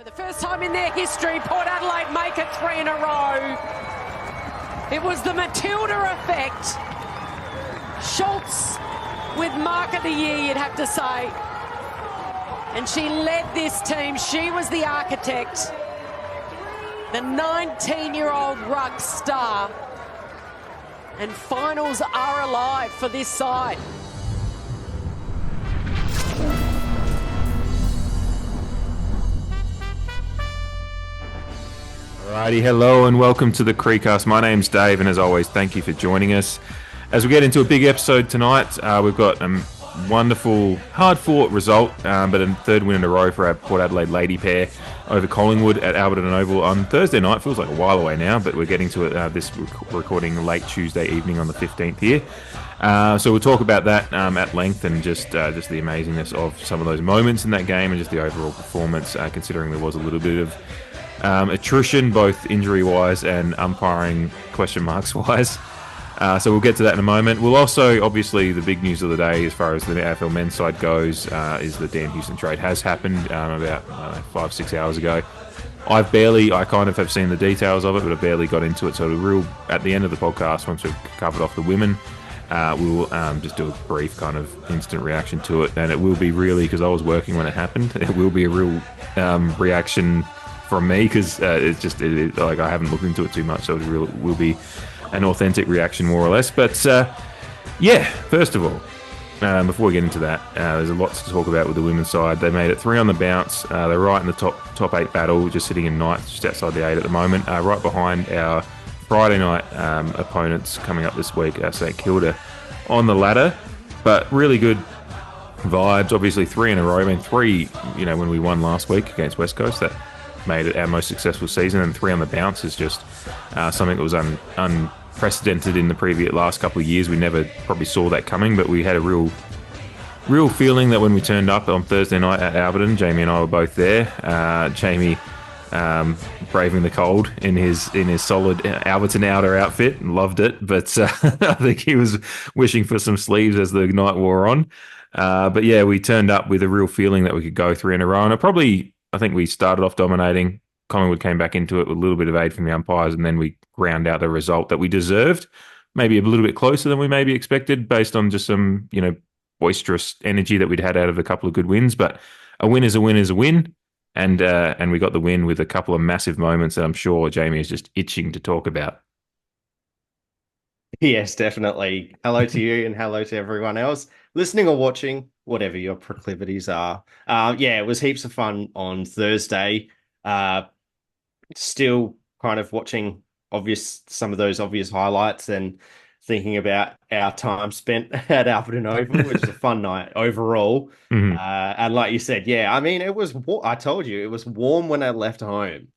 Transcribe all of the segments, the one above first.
For the first time in their history, Port Adelaide make it 3 in a row. It was the Matilda effect. Schultz with mark of the year, you'd have to say. And she led this team. She was the architect. The 19-year-old ruck star. And finals are alive for this side. Alrighty, hello and welcome to the CREEDCAST. My name's Dave, and as always, thank you for joining us. As we get into a big episode tonight, we've got a wonderful, hard-fought result, but a third win in a row for our Port Adelaide Lady Pear over Collingwood at Alberton Oval on Thursday night. Feels like a while away now, but we're getting to it this recording late Tuesday evening on the 15th here. So we'll talk about that at length and just the amazingness of some of those moments in that game and just the overall performance, considering there was a little bit of attrition, both injury-wise and umpiring question marks-wise. So we'll get to that in a moment. We'll also, obviously, the big news of the day as far as the AFL men's side goes is the Dan Houston trade has happened about 5-6 hours ago. I kind of have seen the details of it, but I barely got into it. So at the end of the podcast, once we've covered off the women, we'll just do a brief kind of instant reaction to it. And it will be really, because I was working when it happened, it will be a real reaction from me, because like I haven't looked into it too much, so it will be an authentic reaction more or less. But first of all, before we get into that, there's a lot to talk about with the women's side. They made it 3 on the bounce. They're right in the top 8 battle, just sitting in ninth, just outside the 8 at the moment, right behind our Friday night opponents coming up this week, St Kilda on the ladder. But really good vibes, obviously 3 in a row. I mean, 3, when we won last week against West Coast, that made it our most successful season, and 3 on the bounce is just something that was unprecedented in the previous last couple of years. We never probably saw that coming, but we had a real feeling that when we turned up on Thursday night at Alberton, Jamie and I were both there. Jamie braving the cold in his solid Alberton outer outfit, loved it, but I think he was wishing for some sleeves as the night wore on. But yeah, we turned up with a real feeling that we could go 3 in a row, and I think we started off dominating. Collingwood came back into it with a little bit of aid from the umpires, and then we ground out the result that we deserved. Maybe a little bit closer than we maybe expected based on just some, boisterous energy that we'd had out of a couple of good wins. But a win is a win is a win. And we got the win with a couple of massive moments that I'm sure Jamie is just itching to talk about. Yes, definitely. Hello to you and hello to everyone else listening or watching, whatever your proclivities are. It was heaps of fun on Thursday. Still kind of watching some of those obvious highlights and thinking about our time spent at Alberton Oval, which was a fun night overall. Mm-hmm. And like you said, it was, I told you, it was warm when I left home.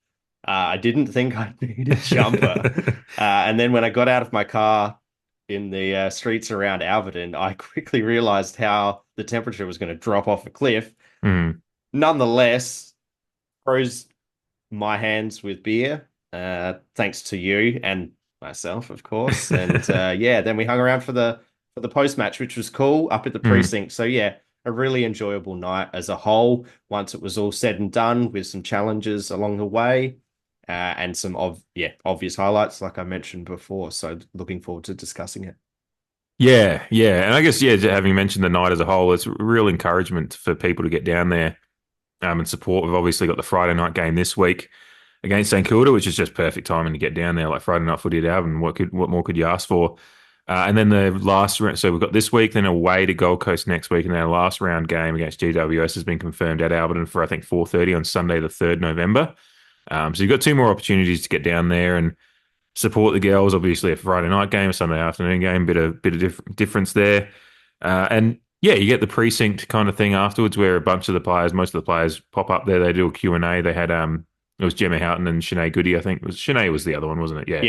I didn't think I'd need a jumper. And then when I got out of my car in the streets around Alberton, I quickly realized how the temperature was going to drop off a cliff. Mm. Nonetheless, froze my hands with beer, thanks to you and myself, of course. And then we hung around for the post-match, which was cool, up at the precinct. So a really enjoyable night as a whole, once it was all said and done, with some challenges along the way. And some obvious highlights, like I mentioned before. So looking forward to discussing it. Yeah. And I guess, having mentioned the night as a whole, it's real encouragement for people to get down there and support. We've obviously got the Friday night game this week against St Kilda, which is just perfect timing to get down there, like Friday night footy at Alberton. What more could you ask for? And then the last round, so we've got this week, then away to Gold Coast next week, and our last round game against GWS has been confirmed at Alberton for, I think, 4:30 on Sunday, the 3rd November. So you've got 2 more opportunities to get down there and support the girls. Obviously, a Friday night game, a Sunday afternoon game, bit of difference there. You get the precinct kind of thing afterwards, where most of the players pop up there. They do a Q&A. They had it was Gemma Houghton and Sinead Goody, I think. Sinead was the other one, wasn't it?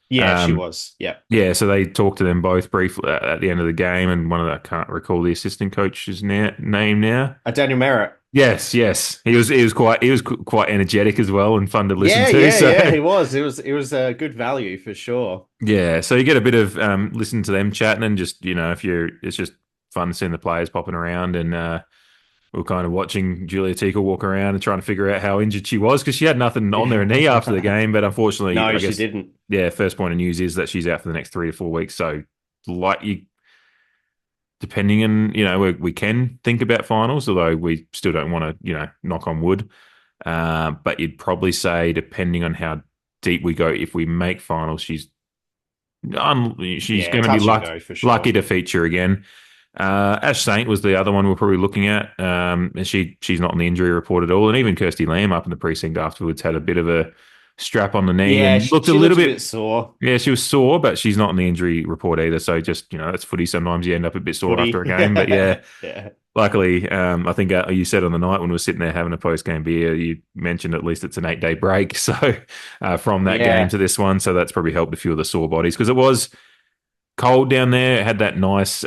Yeah, she was. Yeah, so they talked to them both briefly at the end of the game, and I can't recall the assistant coach's name now. Daniel Merritt. Yes. He was quite energetic as well and fun to listen to. Yeah, he was. It was a good value for sure. Yeah, so you get a bit of listen to them chatting, and just it's just fun seeing the players popping around, and we were kind of watching Julia Teakle walk around and trying to figure out how injured she was because she had nothing on her knee after the game. But unfortunately, No, I she guess, didn't. yeah, first point of news is that she's out for the next 3 to 4 weeks. So, like you, depending on, we can think about finals, although we still don't want to, knock on wood. But you'd probably say, depending on how deep we go, if we make finals, she's going to be Touch and go for sure. lucky to feature again. Ash Saint was the other one we're probably looking at. And she's not on the injury report at all. And even Kirsty Lamb up in the precinct afterwards had a bit of a strap on the knee and looked a little bit sore. Yeah, she was sore, but she's not on the injury report either. So just, that's footy. Sometimes you end up a bit sore after a game. But yeah, luckily, I think you said on the night when we were sitting there having a post-game beer, you mentioned at least it's an 8-day break. So from that game to this one. So that's probably helped a few of the sore bodies because it was cold down there. It had that nice,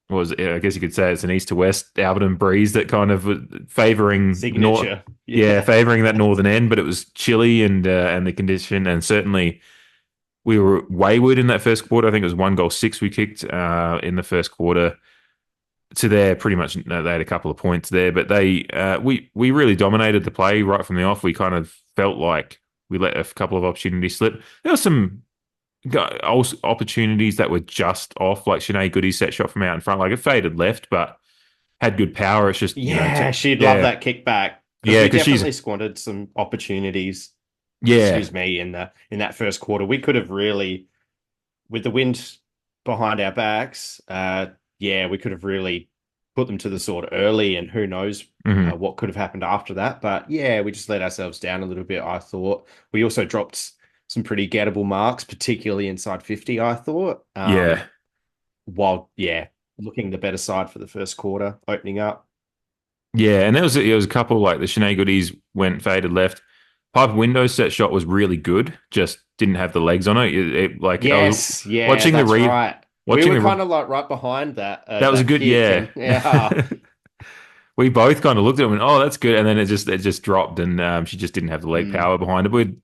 I guess you could say it's an east to west Alberton breeze that kind of favouring signature. Favouring that northern end, but it was chilly and the condition, and certainly we were wayward in that first quarter. I think it was 1-6 we kicked in the first quarter. To there, pretty much they had a couple of points there, but we really dominated the play right from the off. We kind of felt like we let a couple of opportunities slip. There were some opportunities that were just off, like Sinead Goody's set shot from out in front, like it faded left, but had good power. It's just she'd love that kick back. Yeah, because she definitely squandered some opportunities. Yeah, excuse me, in that first quarter, we could have really, with the wind behind our backs, we could have really put them to the sword early, and who knows what could have happened after that. But yeah, we just let ourselves down a little bit. I thought we also dropped some pretty gettable marks, particularly inside 50, I thought. While, looking the better side for the first quarter, opening up. Yeah, and it was a couple, like the Sinead Goodies went faded left. Piper Window's set shot was really good, just didn't have the legs on it. Watching that's right. We were kind of like right behind that. That was a good, we both kind of looked at it and went, oh, that's good. And then it just dropped, and she just didn't have the leg power behind it.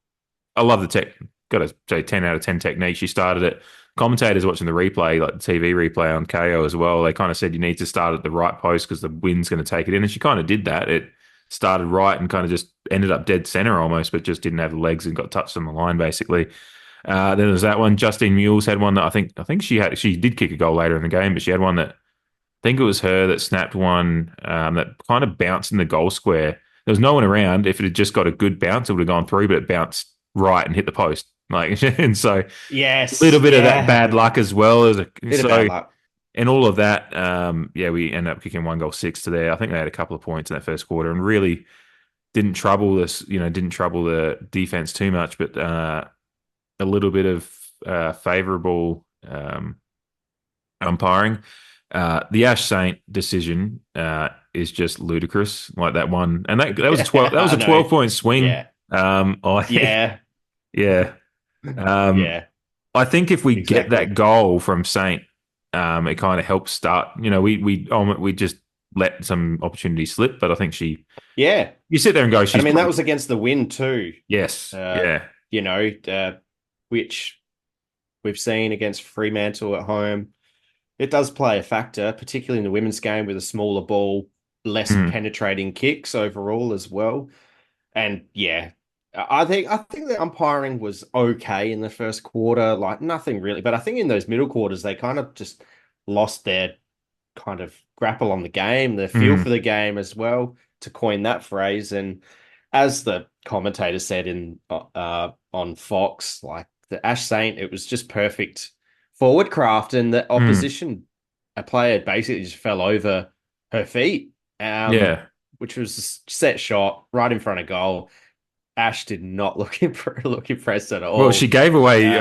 I love the tech. Got to say 10 out of 10 technique. She started it. Commentators watching the replay, like the TV replay on KO as well, they kind of said you need to start at the right post because the wind's going to take it in. And she kind of did that. It started right and kind of just ended up dead center almost, but just didn't have the legs and got touched on the line basically. Then there's that one. Justine Mules had one that I think she did kick a goal later in the game, but she had one that I think it was her that snapped one that kind of bounced in the goal square. There was no one around. If it had just got a good bounce, it would have gone through, but it bounced right and hit the post. And so a little bit of that bad luck as well as bad luck. And all of that, we ended up kicking 1-6 to there. I think they had a couple of points in that first quarter and really didn't trouble the defense too much, but a little bit of favorable umpiring. The Ash Saint decision is just ludicrous, like that one, and that was a 12-point swing. I think if we get that goal from Saint, it kind of helps start. We just let some opportunities slip, but I think she. Yeah, you sit there and go. That was against the wind too. Yes. Which we've seen against Fremantle at home. It does play a factor, particularly in the women's game with a smaller ball, less penetrating kicks overall as well. And I think the umpiring was okay in the first quarter, like nothing really. But I think in those middle quarters, they kind of just lost their kind of grapple on the game, their feel for the game as well, to coin that phrase. And as the commentator said on Fox, like the Ash Saint, it was just perfect forward craft, and the opposition a player basically just fell over her feet. Which was a set shot right in front of goal. Ash did not look impressed at all. Well, she gave away.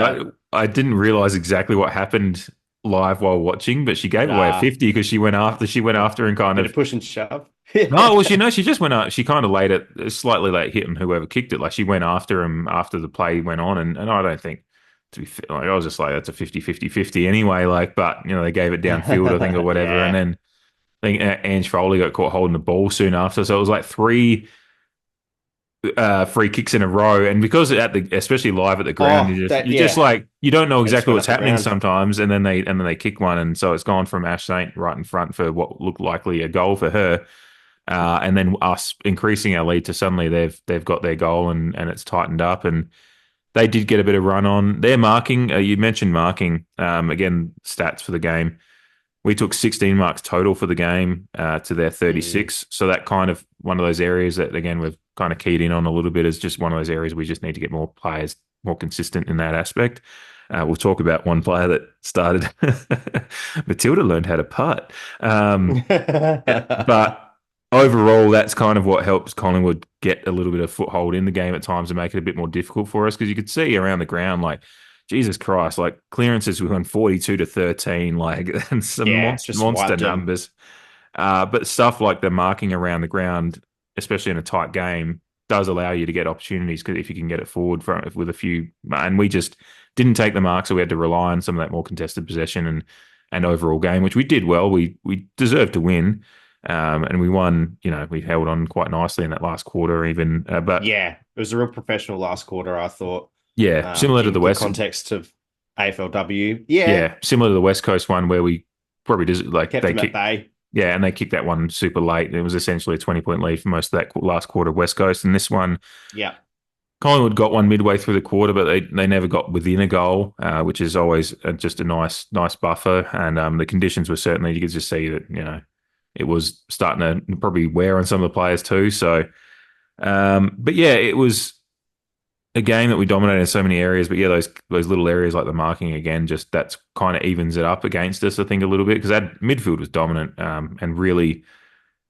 I didn't realize exactly what happened live while watching, but she gave away a 50 because she went after and kind of push and shove. No, well, she just went up. She kind of laid it slightly late, hitting whoever kicked it. Like she went after him after the play went on, and I don't think. To be fair, I was just like, that's a 50-50-50 anyway. But they gave it downfield, I think, or whatever. And then I think Ange Foley got caught holding the ball soon after. So it was like three free kicks in a row, and because especially live at the ground, Oh, you just like you don't know They just exactly went what's up the happening ground. sometimes, and then they kick one, and so it's gone from Ash Saint right in front for what looked likely a goal for her, and then us increasing our lead to suddenly they've got their goal, and it's tightened up, and they did get a bit of run on their marking. You mentioned marking again, stats for the game. We took 16 marks total for the game to their Mm. 36. So that kind of one of those areas that, again, we've kind of keyed in on a little bit is just one of those areas we just need to get more players more consistent in that aspect. We'll talk about one player that started. Matilda learned how to putt. But overall, that's kind of what helps Collingwood get a little bit of foothold in the game at times and make it a bit more difficult for us because you could see around the ground, like, Jesus Christ, like clearances we won 42-13, like, and some Yeah, monster, just monster wiped them. numbers. But stuff like the marking around the ground, especially in a tight game, does allow you to get opportunities because if you can get it forward with a few, and we just didn't take the mark, so we had to rely on some of that more contested possession and overall game, which we did well. We deserved to win, and we won. You know, we held on quite nicely in that last quarter, even. But Yeah, it was a real professional last quarter, I thought, yeah, similar to in the the West. context of AFLW. Yeah, Yeah, similar to the West Coast one where we probably just like kept they them at kicked. bay. Yeah, and they kicked that one super late. It was essentially a 20-point lead for most of that last quarter of West Coast. And this one, Yeah. Collingwood got one midway through the quarter, but they never got within a goal, which is always just a nice buffer. And the conditions were certainly, you could just see that, it was starting to probably wear on some of the players too. So, but yeah, it was a game that we dominated in so many areas, but yeah, those little areas like the marking again, just that's kind of evens it up against us, I think, a little bit because that midfield was dominant and really,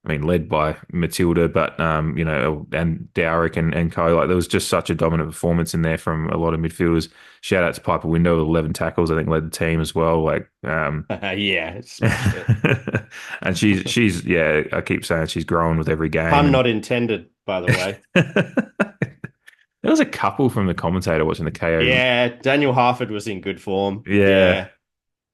I mean, led by Matilda, but and Dowrick and co. Like there was just such a dominant performance in there from a lot of midfielders. Shout out to Piper Window with 11 tackles, I think led the team as well. Like, Yeah, smashed it. and she's yeah, I keep saying she's growing with every game, Pun and not intended, by the way. there was a couple from the commentator watching the KO. Yeah, Daniel Harford was in good form. Yeah,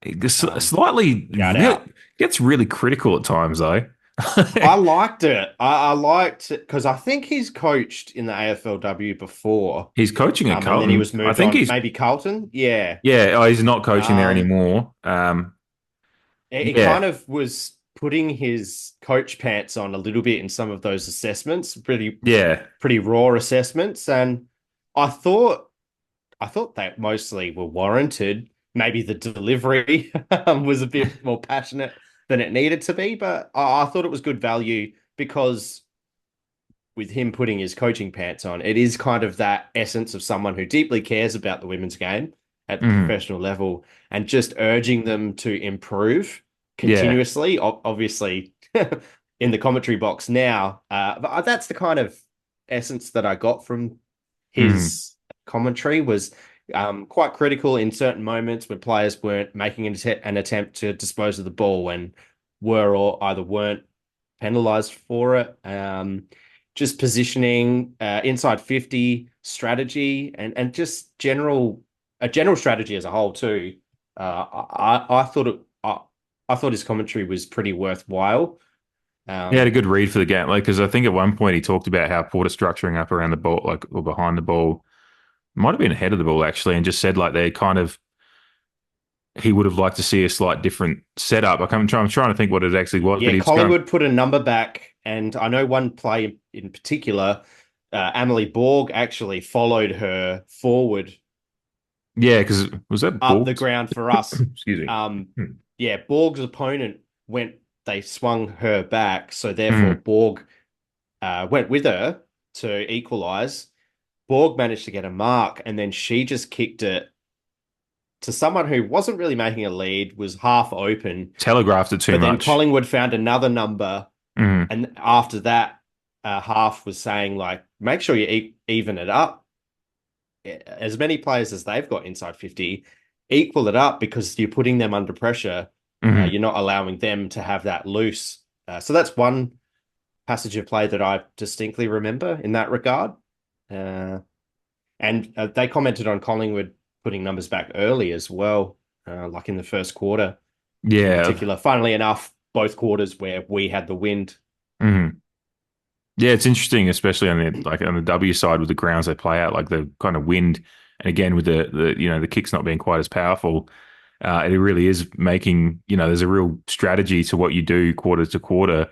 Yeah. slightly Shout out. gets really critical at times though. I liked it. I liked it because I think he's coached in the AFLW before. He's coaching at And then he Carlton. was I moved think on. he's Maybe Carlton. Yeah. yeah. Oh, he's not coaching there Um, anymore. it Yeah, kind of was putting his coach pants on a little bit in some of those assessments, yeah, pretty raw assessments. And I thought I thought that mostly were warranted. Maybe the delivery was a bit more passionate than it needed to be, but I thought it was good value because with him putting his coaching pants on, it is kind of that essence of someone who deeply cares about the women's game at the mhm, professional level and just urging them to improve yeah, continuously. Obviously, in the commentary box now, but that's the kind of essence that I got from mhm. his commentary was quite critical in certain moments where players weren't making an attempt to dispose of the ball and were or either weren't penalized for it. Just positioning, inside 50 strategy, and just a general strategy as a whole too. I thought I thought his commentary was pretty worthwhile. He had a Um, good read for the game, like because I think at one point he talked about how Porter structuring up around the ball, like or behind the ball, might have been ahead of the ball actually, and just said like they kind of he would have liked to see a slight different setup. Like I'm trying to think what it actually was, but yeah, he's going, Collingwood put a number back, and I know one play in particular, Emily Borg actually followed her forward yeah, because was that up the Borgs? ground for us. Excuse me. Um, Hmm. yeah, Borg's opponent they swung her back, so therefore Mhm. Borg went with her to equalize. Borg managed to get a mark, and then she just kicked it to someone who wasn't really making a lead, was half open. Telegraphed it too But then much. Collingwood found another number, Mhm. and after that, half was saying like, make sure you even it up. As many players as they've got inside 50, equal it up because you're putting them under pressure. Mhm. You're not allowing them to have that loose. So that's one passage of play that I distinctly remember in that regard. Uh, and they commented on Collingwood putting numbers back early as well, like in the first quarter in Yeah. particular. Funnily enough, both quarters where we had the wind. Mhm. Yeah, it's interesting, especially on the W side with the grounds they play out, like the kind of wind, and again with the kicks not being quite as powerful. It really is making there's a real strategy to what you do quarter to quarter,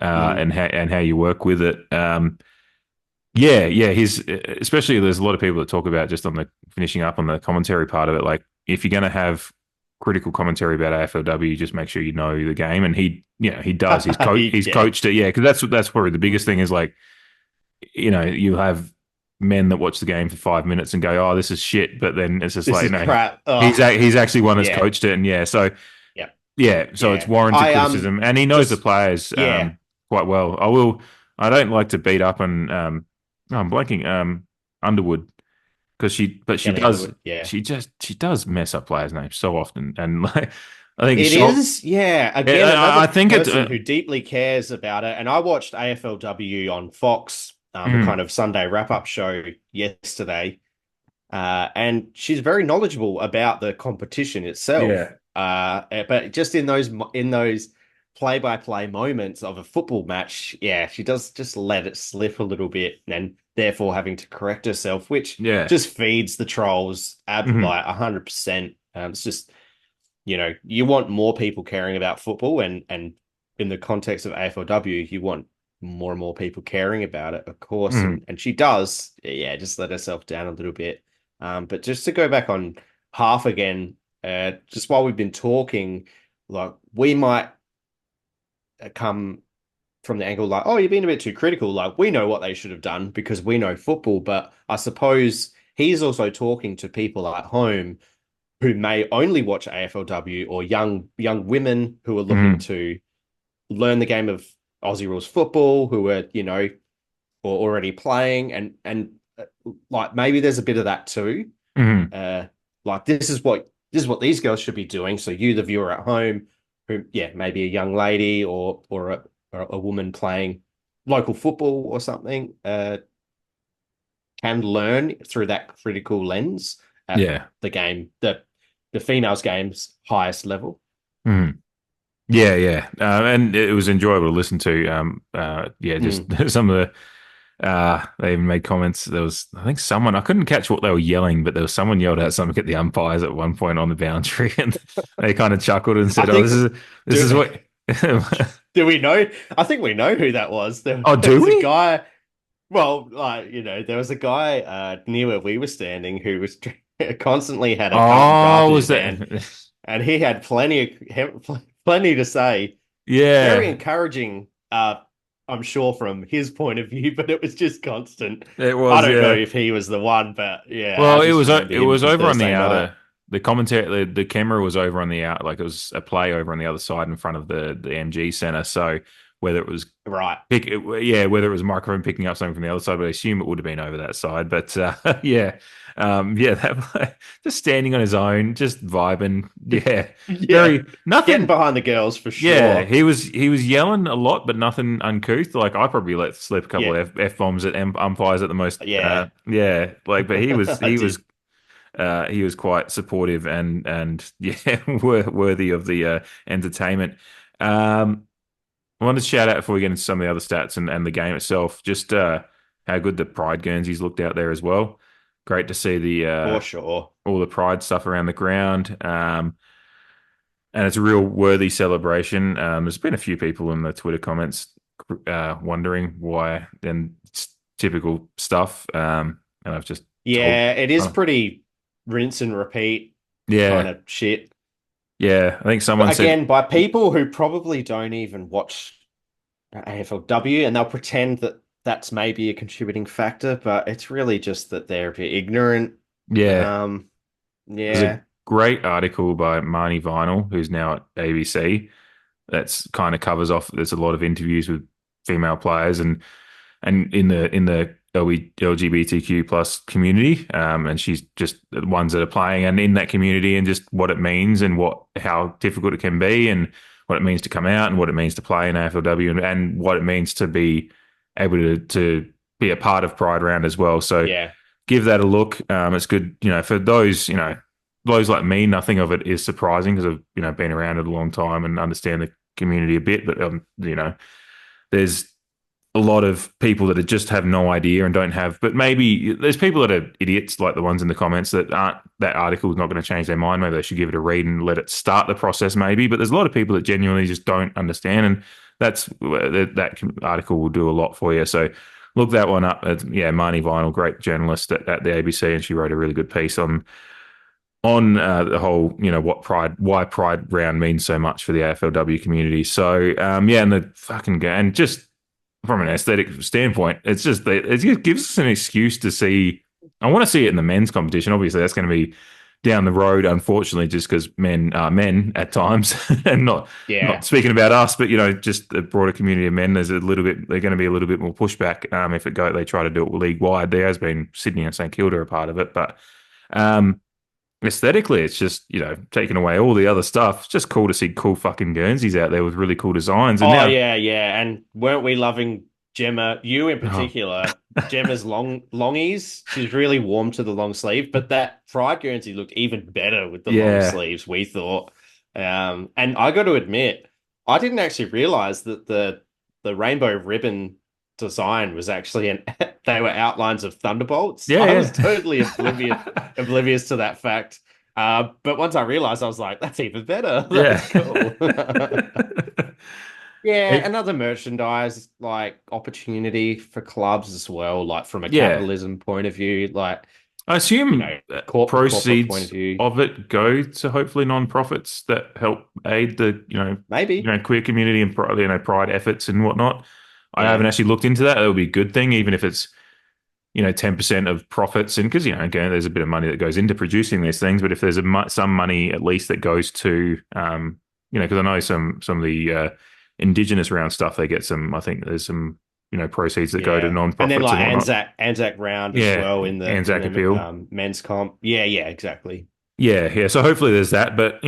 Mm. and how you work with it. Yeah. His especially there's a lot of people that talk about just on the finishing up on the commentary part of it. Like if you're going to have critical commentary about AFLW, just make sure you know the game, and he does. He's Yeah. coached it, yeah, because that's probably the biggest thing is like you have men that watch the game for 5 minutes and go, oh, this is shit, but then it's just This like is crap. he's actually one that's Yeah. coached it, and Yeah. so it's Yeah. warranted criticism, and he knows the Just players yeah. quite well. I don't like to beat up on I'm blanking Underwood because she Kelly does Underwood. Yeah. she does mess up players' names so often, and like I think It is, yeah. Again, I another think it's person who deeply cares about it. And I watched AFLW on Fox, the kind of Sunday wrap-up show yesterday, and she's very knowledgeable about the competition itself. yeah. But just in those play-by-play moments of a football match, yeah, she does just let it slip a little bit, and therefore having to correct herself, which Yeah. just feeds the trolls Mhm. like 100%. It's just you want more people caring about football, and in the context of AFLW, you want more and more people caring about it, of course. Mhm. And she does, yeah, just let herself down a little bit. But just to go back on half again, just while we've been talking, like we might come from the angle like, oh, you're being a bit too critical. Like we know what they should have done because we know football, but I suppose he's also talking to people at home who may only watch AFLW, or young women who are looking Mhm. to learn the game of Aussie rules football, who are or already playing, and like maybe there's a bit of that too. Mhm. Like this is what these girls should be doing. So you, the viewer at home, who maybe a young lady or a woman playing local football or something, can learn through that critical lens at Yeah. the game, the females' game's highest level. Mhm. Yeah. And it was enjoyable to listen to. Just Mm. some of the they even made comments. There was, I think, someone, I couldn't catch what they were yelling, but there was someone yelled out something at the umpires at one point on the boundary, and they kind of chuckled and I said, "Oh, think this is do what." do we know? I think we know who that was. Oh, There do was a we? guy. Well, like there was a guy near where we were standing who was constantly had a punt and Oh, cartridge was in his hand, that? and he had plenty to say. Very Yeah, encouraging, I'm sure, from his point of view, but it was just constant. it I was. don't know Yeah. if he was the one, but yeah, I Well, just remember it him was from over on the Thursday night. outer. The commentary, the camera was over on the out, like it was a play over on the other side in front of the MG center. So whether it was Right. whether it was a microphone picking up something from the other side, but I assume it would have been over that side. But that just standing on his own, just vibing. Yeah, Yeah. very Getting nothing. behind the girls for Yeah, sure. he was yelling a lot, but nothing uncouth. Like I probably let slip a couple Yeah. of f bombs at umpires at the most. Yeah. But he was I did. he was quite supportive and yeah, worthy of the entertainment. I wanted to shout out before we get into some of the other stats and the game itself, just how good the Pride Guernseys looked out there as well. Great to see the For sure. all the Pride stuff around the ground. And it's a real worthy celebration. There's been a few people in the Twitter comments wondering why, and it's typical stuff. And I've just told, Yeah, it is uh, pretty rinse and repeat kind yeah, of shit. yeah. I think someone But said, again, by people who probably don't even watch AFLW, and they'll pretend that that's maybe a contributing factor, but it's really just that they're a bit ignorant. yeah. Um, There's a yeah. great article by Marnie Vinyl, who's now at ABC, that's kind of covers off. There's a lot of interviews with female players and in the LGBTQ plus community, and she's just the ones that are playing and in that community, and just what it means and how difficult it can be, and what it means to come out, and what it means to play in AFLW, and what it means to be able to be a part of Pride Round as well. So Yeah. give that a look. It's good, for those like me. Nothing of it is surprising because I've been around it a long time and understand the community a bit. But there's a lot of people that just have no idea and don't have, but maybe there's people that are idiots like the ones in the comments that aren't, that article is not going to change their mind. Maybe they should give it a read and let it start the process maybe, but there's a lot of people that genuinely just don't understand, and that article will do a lot for you. So look that one up. Marnie Vinyl, great journalist at the ABC, and she wrote a really good piece on the whole, why Pride round means so much for the AFLW community. So and the fucking and just from an aesthetic standpoint, it just gives us an excuse to see. I want to see it in the men's competition. Obviously, that's going to be down the road, unfortunately, just because men are men at times, and not speaking about us, but just the broader community of men. They're going to be a little bit more pushback if they try to do it league wide. There has been Sydney and St Kilda a part of it, but aesthetically, it's just taking away all the other stuff. It's just cool to see cool fucking Guernseys out there with really cool designs. And and weren't we loving Gemma? You in particular, Gemma's longies. She's really warm to the long sleeve, but that Pride Guernsey looked even better with the long sleeves, we thought. And I got to admit, I didn't actually realize that the rainbow ribbon design was actually they were outlines of thunderbolts. I was totally oblivious to that fact. But once I realized, I was like, that's even better. That's cool. Another merchandise like opportunity for clubs as well, like from a capitalism point of view. Like, I assume proceeds of it go to hopefully non-profits that help aid the queer community and pride efforts and whatnot. I haven't actually looked into that. That would be a good thing, even if it's 10% of profits, and because again, there's a bit of money that goes into producing these things. But if there's some money at least that goes to because I know some of the Indigenous round stuff, they get some. I think there's some proceeds that go to non-profits, and then like Anzac round as well in the Anzac appeal, men's comp. Yeah, exactly. Yeah. So hopefully there's that, but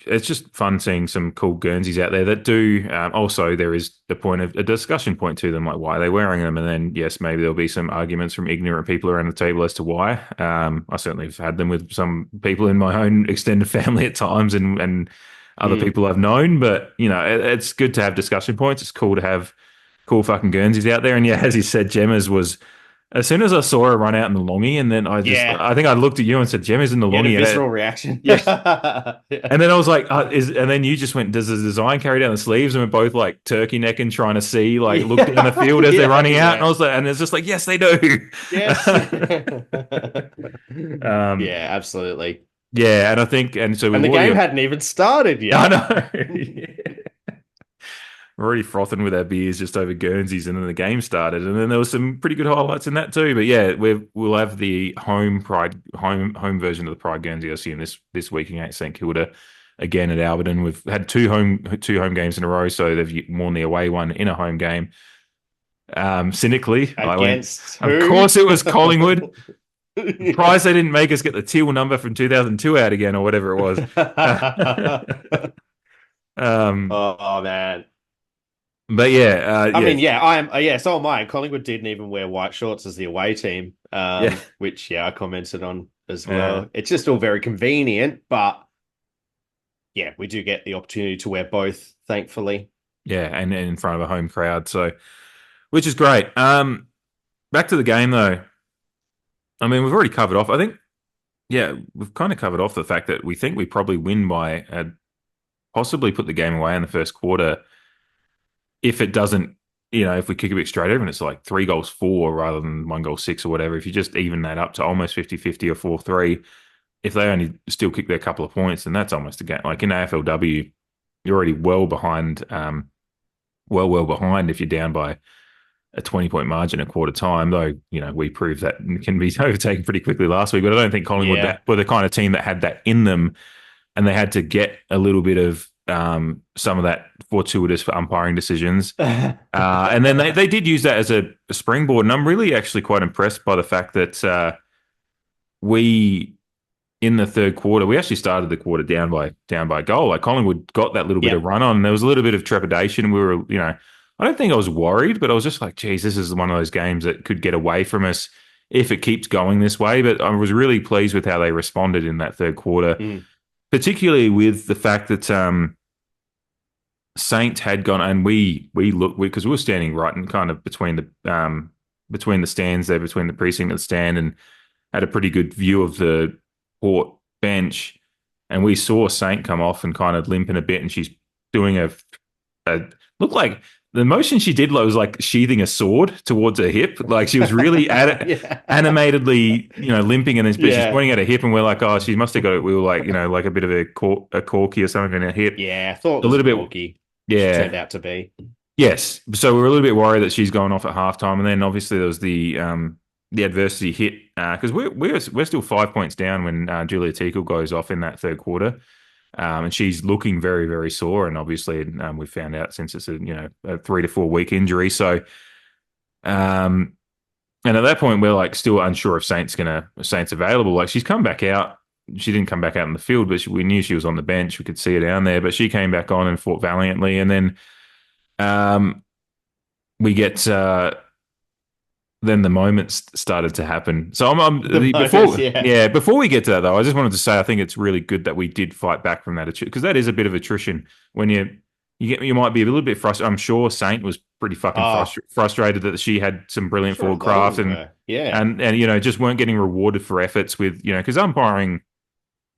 it's just fun seeing some cool Guernseys out there that do. Also, there is a discussion point to them, like why are they wearing them, and then yes, maybe there'll be some arguments from ignorant people around the table as to why. I certainly have had them with some people in my own extended family at times, and other people I've known. But it's good to have discussion points. It's cool to have cool fucking Guernseys out there, and as you said, Gemma's was. As soon as I saw her run out in the longie, and then I think I looked at you and said, Gemma's in the longie. A visceral reaction. And then I was like, and then you just went, does the design carry down the sleeves? And we're both like turkey necking, trying to see, look down the field as they're running out. And I was like, and it's just like, yes, they do. Yes. Absolutely. Yeah. And I think, and so the game hadn't even started yet. I know. We're already frothing with our beers just over Guernseys, and then the game started, and then there was some pretty good highlights in that too. But we'll have the home version of the Pride Guernsey, I assume, this week against St Kilda again at Alberton. We've had two home games in a row, so they've won the away one in a home game. Cynically, against of course it was Collingwood. Surprised they didn't make us get the teal number from 2002 out again or whatever it was. Oh man. But I am. So am I. Collingwood didn't even wear white shorts as the away team, which I commented on as well. It's just all very convenient, but we do get the opportunity to wear both, thankfully. Yeah, and in front of a home crowd, so which is great. Back to the game though. I mean, we've already covered off. I think, we've kind of covered off the fact that we think we probably win by possibly put the game away in the first quarter. If it doesn't, if we kick a bit straight over and it's like 3 goals 4 rather than 1 goal 6 or whatever, if you just even that up to almost 50-50 or 4-3, if they only still kick their couple of points, then that's almost a game. Like in AFLW, you're already well behind, well behind if you're down by a 20-point margin at quarter time, though, we proved that can be overtaken pretty quickly last week. But I don't think Collingwood were the kind of team that had that in them, and they had to get a little bit of some of that fortuitous for umpiring decisions. And then they did use that as a springboard. And I'm really actually quite impressed by the fact that we, in the third quarter, we actually started the quarter down by a goal. Like Collingwood got that little bit of run on. There was a little bit of trepidation. We were, I don't think I was worried, but I was just like, geez, this is one of those games that could get away from us if it keeps going this way. But I was really pleased with how they responded in that third quarter. Particularly with the fact that Saints had gone, and we looked because we were standing right and kind of between the stands there, between the precinct and the stand, and had a pretty good view of the Port bench. And we saw Saint come off and kind of limping a bit, and she's doing a looked like the motion she did was like sheathing a sword towards her hip. Like she was really animatedly, limping, and then she's pointing at her hip, and we're like, oh, she must have got it. We were like, like a bit of a corky or something in her hip. Yeah, I thought it was a little bit corky. Yeah, turned out to be. Yes, so we were a little bit worried that she's going off at halftime, and then obviously there was the adversity hit because we're still 5 points down when Julia Teakle goes off in that third quarter. And she's looking very, very sore. And obviously, we found out since it's a 3 to 4 week injury. So, and at that point, we're like still unsure if Saint's available. Like she's come back out. She didn't come back out in the field, but we knew she was on the bench. We could see her down there, but she came back on and fought valiantly. And then we get then the moments started to happen. So before we get to that though, I just wanted to say I think it's really good that we did fight back from that because that is a bit of attrition when you might be a little bit frustrated. I'm sure Saint was pretty fucking frustrated that she had some brilliant forward craft and just weren't getting rewarded for efforts with because umpiring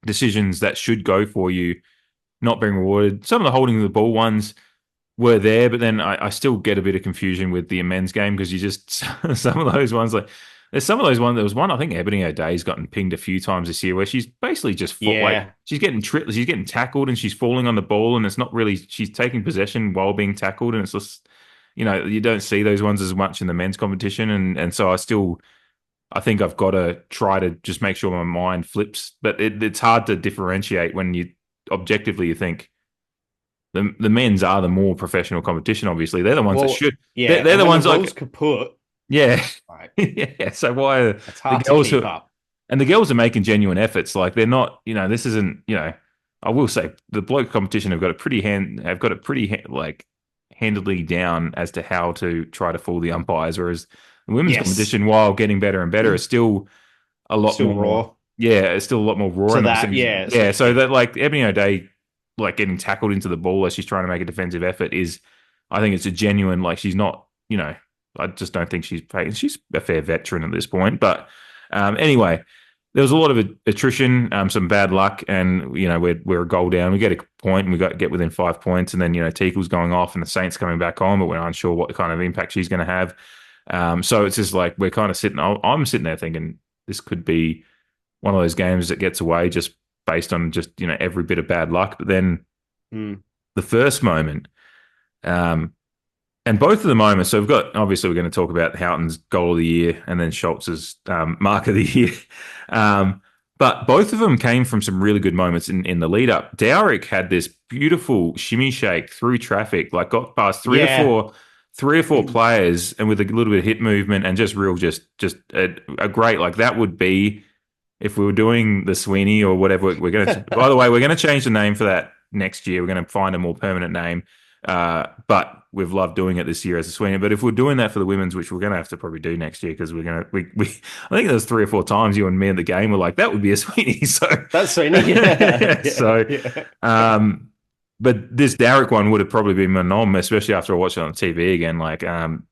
decisions that should go for you not being rewarded. Some of the holding of the ball ones were there, but then I still get a bit of confusion with the men's game because you just some of those ones like there's some of those ones. There was one I think Ebony O'Day's gotten pinged a few times this year where she's basically just like she's getting she's getting tackled and she's falling on the ball and it's not really she's taking possession while being tackled and it's just you don't see those ones as much in the men's competition and so I think I've got to try to just make sure my mind flips, but it's hard to differentiate when you objectively you think. The men's are the more professional competition. Obviously, they're the ones that should. Yeah, they're the ones like kaput. Yeah, right. Yeah. So why are it's hard the girls to keep up? And the girls are making genuine efforts. Like they're not. This isn't. I will say the bloke competition have got it pretty handedly down as to how to try to fool the umpires. Whereas the women's competition, while getting better and better, is still a lot more raw. Yeah, it's still a lot more raw. So that, so that like Ebony O'Day. Like getting tackled into the ball as she's trying to make a defensive effort I think it's a genuine, like she's not, I just don't think she's a fair veteran at this point. But anyway, there was a lot of attrition, some bad luck, and we're a goal down. We get a point, and we get within 5 points, and then Teakle's going off, and the Saints coming back on, but we're unsure what kind of impact she's going to have. So it's just like we're kind of I'm sitting there thinking this could be one of those games that gets away just based on just every bit of bad luck. But then the first moment, and both of the moments. So we're going to talk about Houghton's goal of the year and then Schultz's mark of the year. But both of them came from some really good moments in the lead up. Dowrick had this beautiful shimmy shake through traffic, like got past three or four players, and with a little bit of hip movement and just a great, like that would be. If we were doing the Sweeney or whatever, we're going to. By the way, we're going to change the name for that next year. We're going to find a more permanent name. But we've loved doing it this year as a Sweeney. But if we're doing that for the women's, which we're going to have to probably do next year, because we're going to. I think there's 3 or 4 times you and me in the game were like, that would be a Sweeney. So that's Sweeney. Yeah. But this Dowrick one would have probably been my nom, especially after I watched it on TV again,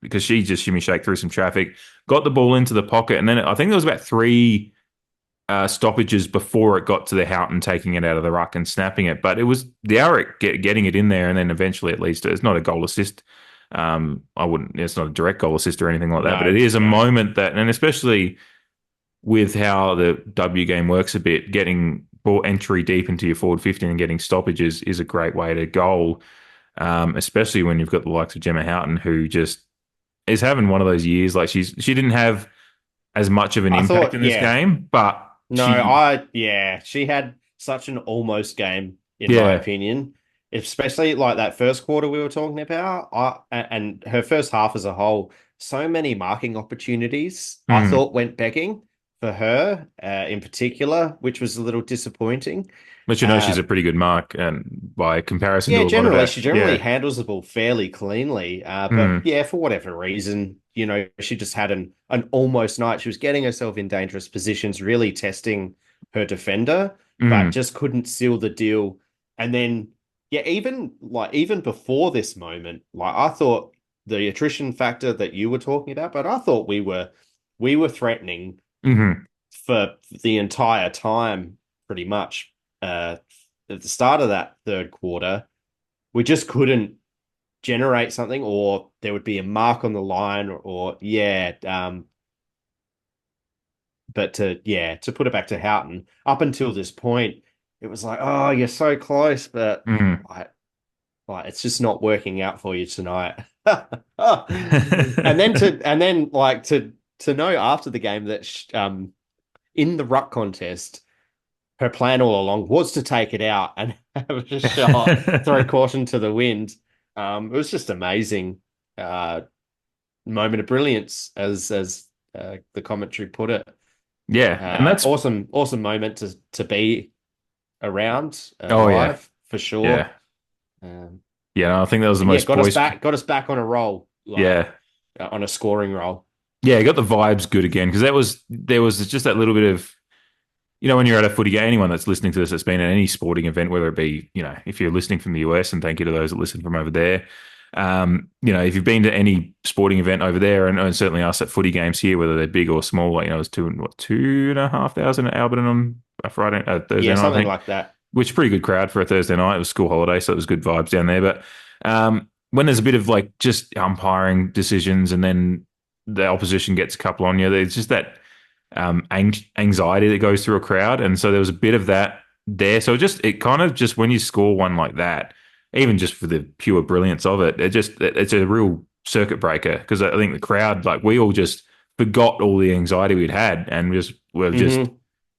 because she just shimmy shake through some traffic, got the ball into the pocket, and then I think there was about 3 stoppages before it got to the Houghton taking it out of the ruck and snapping it. But it was Dowrick getting it in there, and then eventually it leads to it's not a goal assist. It's not a direct goal assist or anything like that, but it is a moment that, and especially with how the W game works a bit, getting ball entry deep into your forward 15 and getting stoppages is a great way to goal, especially when you've got the likes of Gemma Houghton, who just is having one of those years. Like she didn't have as much of an impact in this game, but she had such an almost game in my opinion, especially like that first quarter we were talking about, and her first half as a whole. So many marking opportunities I thought went begging for her in particular, which was a little disappointing. But she's a pretty good mark, and by comparison, to she generally handles the ball fairly cleanly. But for whatever reason, she just had an almost night. She was getting herself in dangerous positions, really testing her defender, but just couldn't seal the deal. And then, Yeah, even before this moment, like I thought the attrition factor that you were talking about, but I thought we were threatening for the entire time, pretty much. At the start of that third quarter, we just couldn't generate something, or there would be a mark on the line, or but to put it back to Houghton, up until this point, it was like, oh, you're so close, but like it's just not working out for you tonight. and then like to know after the game that in the ruck contest, her plan all along was to take it out and have a shot, throw caution to the wind. It was just amazing moment of brilliance, as the commentary put it. Yeah, and that's awesome moment to be around live for sure. Yeah, no, I think that was the most got us back on a roll. On a scoring roll. Yeah, got the vibes good again, because there was just that little bit of, when you're at a footy game, anyone that's listening to this that's been at any sporting event, whether it be, if you're listening from the US, and thank you to those that listen from over there, if you've been to any sporting event over there, and certainly us at footy games here, whether they're big or small, like, it was 2,500 at Alberton on a Thursday night, something I think, like that. Which is a pretty good crowd for a Thursday night. It was school holiday, so it was good vibes down there. But when there's a bit of like just umpiring decisions, and then the opposition gets a couple on you, there's just that anxiety that goes through a crowd, and so there was a bit of that there. So it kind of just, when you score one like that, even just for the pure brilliance of it, it's a real circuit breaker, because I think the crowd, like, we all just forgot all the anxiety we'd had, and were just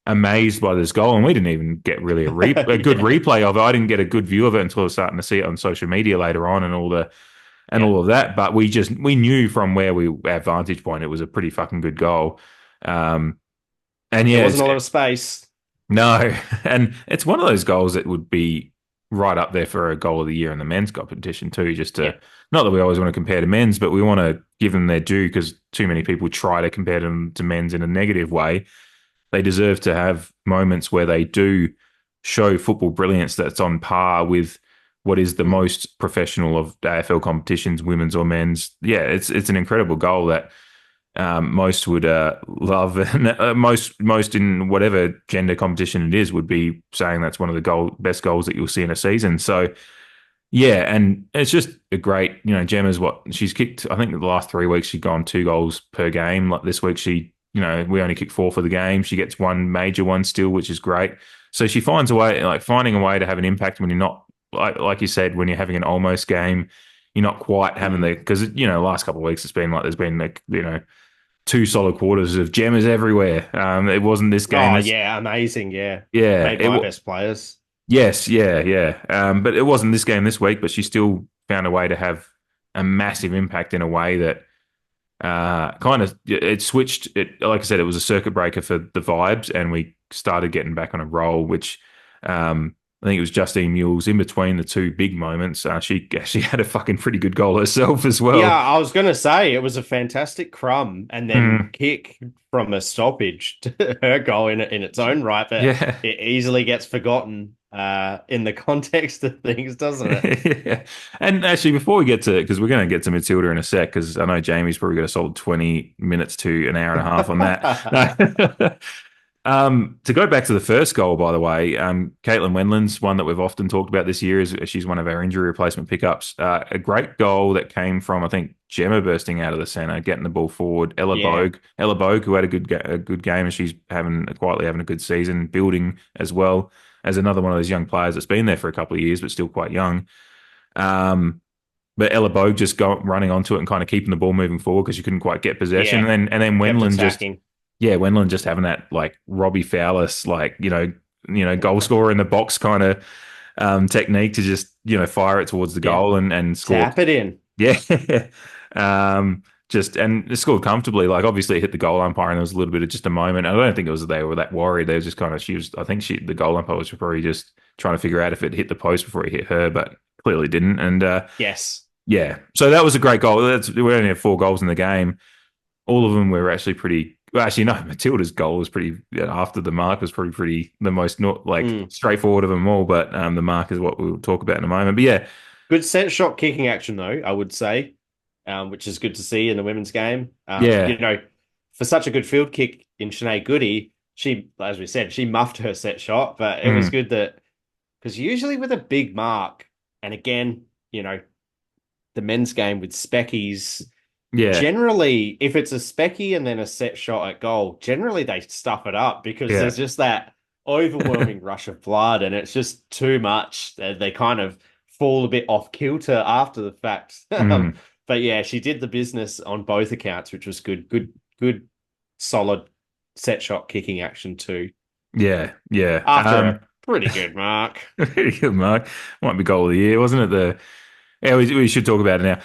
amazed by this goal. And we didn't even get really a good replay of it. I didn't get a good view of it until I was starting to see it on social media later on, and all of that. But we knew from where our vantage point, it was a pretty fucking good goal. And yeah, there wasn't a lot of space. No, and it's one of those goals that would be right up there for a goal of the year in the men's competition too. Not that we always want to compare to men's, but we want to give them their due, because too many people try to compare them to men's in a negative way. They deserve to have moments where they do show football brilliance that's on par with what is the most professional of AFL competitions, women's or men's. Yeah, it's an incredible goal that most would love, and most in whatever gender competition it is would be saying that's one of the best goals that you'll see in a season. So yeah, and it's just a great, Gemma's she's kicked, I think the last 3 weeks she's gone 2 goals per game. Like this week we only kicked 4 for the game. She gets one major one still, which is great. So she finds a way, like finding a way to have an impact when you're not, like you said, when you're having an almost game, you're not quite having because the last couple of weeks it's been like there's been 2 solid quarters of Gemmas everywhere. It wasn't this game. Oh, yeah, amazing, yeah. Yeah. Made my best players. Yes, yeah. But it wasn't this game this week, but she still found a way to have a massive impact in a way that it switched. Like I said, it was a circuit breaker for the vibes, and we started getting back on a roll, which I think it was Justine Mules in between the 2 big moments. She actually had a fucking pretty good goal herself as well. Yeah, I was going to say it was a fantastic crumb and then kick from a stoppage to her goal in its own right. But it easily gets forgotten in the context of things, doesn't it? Yeah. And actually, before we get to it, because we're going to get to Matilda in a sec, because I know Jamie's probably got a solid 20 minutes to an hour and a half on that. To go back to the first goal, by the way, Caitlin Wendland's one that we've often talked about this year. She's one of our injury replacement pickups. A great goal that came from, I think, Gemma bursting out of the centre, getting the ball forward. Ella Bogue, who had a good game, and she's quietly having a good season, building as well as another one of those young players that's been there for a couple of years but still quite young. But Ella Bogue just running onto it and kind of keeping the ball moving forward because she couldn't quite get possession, and then Wendland just. Yeah, Wendland just having that like Robbie Fowlis, like goal scorer in the box kind of technique to just fire it towards the goal and score. Tap it in. Yeah, and scored comfortably. Like obviously it hit the goal umpire, and there was a little bit of just a moment. I don't think it was they were that worried. They were just kind of the goal umpire was probably just trying to figure out if it hit the post before it hit her, but clearly didn't. And yes, yeah. So that was a great goal. We only had 4 goals in the game. All of them were actually pretty Well, actually, no. Matilda's goal was pretty after the mark was pretty the most not like Mm. straightforward of them all. But the mark is what we'll talk about in a moment. But yeah, Good set shot kicking action, though, I would say, which is good to see in the women's game. yeah, For such a good field kick in Sinead Goody, she, as we said, she muffed her set shot, but it was mm, good that because usually with a big mark, and again, the men's game with speckies, yeah, generally, if it's a specky and then a set shot at goal, generally they stuff it up because yeah. there's just that overwhelming rush of blood and it's just too much. They kind of fall a bit off kilter after the fact. Mm, But yeah, she did the business on both accounts, which was good. Good, solid set shot kicking action too. yeah, yeah. After a pretty good mark. Pretty good mark. Might be goal of the year, wasn't it? Yeah, we should talk about it now.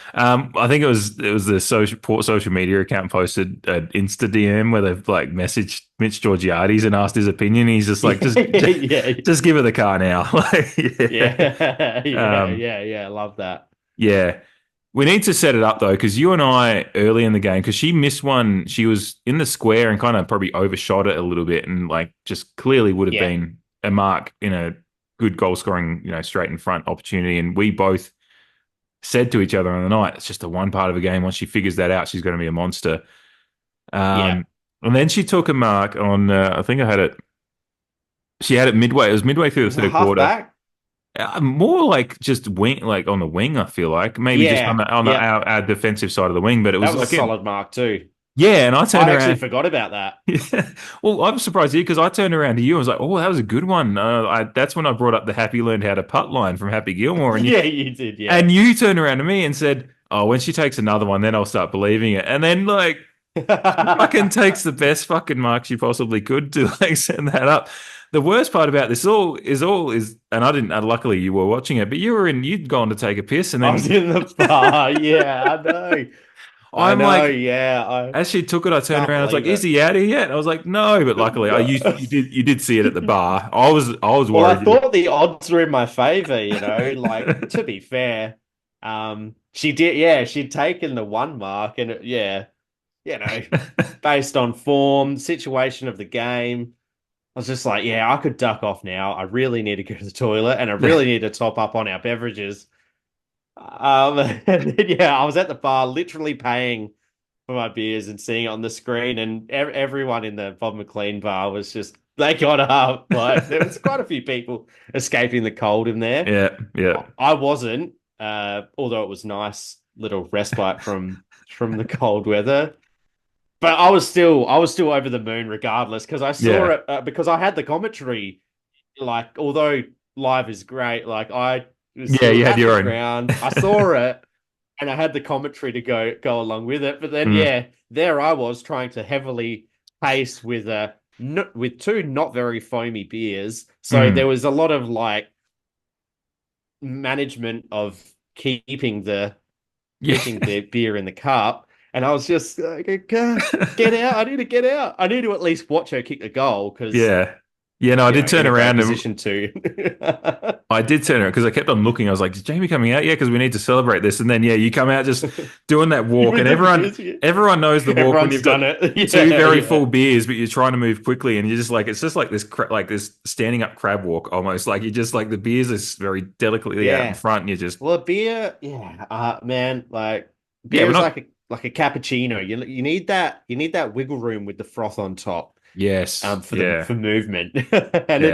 I think it was the social media account posted an Insta DM where they've like messaged Mitch Georgiades and asked his opinion. He's just like, Yeah. just give her the car now. Like, Yeah. I love that. Yeah. We need to set it up though, because you and I early in the game, because she missed one, she was in the square and kind of probably overshot it a little bit, and like just clearly would have been a mark in a good goal scoring, straight in front opportunity. And we both said to each other on the night, it's just the one part of a game. Once she figures that out, she's going to be a monster. And then she took a mark on, I think I had it. She had it midway. It was midway through the third quarter. Back? More like just wing, like on the wing. I feel like maybe just on our defensive side of the wing. But it was like a solid mark too. Yeah, and I turned around. I actually forgot about that. Yeah. Well, I'm surprised you because I turned around to you and was like, "Oh, that was a good one." That's when I brought up the Happy learned how to putt line from Happy Gilmore, and you did. Yeah, and you turned around to me and said, "Oh, when she takes another one, then I'll start believing it." And then like, fucking takes the best fucking mark she possibly could to like send that up. The worst part about this is, and I didn't. Luckily, you were watching it, but you'd gone to take a piss, and then I was in the bar. Yeah, I know. I know, like, yeah. As she took it, I turned around. I was like, "Is he out here yet?" I was like, "No," but luckily, you did see it at the bar. I was worried. Well, I thought the odds were in my favor. Like to be fair, she did. Yeah, she'd taken the one mark, and based on form, situation of the game, I was just like, I could duck off now. I really need to go to the toilet, and I really need to top up on our beverages. And then, I was at the bar literally paying for my beers and seeing it on the screen, and everyone in the Bob McLean bar was just, they got up. Like, there was quite a few people escaping the cold in there. Yeah. I wasn't, although it was nice little respite from the cold weather. But I was still over the moon regardless, because I saw it, because I had the commentary, like, although live is great, like I you had your own. Ground. I saw it, and I had the commentary to go along with it. But then, there I was trying to heavily pace with two not very foamy beers. So there was a lot of like management of keeping the beer in the cup. And I was just like, get out. I need to get out. I need to at least watch her kick the goal. Cause, no, I did turn around. Position two. I did turn around because I kept on looking. I was like, is Jamie coming out? Yeah, because we need to celebrate this. And then, you come out just doing that walk. And everyone knows the walk when you've got two very full beers, but you're trying to move quickly. And you're just like, it's just like this standing up crab walk almost. Like you're just like the beers is very delicately out in front. And you're just. Well, beer, man, like beer is like a cappuccino. You need that wiggle room with the froth on top. Yes. For movement. And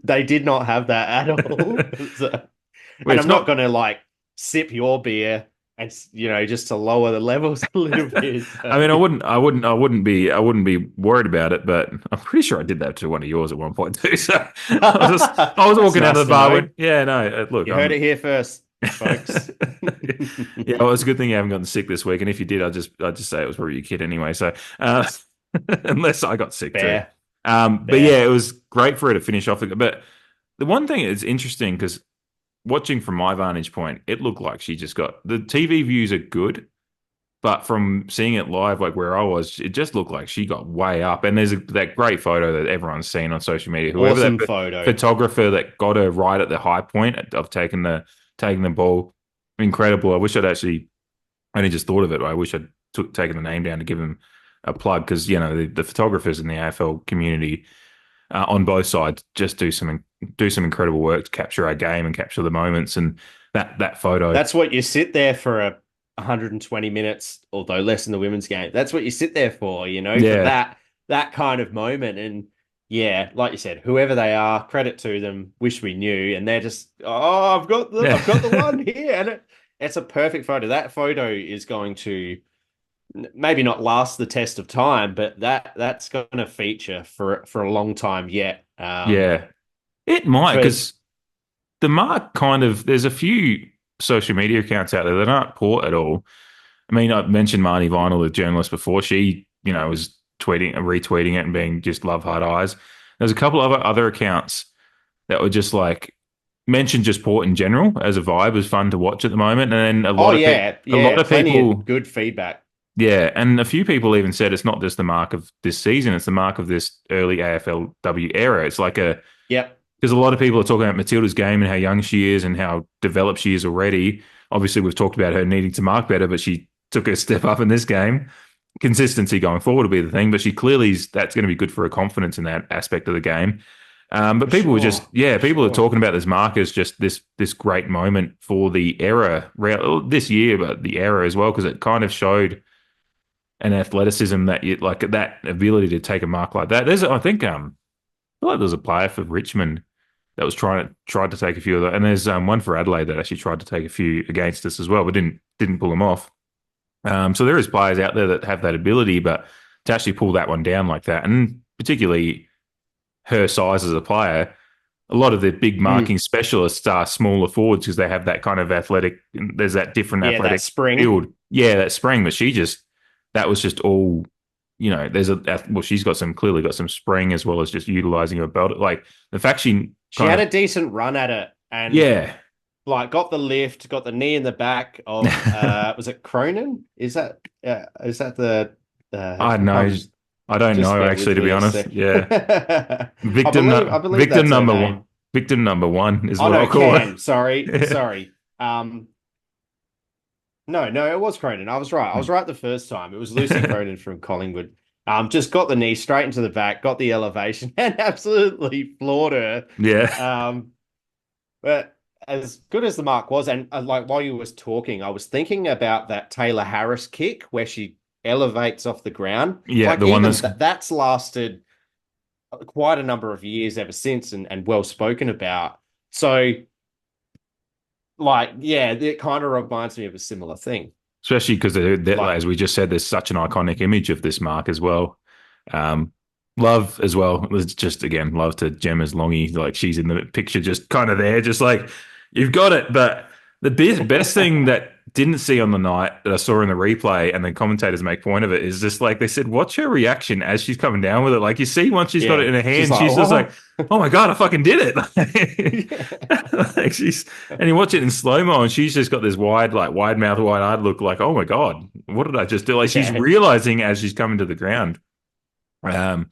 they did not have that at all. And I'm not going to like sip your beer and just to lower the levels a little bit. I mean, I wouldn't be worried about it, but I'm pretty sure I did that to one of yours at one point too. So I was walking out of the bar. Look, you heard it here first, folks. Well, it's a good thing you haven't gotten sick this week, and if you did, I'd just say it was probably your kid anyway. So unless I got sick too. But it was great for her to finish off. But the one thing is interesting because watching from my vantage point, it looked like she just got the TV views are good, but from seeing it live, like where I was, it just looked like she got way up. And there's that great photo that everyone's seen on social media. Whoever awesome that photo. Photographer that got her right at the high point of taking the ball, incredible. I wish I'd actually only just thought of it. I wish I'd taken the name down to give him a plug because the photographers in the AFL community on both sides just do some incredible work to capture our game and capture the moments. And that photo. That's what you sit there for 120 minutes, although less in the women's game. That's what you sit there for, for that kind of moment. And yeah, like you said, whoever they are, credit to them. Wish we knew, and they're just, I've got the one here, and it's a perfect photo. That photo is going to maybe not last the test of time, but that's going to feature for a long time yet. It might, because the mark there's a few social media accounts out there that aren't poor at all. I mean, I mentioned Marnie Vinyl, the journalist, before. She, was retweeting it and being just love heart eyes. There's a couple of other accounts that were just like mentioned just Port in general as a vibe is fun to watch at the moment. And then a lot of people, good feedback. Yeah, and a few people even said it's not just the mark of this season; it's the mark of this early AFLW era. It's like because a lot of people are talking about Matilda's game and how young she is and how developed she is already. Obviously, we've talked about her needing to mark better, but she took a step up in this game. Consistency going forward will be the thing, but she clearly that's going to be good for her confidence in that aspect of the game. But people were just are talking about this mark as just this great moment for the era this year, but the era as well, because it kind of showed an athleticism that that ability to take a mark like that. I feel like there's a player for Richmond that was tried to take a few of that, and there's one for Adelaide that actually tried to take a few against us as well, but didn't pull them off. So there is players out there that have that ability, but to actually pull that one down like that, and particularly her size as a player, a lot of the big marking specialists are smaller forwards because they have that kind of athletic. There's that different athletic that spring build. Yeah, that spring, but that was just all, she's clearly got some spring as well as just utilizing her belt. Like the fact she had a decent run at it, and got the lift, got the knee in the back of was it Cronin? Is that the I know. I don't know actually, to be honest. Yeah. Victim number one. Victim number one is what I'll call it. Sorry. No, it was Cronin. I was right. I was right the first time. It was Lucy Cronin from Collingwood. Just got the knee straight into the back, got the elevation, and absolutely floored her. Yeah. But as good as the mark was, and while you was talking, I was thinking about that Taylor Harris kick where she elevates off the ground. Yeah, the one that's lasted quite a number of years ever since, and well spoken about. So, it kind of reminds me of a similar thing. Especially because, as we just said, there's such an iconic image of this mark as well. Love as well. It's just, again, love to Gemma's longie. Like, she's in the picture just kind of there, just like, you've got it. But the best thing that didn't see on the night that I saw in the replay, and the commentators make point of it, is just like they said, watch her reaction as she's coming down with it. Like, you see once she's got it in her hand, she's just like, oh my God, I fucking did it. And you watch it in slow-mo, and she's just got this wide mouth, wide-eyed look like, oh my God, what did I just do? Like, she's realizing as she's coming to the ground. And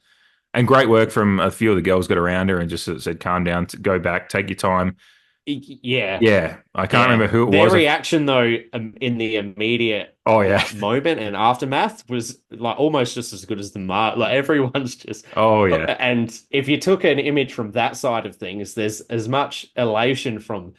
great work from a few of the girls got around her and just said, calm down, go back, take your time. Yeah. I can't remember who it was. Their reaction, though, in the immediate moment and aftermath was like almost just as good as the mark. Like, everyone's just And if you took an image from that side of things, there's as much elation from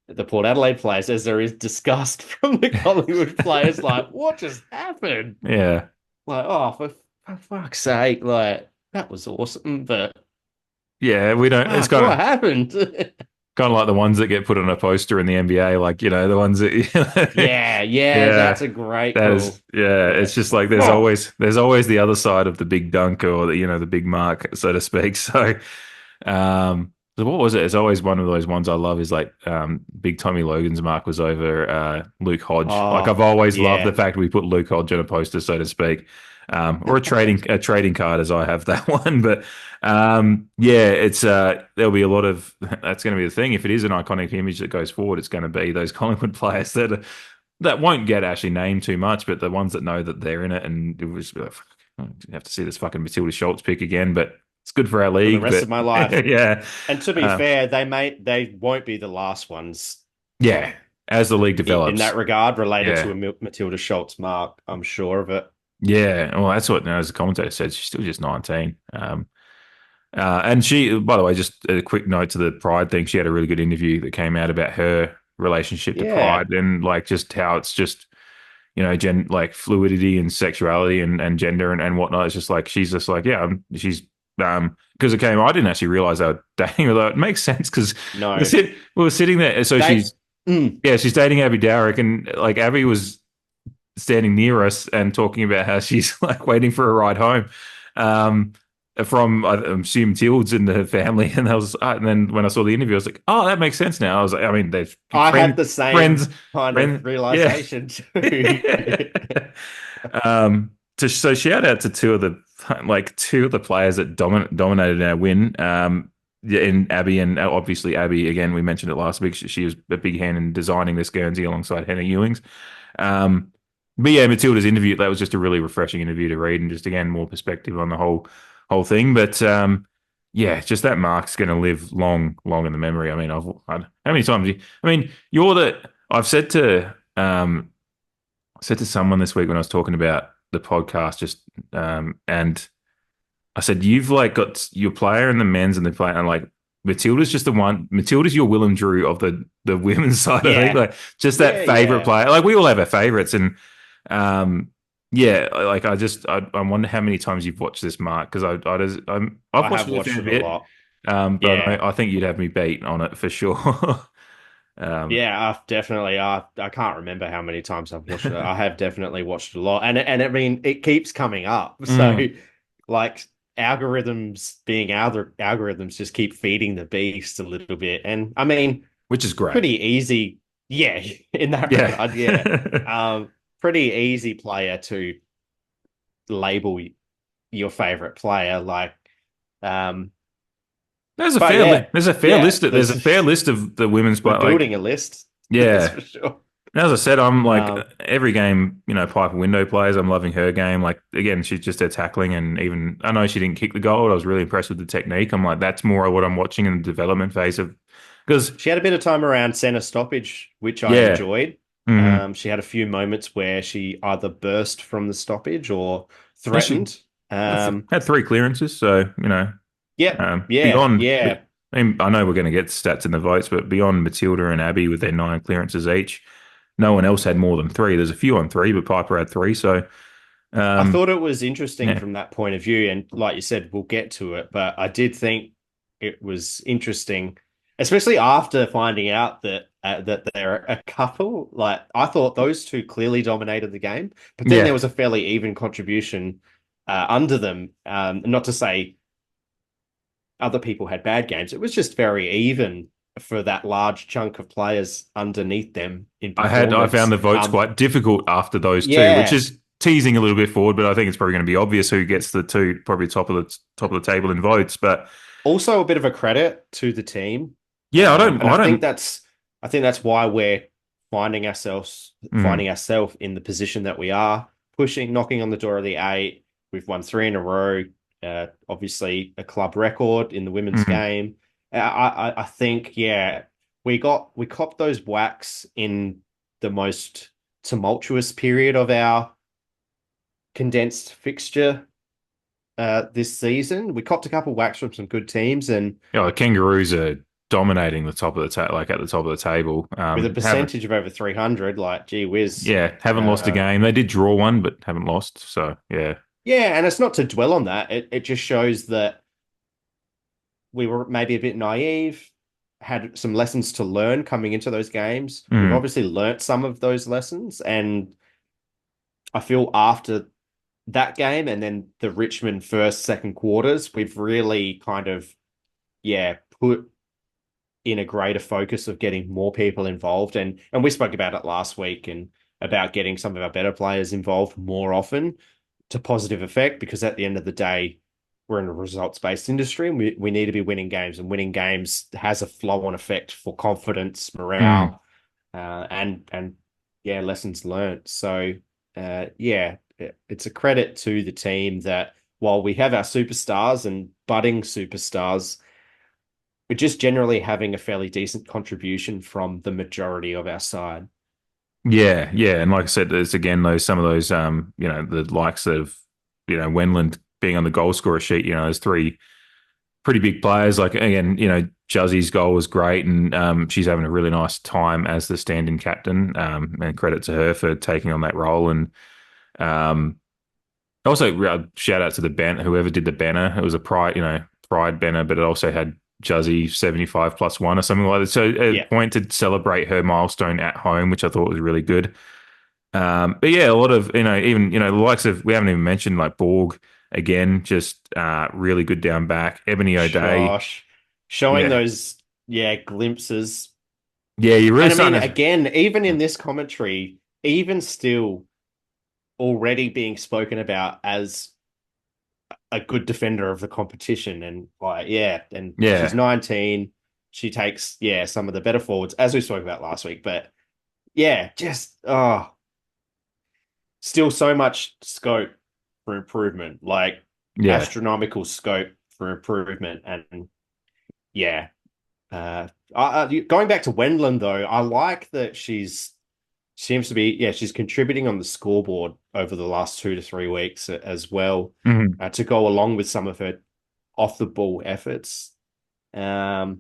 the Port Adelaide players as there is disgust from the Collingwood players. Like, what just happened? Yeah. Like, for fuck's sake, like, that was awesome, but we don't. It's kind what happened? Kind of like the ones that get put on a poster in the NBA, like, the ones that. That's a great. It's just like there's always the other side of the big dunk or the big mark, so to speak. So, what was it? It's always one of those ones I love is like Big Tommy Logan's mark was over Luke Hodge. Like, I've always loved the fact we put Luke Hodge on a poster, so to speak. Or a trading card, as I have that one. But it's there'll be a lot of that's going to be the thing. If it is an iconic image that goes forward, it's going to be those Collingwood players that won't get actually named too much, but the ones that know that they're in it. And it was you have to see this fucking Matilda Schultz pick again, but it's good for our league. For the rest of my life, yeah. And to be fair, they won't be the last ones. Yeah, as the league develops in that regard, related to a Matilda Schultz mark, I'm sure of it. Yeah, well, that's what as the commentator said. She's still just 19. And she, by the way, just a quick note to the Pride thing. She had a really good interview that came out about her relationship to Yeah, Pride and like just how it's just like fluidity and sexuality and gender and whatnot. It's just like she's just like she's because it came. I didn't actually realize they were dating, although it makes sense because no, we were sitting there. So they. she's dating Abby Dowrick, and like Abby was standing near us and talking about how she's like waiting for a ride home. From I assume Tilds and her family, and then when I saw the interview, I was like, "Oh, that makes sense now." I was like, "I mean, they're I had the same friends, kind of yeah." realization too. So shout out to two of the players that dominated our win. In Abby and obviously Abby again. We mentioned it last week. She was a big hand in designing this Guernsey alongside Hannah Ewings. But yeah, Matilda's interview, that was just a really refreshing interview to read and just again more perspective on the whole thing. But yeah, just that mark's going to live long in the memory. I mean, how many times? I mean, I've said to someone this week when I was talking about the podcast, and I said you've like got your player and the men's and the player, and like Matilda's just the one. Matilda's your Willem Drew of the women's side. I think Yeah, like just that yeah, favorite yeah. player. Like we all have our favorites, and yeah, like I wonder how many times you've watched this, Mark, because I've I watched have it a watched fair it a bit, lot. but Yeah, I think you'd have me beat on it for sure. um, yeah. I've definitely. I can't remember how many times I've watched it. I have definitely watched it a lot, and I mean, it keeps coming up. So, mm, like algorithms being algorithms just keep feeding the beast a little bit, and I mean, which is great. pretty easy. Yeah, in that Yeah. regard, yeah. Pretty easy player to label your favorite player, like, um, but yeah, There's a fair yeah. list. There's a fair list of the women's We're play. Like, building a list. That's yeah. for sure. As I said, I'm like Um, every game, Piper Window plays. I'm loving her game. Like again, she's just her tackling, and even I know she didn't kick the goal. I was really impressed with the technique. I'm like, that's more what I'm watching in the development phase of because she had a bit of time around center stoppage, which I yeah, enjoyed. mm-hmm. She had a few moments where she either burst from the stoppage or She threatened. Um, had three clearances, so yep, yeah, beyond. yeah. I mean, I know we're going to get stats in the votes, but beyond Matilda and Abby with their 9 clearances each, no one else had more than three. There's a few on three, but Piper had three. So, I um, thought it was interesting yeah, from that point of view, and like you said, we'll get to it. But I did think it was interesting, especially after finding out that they're a couple. Like I thought those two clearly dominated the game, but then there yeah, was a fairly even contribution under them. Not to say other people had bad games; it was just very even for that large chunk of players underneath them in I found performance. the votes quite difficult after those two, which Yeah. is teasing a little bit forward, but I think it's probably going to be obvious who gets the two, probably top of the table in votes. But Also a bit of a credit to the team. yeah, And I don't, I think that's why we're mm, finding ourselves in the position that we are, pushing, knocking on the door of the eight. We've won three in a row. Obviously a club record in the women's mm, game. I think, yeah, we copped those whacks in the most tumultuous period of our condensed fixture this season. We copped a couple of whacks from some good teams, and the Kangaroos are dominating the top of like at the top of the table. with a Haven't, percentage of over 300, like gee whiz. yeah, haven't lost a Uh, game. They did draw one, but haven't lost. So yeah, yeah, and it's not to dwell on that. It just shows that we were maybe a bit naive, had some lessons to learn coming into those games. We've mm, obviously learnt some of those lessons, and I feel after that game and then the Richmond first, second quarters, we've really kind of, yeah, put in a greater focus of getting more people involved. And we spoke about it last week and about getting some of our better players involved more often to positive effect, because at the end of the day, we're in a results-based industry and we need to be winning games, and winning games has a flow-on effect for confidence, mm. morale, and yeah, lessons learned. So yeah, it's a credit to the team that while we have our superstars and budding superstars, we're just generally having a fairly decent contribution from the majority of our side. Yeah, yeah, and like I said, there's again some of those the likes of Wendland being on the goal scorer sheet. There's three pretty big players. Like again, Juzzy's goal was great, and she's having a really nice time as the stand-in captain. And credit to her for taking on that role. And also shout out to the banner, whoever did the banner. It was a pride banner, but it also had Juzzy 75+1 or something like that. So a point to celebrate her milestone at home, which I thought was really good. But yeah, a lot of even the likes of, we haven't even mentioned like Borg again, just really good down back. Ebony O'Day, Gosh, showing those glimpses. Yeah, you really. And I mean, again, even in this commentary, even still, already being spoken about as a good defender of the competition, and she's 19. She takes some of the better forwards, as we spoke about last week. But still so much scope for improvement, astronomical scope for improvement. And going back to Wendland though, I like that she's contributing on the scoreboard over the last 2 to 3 weeks as well, to go along with some of her off the ball efforts. Because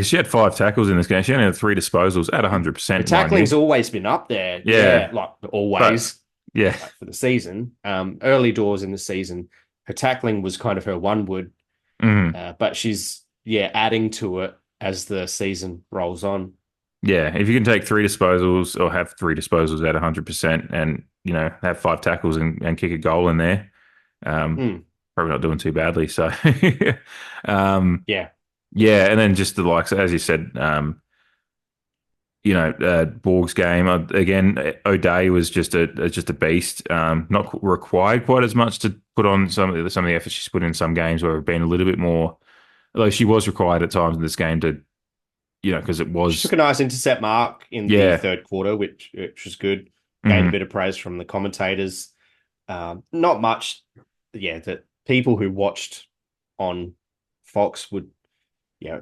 she had 5 tackles in this game. She only had 3 disposals at 100%. The tackling's always been up there. Yeah. Like always. But, for the season. Early doors in the season, her tackling was kind of her one wood. But she's adding to it as the season rolls on. Yeah, if you can take 3 disposals or have 3 disposals at 100% and, have 5 tackles and kick a goal in there, probably not doing too badly. So, yeah, and then just the likes, as you said, Borg's game again. O'Day was just a beast. Not required quite as much to put on some of the efforts she's put in some games where have been a little bit more. Although she was required at times in this game to, because it was. She took a nice intercept mark in the third quarter, which was good. Gained a bit of praise from the commentators. Not much, that people who watched on Fox would,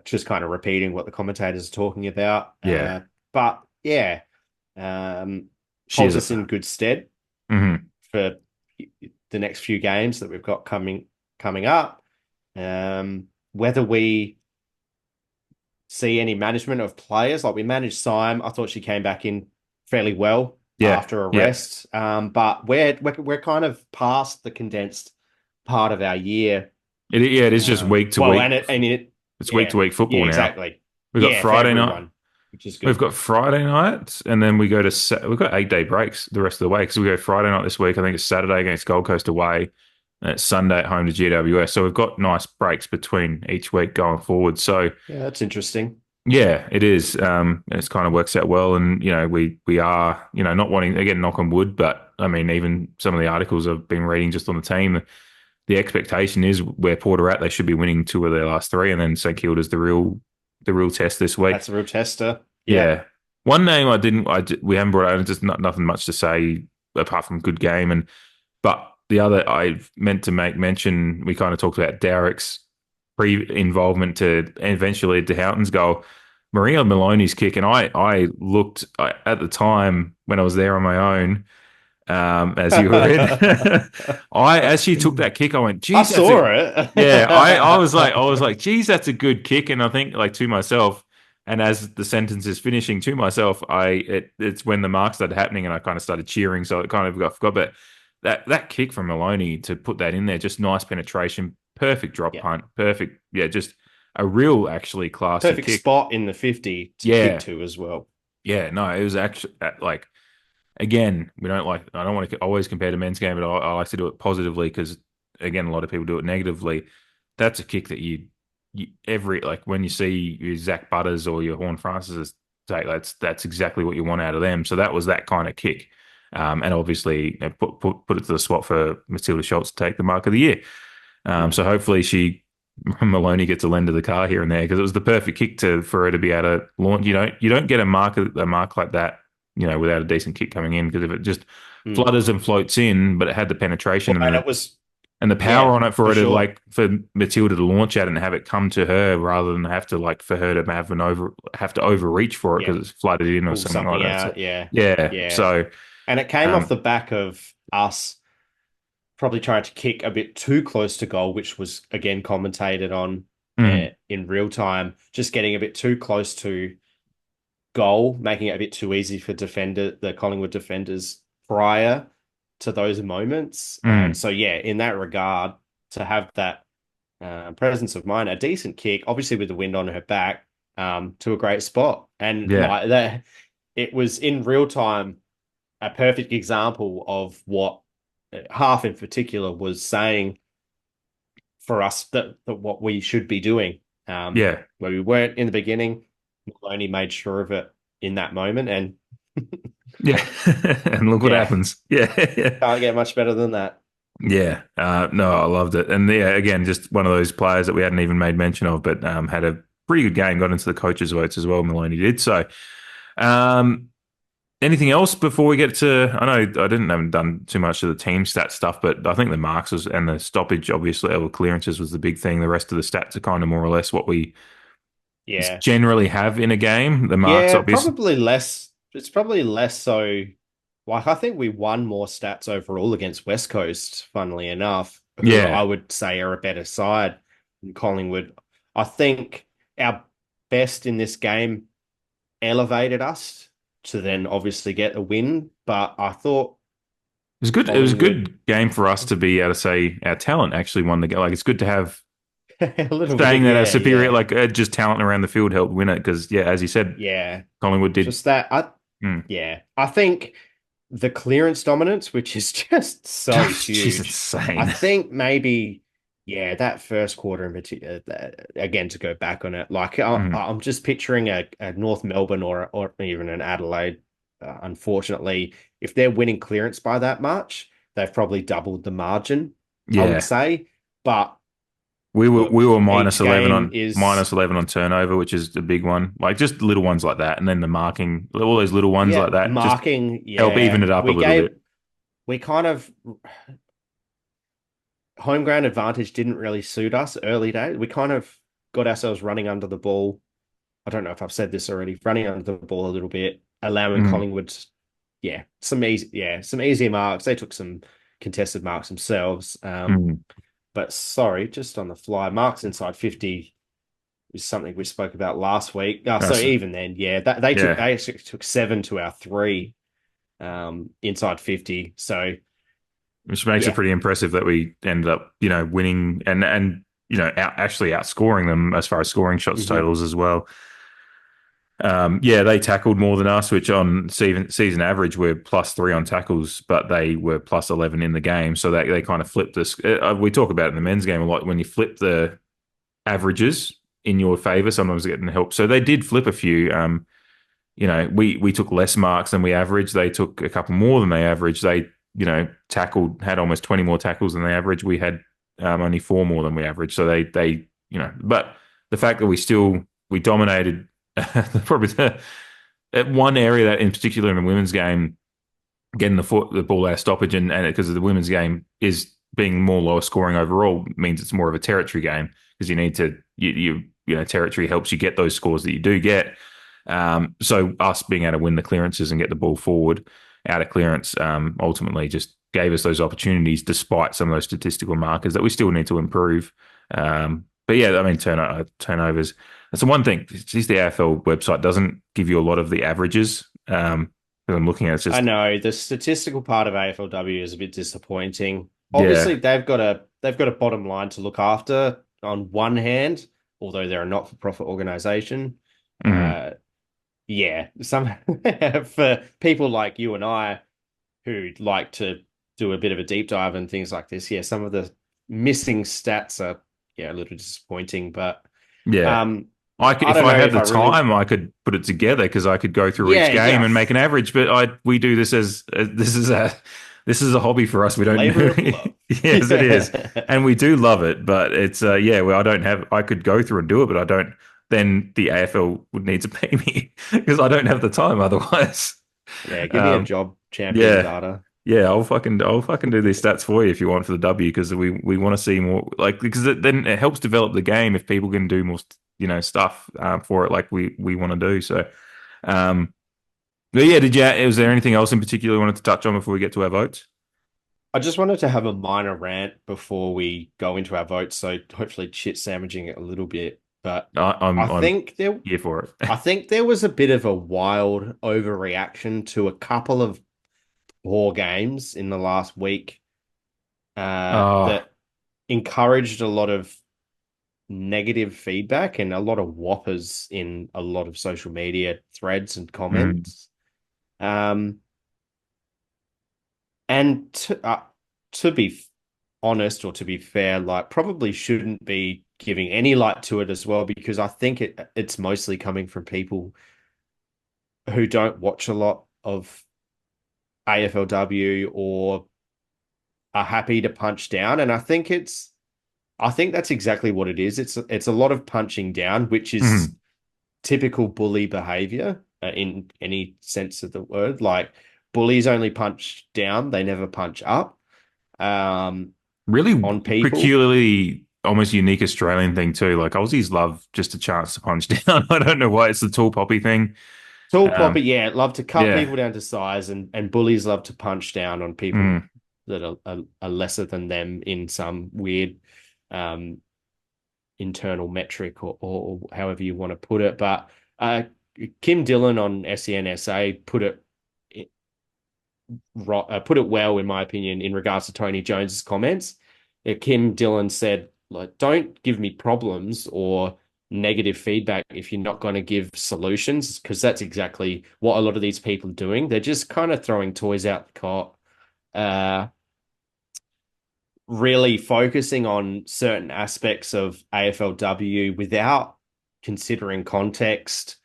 just kind of repeating what the commentators are talking about. But holds us in good stead for the next few games that we've got coming up. Whether we see any management of players, like we managed Syme, I thought she came back in fairly well after a rest. But we're kind of past the condensed part of our year. It is just week to week. It's week to week football now. Exactly. We've got Friday night, which is good. We've got Friday night, and then we've got 8-day breaks the rest of the way, because we go Friday night this week. I think it's Saturday against Gold Coast away, and it's Sunday at home to GWS. So we've got nice breaks between each week going forward. So that's interesting. Yeah, it is. It kind of works out well, and we are not wanting, again, knock on wood, but I mean, even some of the articles I've been reading just on the team, the expectation is where Port are at, they should be winning 2 of their last 3, and then St Kilda's the real test this week. That's the real tester. Yeah. One name we haven't brought out, just nothing much to say apart from good game, but the other I meant to make mention, we kind of talked about Derrick's pre-involvement to eventually to Houghton's goal. Maria Maloney's kick, and I looked at the time when I was there on my own, as you were in. As she took that kick, I went, geez, I saw it. Yeah, I was like, geez, that's a good kick. And I think, like, to myself, and as the sentence is finishing, to myself, it's when the mark started happening and I kind of started cheering, so it kind of forgot. But that kick from Maloney to put that in there, just nice penetration, perfect drop punt, perfect, just a real actually classy perfect kick. Spot in the 50 to kick to as well. Yeah, no, it was actually like, again, I don't want to always compare to men's game, but I like to do it positively because, again, a lot of people do it negatively. That's a kick that you when you see your Zach Butters or your HORNE-FRANCIS take, that's exactly what you want out of them. So that was that kind of kick. And obviously put it to the spot for Matilda Schultz to take the mark of the year. So hopefully Maloney gets a lend to the car here and there, because it was the perfect kick for her to be able to launch. You don't get a mark like that, without a decent kick coming in, because if it just flutters and floats in, but it had the penetration. And it was And the power Yeah, on it for for her to sure. for Matilda to launch at it and have it come to her rather than have to for her to have to overreach for it Yeah, because it's flooded in or pull something like something that. So out. Yeah, yeah, yeah. so And it came off um, the back of us probably trying to kick a bit too close to goal, which was again commentated on mm, in real time. Just getting a bit too close to goal, making it a bit too easy for the Collingwood defenders prior to those moments. And mm, so, yeah, in that regard, to have that presence of mind, a decent kick, obviously with the wind on her back, to a great spot, and yeah, like that, it was in real time a perfect example of what half in particular was saying for us that what we should be doing. yeah, Where we weren't in the beginning, Maloney made sure of it in that moment, and yeah. And look what yeah, happens. Yeah, yeah. can't get much better than that. Yeah, no, I loved it, and yeah, again, just one of those players that we hadn't even made mention of, but had a pretty good game, got into the coaches' votes as well. Maloney did so. Um, Anything else before we get to? I know I haven't done too much of the team stat stuff, but I think the marks was and the stoppage, obviously, or clearances was the big thing. The rest of the stats are kind of more or less what we Yeah, generally have in a game. The marks, yeah, obviously, probably less. It's probably less so. Like I think we won more stats overall against West Coast, funnily enough, who I yeah, would say are a better side than Collingwood. I think our best in this game elevated us to then obviously get a win. But I thought it was good. It was a Collingwood good game for us to be able to say our talent actually won the game. Like it's good to have a little saying bit, that our yeah, superior, yeah, just talent around the field helped win it because yeah, as you said, yeah. Collingwood did. Just that, Mm, yeah. I think the clearance dominance, which is just so she's huge. I insane. think maybe, yeah, that first quarter in particular, again, to go back on it, like Mm, I'm just picturing a North Melbourne or even an Adelaide. Unfortunately, if they're winning clearance by that much, they've probably doubled the margin, I would yeah. say. But We look, were each game is, minus 11 on turnover, which is the big one. Like just little ones like that, and then the marking, all those little ones yeah, like that, just marking, help even yeah. it up a little bit. We kind of home ground advantage didn't really suit us early days. We kind of got ourselves running under the ball. I don't know if I've said this already, running under the ball a little bit, allowing Mm, Collingwood, some easier marks. They took some contested marks themselves. mm. But sorry, just on the fly, marks inside 50 is something we spoke about last week. So That's even then, yeah, yeah, they actually took 7 to our 3 inside 50. So which makes it yeah. pretty impressive that we ended up, winning and actually outscoring them as far as scoring shots Mhm. totals as well. Yeah, they tackled more than us, which on season average we're +3 on tackles, but they were +11 in the game. So they kind of flipped this. We talk about it in the men's game a lot. When you flip the averages in your favour, sometimes getting help. So they did flip a few. We took less marks than we averaged. They took a couple more than they averaged. They tackled, had almost 20 more tackles than they averaged. We had only 4 more than we averaged. So but the fact that we dominated probably at one area that in particular in the women's game, getting the ball out of stoppage and because the women's game is being more lower scoring overall means it's more of a territory game because you need to territory helps you get those scores that you do get. So us being able to win the clearances and get the ball forward out of clearance ultimately just gave us those opportunities despite some of those statistical markers that we still need to improve. But yeah, I mean, turnovers. That's the one thing. Geez, the AFL website doesn't give you a lot of the averages. I'm looking at it's I just, know the statistical part of AFLW is a bit disappointing. yeah. Obviously, they've got a bottom line to look after on one hand, although they're a not-for-profit organization. Mhm. Uh, yeah, some for people like you and I who like to do a bit of a deep dive and things like this, yeah, some of the missing stats are a little disappointing, but Yeah. um, I If don't I know had if the I really, time, I could put it together because I could go through each yeah, game yeah, and make an average. But we do this as this is a hobby for us. We don't labor know. of love. Yes, it is, Yeah. and we do love it. But it's well, I don't have. I could go through and do it, but I don't. Then the AFL would need to pay me because I don't have the time otherwise. Yeah, give me a Um, job, champion yeah, data. Yeah, I'll fucking do these stats for you if you want for the W because we want to see more because then it helps develop the game if people can do more stuff for it like we want to do. So, but yeah, was there anything else in particular you wanted to touch on before we get to our votes? I just wanted to have a minor rant before we go into our votes, so hopefully shit sandwiching it a little bit. But I'm here for it. I think there was a bit of a wild overreaction to a couple of poor games in the last week that encouraged a lot of negative feedback and a lot of whoppers in a lot of social media threads and comments. And to be honest, or to be fair, like probably shouldn't be giving any light to it as well, because I think it's mostly coming from people who don't watch a lot of AFLW or are happy to punch down. And I think that's exactly what it is. It's a lot of punching down, which is typical bully behavior in any sense of the word. Like bullies only punch down; they never punch up. Really, on people, peculiarly almost unique Australian thing too. Like Aussies love just a chance to punch down. I don't know why it's the tall poppy thing. Tall poppy, yeah, love to cut people down to size, and bullies love to punch down on people that are lesser than them in some weird internal metric or however you want to put it. But Kim Dillon on SENSA put it well, in my opinion, in regards to Tony Jones's comments. Kim Dillon said, like, don't give me problems or negative feedback if you're not going to give solutions, because that's exactly what a lot of these people are doing. They're just kind of throwing toys out the cot, really focusing on certain aspects of AFLW without considering context,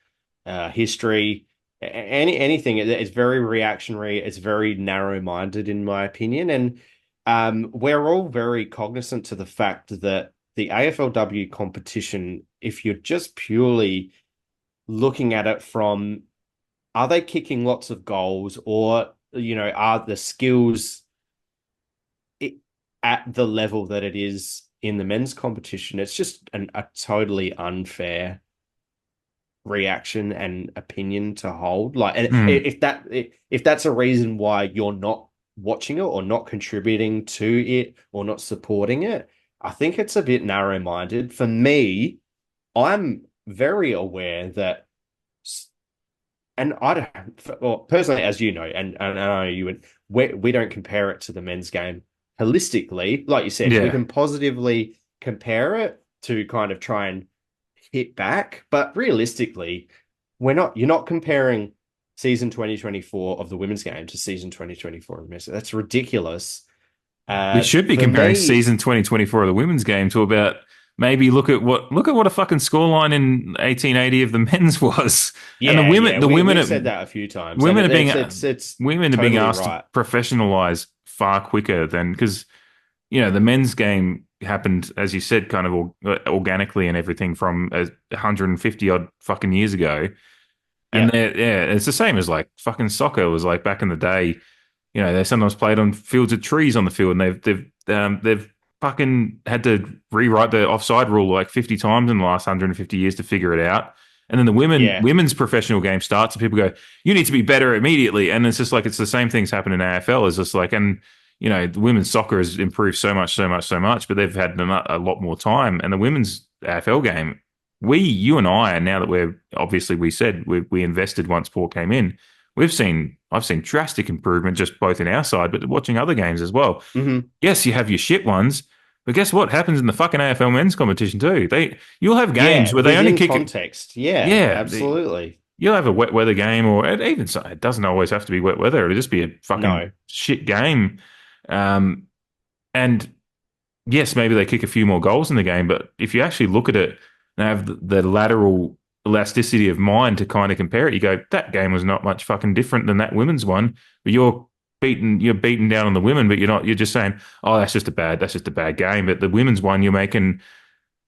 history, anything. It's very reactionary. It's very narrow-minded, in my opinion. And we're all very cognizant to the fact that the AFLW competition, if you're just purely looking at it from, are they kicking lots of goals, or, are the skills at the level that it is in the men's competition, it's just a totally unfair reaction and opinion to hold. Like, if that's a reason why you're not watching it or not contributing to it or not supporting it, I think it's a bit narrow-minded. For me, I'm very aware that, and I don't, well, personally, as you know, and I know you would, we don't compare it to the men's game holistically. Like you said, we can positively compare it to kind of try and hit back, but realistically, you're not comparing season 2024 of the women's game to season 2024 of the men's. That's ridiculous. We should be comparing season 2024 of the women's game to about maybe look at what a fucking scoreline in 1880 of the men's was. Yeah, and the women we've said that a few times. Women are being totally asked right. to professionalize far quicker than, because the men's game happened, as you said, kind of organically and everything from 150 odd fucking years ago. And it's the same as like fucking soccer was like back in the day. They sometimes played on fields of trees on the field, and they've fucking had to rewrite the offside rule like 50 times in the last 150 years to figure it out. And then the women's professional game starts, and people go, "You need to be better immediately." And it's just like it's the same things happen in AFL. It's just like, and the women's soccer has improved so much, but they've had a lot more time. And the women's AFL game, you and I, and now that we invested once Port came in, I've seen drastic improvement just both in our side, but watching other games as well. Mm-hmm. Yes, you have your shit ones, but guess what happens in the fucking AFL men's competition too? You'll have games where they only kick context. Yeah, absolutely. You'll have a wet weather game, or even so, it doesn't always have to be wet weather. It'll just be a fucking shit game. And yes, maybe they kick a few more goals in the game, but if you actually look at it and have the lateral elasticity of mind to kind of compare it, you go, that game was not much fucking different than that women's one. But you're beaten down on the women, but you're just saying, oh, that's just a bad game. But the women's one, you're making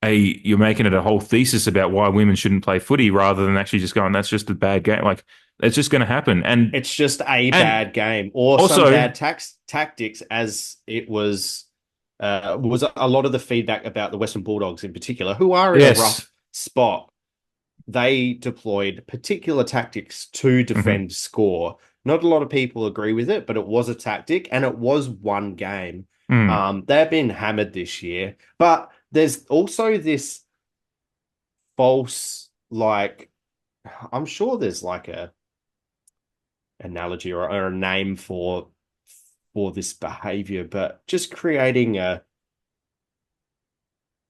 it a whole thesis about why women shouldn't play footy, rather than actually just going, that's just a bad game. Like, It's just going to happen. And it's just a and bad game or also, some bad tactics, as it was a lot of the feedback about the Western Bulldogs in particular, who are in a yes. rough spot. They deployed particular tactics to defend score. Not a lot of people agree with it, but it was a tactic and it was one game. They've been hammered this year, but there's also this false, like, I'm sure there's like a analogy or a name for this behavior, but just creating a,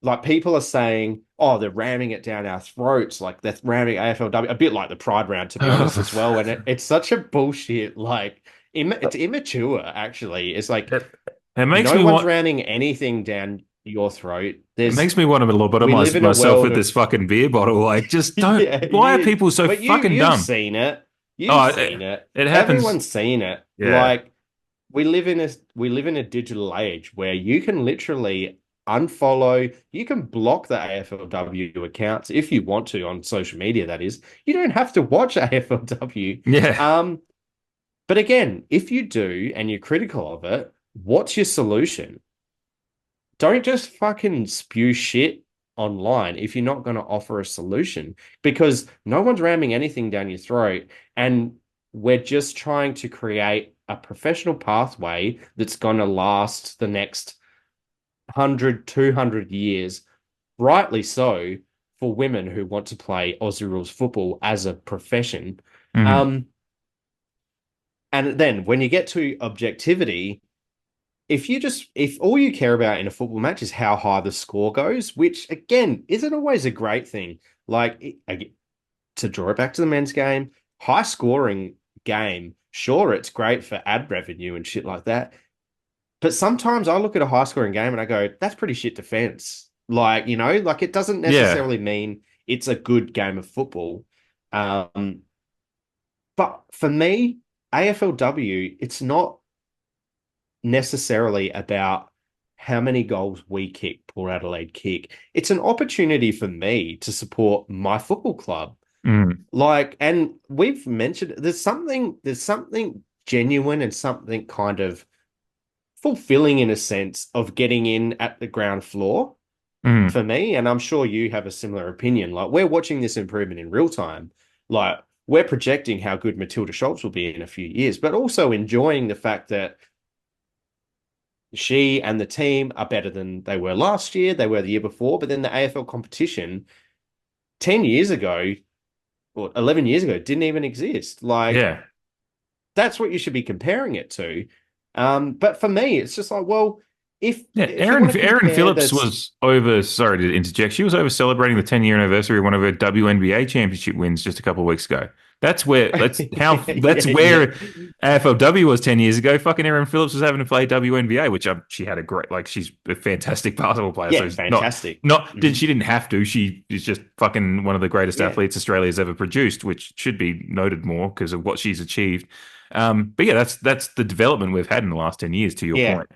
like, people are saying, oh, they're ramming it down our throats, like they're ramming AFLW, a bit like the Pride round, to be honest, as well. And it's such a bullshit, like, it's immature, actually. It's like, it makes no me one's want ramming anything down your throat. it makes me want to lobotomize myself with this fucking beer bottle. Like, just don't. Yeah, Why are people so but fucking you've dumb? seen it. Oh, You've seen it. it happens. Everyone's seen it. Yeah. Like, we live in a digital age where you can literally unfollow, you can block the AFLW accounts if you want to on social media, that is. You don't have to watch AFLW. Yeah. But again, if you do and you're critical of it, what's your solution? Don't just fucking spew shit online if you're not going to offer a solution, because no one's ramming anything down your throat, and we're just trying to create a professional pathway that's going to last the next 100, 200 years, rightly so, for women who want to play Aussie rules football as a profession. And then when you get to objectivity, if all you care about in a football match is how high the score goes, which again isn't always a great thing, like, to draw it back to the men's game, high scoring game, sure, it's great for ad revenue and shit like that. But sometimes I look at a high scoring game and I go, that's pretty shit defense. Like, like, it doesn't necessarily mean it's a good game of football. But for me, AFLW, it's not necessarily about how many goals we kick, Port Adelaide kick. It's an opportunity for me to support my football club. Like, and we've mentioned there's something genuine and something kind of fulfilling, in a sense, of getting in at the ground floor for me. And I'm sure you have a similar opinion. Like, we're watching this improvement in real time. Like, we're projecting how good Matilda Schultz will be in a few years, but also enjoying the fact that she and the team are better than they were last year, they were the year before, but then the AFL competition 10 years ago or 11 years ago didn't even exist. Like, that's what you should be comparing it to. But for me, it's just like, well, if Erin Phillips was over, sorry to interject, she was over celebrating the 10-year anniversary of one of her WNBA championship wins just a couple of weeks ago. That's where where AFLW was 10 years ago. Fucking Erin Phillips was having to play WNBA, which she had a great, like, she's a fantastic basketball player. Yeah, so fantastic. She didn't have to. She is just fucking one of the greatest athletes Australia's ever produced, which should be noted more because of what she's achieved. But yeah, that's the development we've had in the last 10 years, to your point.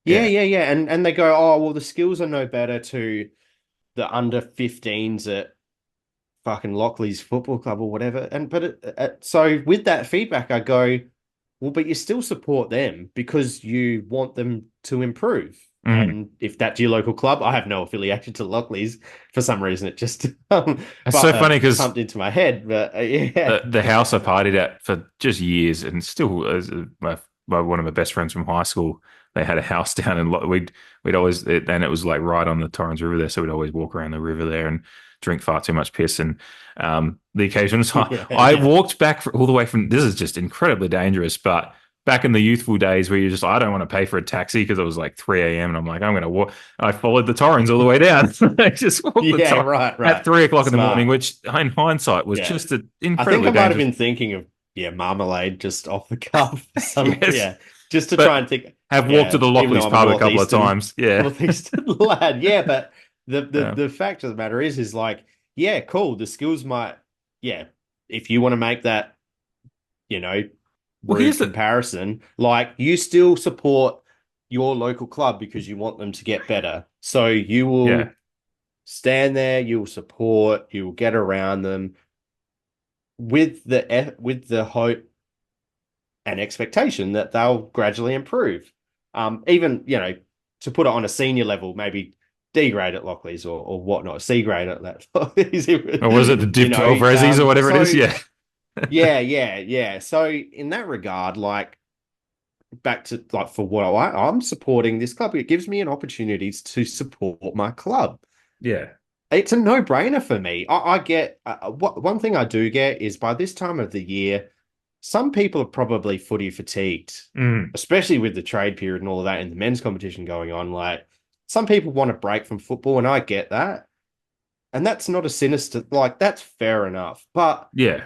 Yeah. And they go, oh, well, the skills are no better to the under 15s at fucking Lockley's football club or whatever. So with that feedback, I go, well, but you still support them because you want them to improve. And if that's your local club, I have no affiliation to Lockley's for some reason. It just it's so funny because pumped into my head. But the house I partied at for just years, and still one of my best friends from high school, they had a house down in we'd always, and it was like right on the Torrens River there, so we'd always walk around the river there and drink far too much piss. And the occasion I walked back all the way from, this is just incredibly dangerous, but back in the youthful days where you're just, I don't want to pay for a taxi because it was like 3 a.m. and I'm like, I'm going to walk. I followed the Torrens all the way down. I just walked the Torrens right. at 3 o'clock in the morning, which in hindsight was just incredibly I think I might have dangerous. been thinking of Marmalade just off the cuff. Just to But try and think. Have walked to the Lockley's pub a couple of times. Yeah. Northeastern lad. Yeah, but the fact of the matter is like, yeah, cool. The skills might, if you want to make that, rude comparison, like, you still support your local club because you want them to get better. So you will stand there, you will support, you will get around them. with the hope and expectation that they'll gradually improve. Even, to put it on a senior level, maybe D grade at Lockleys or whatnot, C grade at that. Or was it the Div 12 Rezzies or whatever it is? Yeah. Yeah. So in that regard, like, back to, like, for what I'm supporting this club, it gives me an opportunity to support my club. Yeah. It's a no-brainer for me. I get one thing I do get is by this time of the year, some people are probably footy fatigued, especially with the trade period and all of that and the men's competition going on. Like, some people want a break from football, and I get that. And that's not a sinister, like, that's fair enough. But yeah.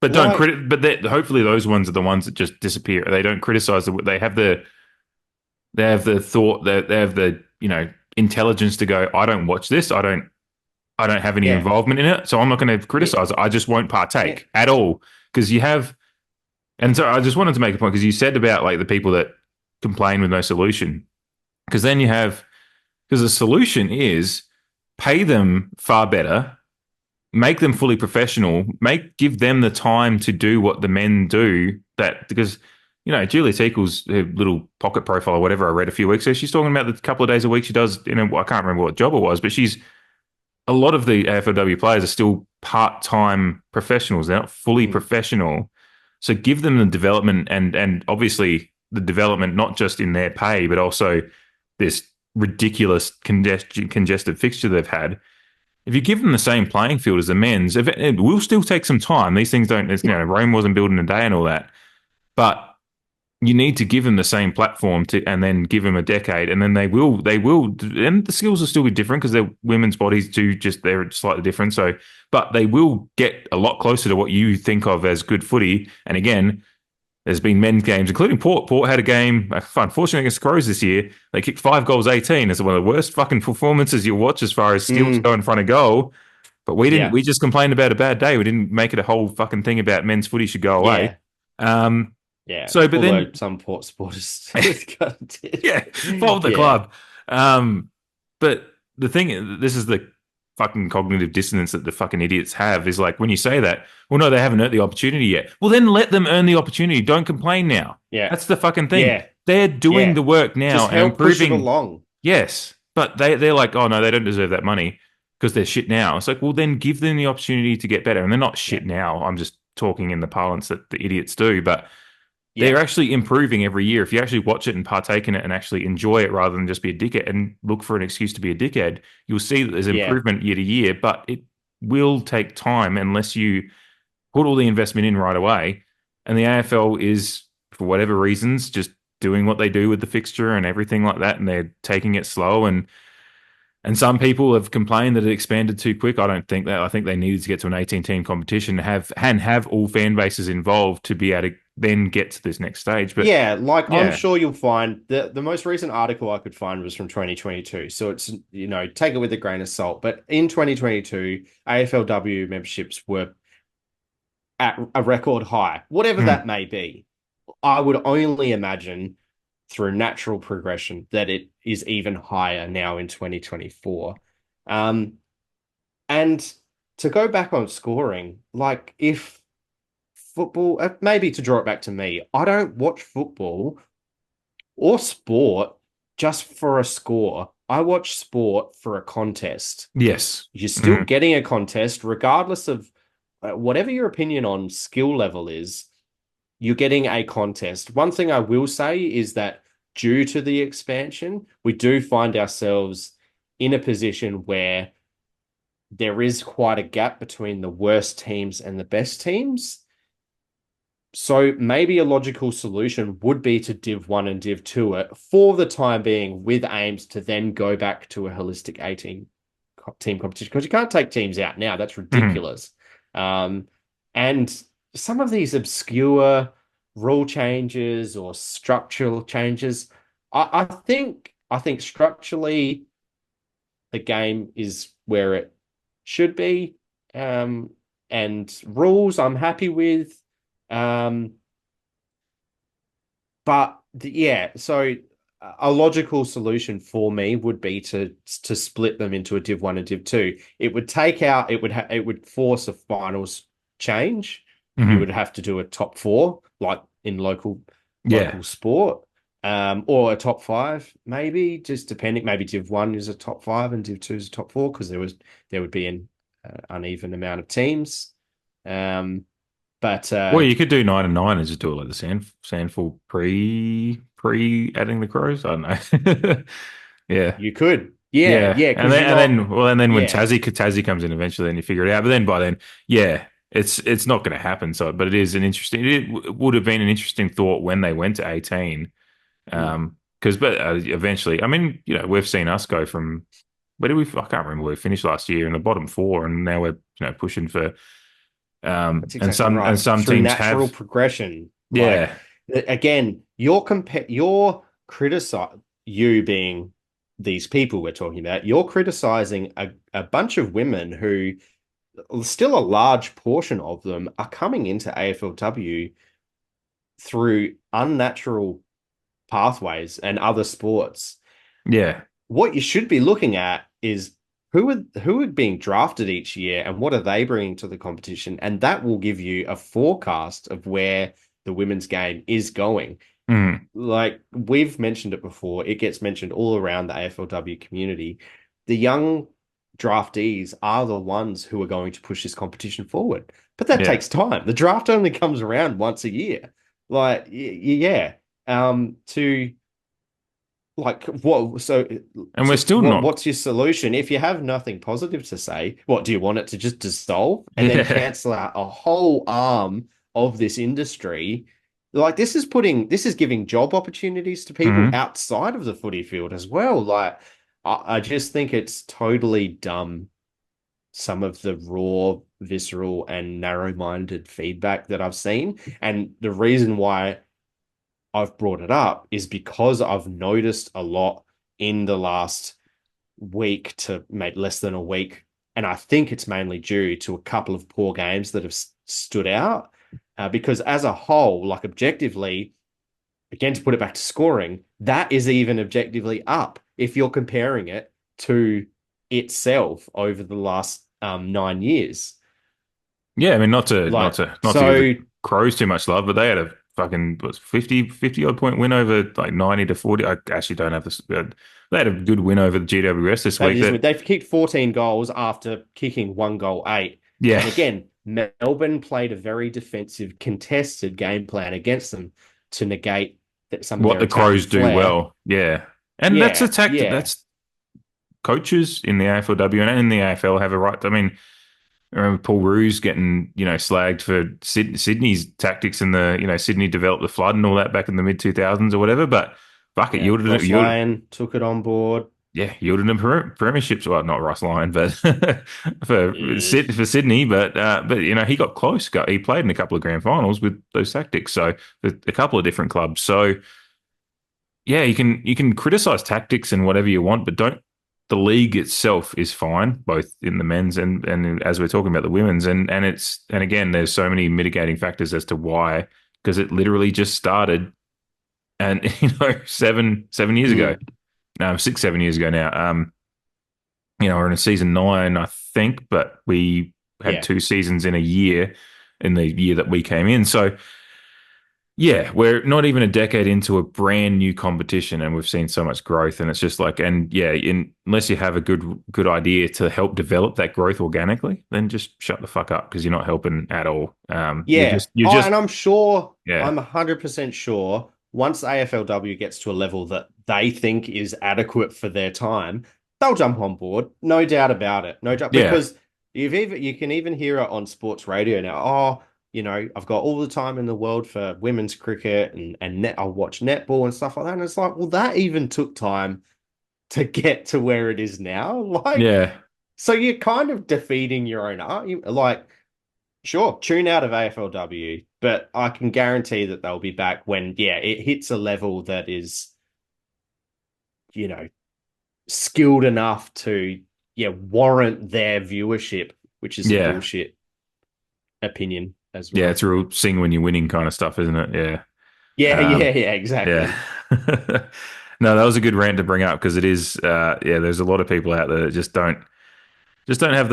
But don't but hopefully those ones are the ones that just disappear. They don't criticize they have the thought that they have the, intelligence to go, I don't watch this. I don't have any involvement in it. So I'm not going to criticize it. I just won't partake at all. Because you have, and so I just wanted to make a point because you said about like the people that complain with no solution. Because then you have, because the solution is pay them far better, make them fully professional, give them the time to do what the men do. That because Julia Teakle's her little pocket profile or whatever I read a few weeks ago, she's talking about the couple of days a week she does. I can't remember what job it was, but a lot of the AFLW players are still part-time professionals. They're not fully professional. So give them the development and obviously the development, not just in their pay, but also this ridiculous congested fixture they've had. If you give them the same playing field as the men's, it will still take some time. These things don't, Rome wasn't built in a day and all that. But you need to give them the same platform and then give them a decade, and then they will, and the skills will still be different because their women's bodies they're slightly different. So, but they will get a lot closer to what you think of as good footy. And again, there's been men's games, including Port. Port had a game, unfortunately, against Crows this year. They kicked 5 goals, 18. It's one of the worst fucking performances you'll watch as far as skills go in front of goal. But we didn't. We just complained about a bad day. We didn't make it a whole fucking thing about men's footy should go away. Yeah. So, but then some Port supporters, fault the club. But the thing, this is the fucking cognitive dissonance that the fucking idiots have, is like when you say that, well, no, they haven't earned the opportunity yet. Well, then let them earn the opportunity. Don't complain now. Yeah, that's the fucking thing. Yeah. They're doing the work now just and help improving. Push it along. Yes, but they're like, oh no, they don't deserve that money because they're shit now. It's like, well, then give them the opportunity to get better, and they're not shit now. I'm just talking in the parlance that the idiots do, but they're actually improving every year. If you actually watch it and partake in it and actually enjoy it rather than just be a dickhead and look for an excuse to be a dickhead, you'll see that there's improvement year to year, but it will take time unless you put all the investment in right away. And the AFL is, for whatever reasons, just doing what they do with the fixture and everything like that, and they're taking it slow. And some people have complained that it expanded too quick. I don't think that. I think they needed to get to an 18-team competition and have all fan bases involved to be able to then get to this next stage. But I'm sure you'll find the most recent article I could find was from 2022. So it's, take it with a grain of salt. But in 2022, AFLW memberships were at a record high, whatever that may be. I would only imagine through natural progression that it is even higher now in 2024. And to go back on scoring, like, if football, maybe to draw it back to me, I don't watch football or sport just for a score. I watch sport for a contest. Yes. You're still getting a contest, regardless of whatever your opinion on skill level is, you're getting a contest. One thing I will say is that due to the expansion, we do find ourselves in a position where there is quite a gap between the worst teams and the best teams. So maybe a logical solution would be to Div 1 and Div 2 it for the time being, with aims to then go back to a holistic 18-team competition, because you can't take teams out now. That's ridiculous. And some of these obscure rule changes or structural changes, I think structurally the game is where it should be. And rules I'm happy with. So a logical solution for me would be to split them into a Div 1 and Div 2. It would force a finals change, you Mhm. would have to do a top four, like in local Yeah. sport, or a top five, maybe, just depending. Maybe Div 1 is a top five and Div 2 is a top four, because there would be an uneven amount of teams. But Well, you could do 9 and 9 and just do it like the Sandful pre adding the Crows. I don't know. Yeah. you could, yeah, Yeah. yeah, And because then you're not, and then when yeah. Tassie comes in eventually, then you figure it out. But then by then, yeah, it's not going to happen. So, but it is an interesting. It would have been an interesting thought when they went to 18. Mm. Because eventually, I mean, we've seen us go from where did we? I can't remember where we finished last year in the bottom four, and now we're pushing for. That's And exactly some right. Through teams natural have. progression. Like, Yeah. again, you're criticize you being these people we're talking about. You're criticizing a bunch of women who, still a large portion of them, are coming into AFLW through unnatural pathways and other sports. Yeah. What you should be looking at is who are being drafted each year and what are they bringing to the competition, and that will give you a forecast of where the women's game is going. Mm. Like we've mentioned it before, it gets mentioned all around the AFLW community. The young draftees are the ones who are going to push this competition forward, but that Yeah. takes time. The draft only comes around once a year. Like, yeah, to like, what? So, And we're still not. what's your solution? If you have nothing positive to say, what do you want it to just dissolve and then Yeah. cancel out a whole arm of this industry? Like, this is giving job opportunities to people Hmm. outside of the footy field as well. Like, I just think it's totally dumb. Some of the raw, visceral, and narrow-minded feedback that I've seen, and the reason why I've brought it up is because I've noticed a lot in the last week to maybe less than a week. And I think it's mainly due to a couple of poor games that have stood out. Because as a whole, like objectively, again, to put it back to scoring, that is even objectively up if you're comparing it to itself over the last 9 years. Yeah. I mean, not to Like, give the so Crows too much love, but they had a fucking 50 odd point win over like 90 to 40. I actually don't have this. They had a good win over the GWS this week. they've kicked 14 goals after kicking one goal eight. Yeah. And again, Melbourne played a very defensive, contested game plan against them to negate some of What their the attacking Crows do flair. well. Yeah. And that's a Yeah, tactic. yeah. That's coaches in the AFLW and in the AFL have a right. I mean, I remember Paul Roos getting, slagged for Sydney's tactics and Sydney developed the flood and all that back in the mid 2000s or whatever. But fuck it, Yeah, Ross Lyon took it on board. yielded them premierships. Well, not Ross Lyon, but Eh, For Sydney. But he got close. He played in a couple of grand finals with those tactics. So a couple of different clubs. So yeah, you can criticize tactics and whatever you want, but don't. The league itself is fine, both in the men's and as we're talking about the women's, and again, there's so many mitigating factors as to why, because it literally just started, and 7 years ago, mm, no, 6 7 years ago now. We're in a season 9, I think, but we had yeah. 2 seasons in a year, in the year that we came in, so. Yeah, we're not even a decade into a brand new competition, and we've seen so much growth. And it's just like, and yeah, unless you have a good idea to help develop that growth organically, then just shut the fuck up because you're not helping at all. Yeah. You're Oh, just and I'm sure, yeah, I'm 100% sure once AFLW gets to a level that they think is adequate for their time, they'll jump on board. No doubt about it. No doubt. yeah, Because you can even hear it on sports radio now. Oh, I've got all the time in the world for women's cricket and I'll watch netball and stuff like that. And it's like, well, that even took time to get to where it is now. Like, yeah, so you're kind of defeating your own argument. Like, sure, tune out of AFLW, but I can guarantee that they'll be back when, yeah, it hits a level that is, you know, skilled enough to, yeah, warrant their viewership, which is some yeah, bullshit opinion as yeah. well. It's real sing when you're winning kind of stuff, isn't it? Yeah, Yeah, um, yeah, yeah. exactly. No, that was a good rant to bring up because it is. Yeah, there's a lot of people out there that just don't. just don't have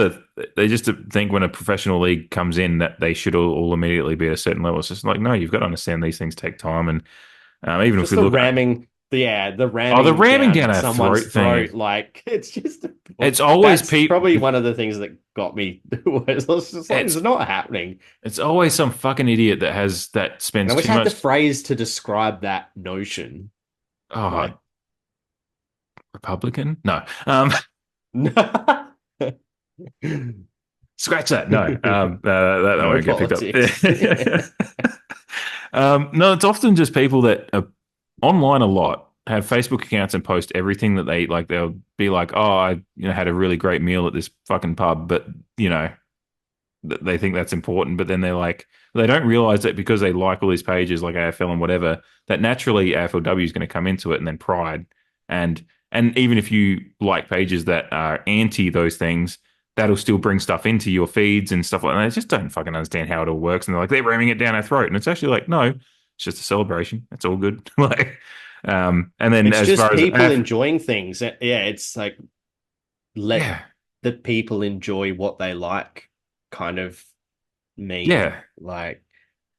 they just think when a professional league comes in that they should all immediately be at a certain level. It's just like, no, you've got to understand these things take time. And even if Just we the look at, ramming, the the ramming ramming down down our someone's throat thing, throat, like it's just. it's always That's people. probably one of the things that got me. Was just like, it's not happening. It's always some fucking idiot that And spends I wish too I had much. the phrase to describe that notion. Oh, Like, Republican? No. Scratch that. No. That no won't get picked politics. up. No, it's often just people that are online a lot, have Facebook accounts and post everything that they like. They'll be like, "Oh, I had a really great meal at this fucking pub," but they think that's important. But then they don't realize that because they like all these pages like AFL and whatever, that naturally AFLW is going to come into it, and then Pride, and even if you like pages that are anti those things, that'll still bring stuff into your feeds and stuff like that. They just don't fucking understand how it all works. And they're ramming it down our throat. And it's actually like, no, it's just a celebration. It's all good. And then It's as just far as people enjoying things. Yeah, it's like let yeah, the people enjoy what they like, kind of mean. yeah. Like,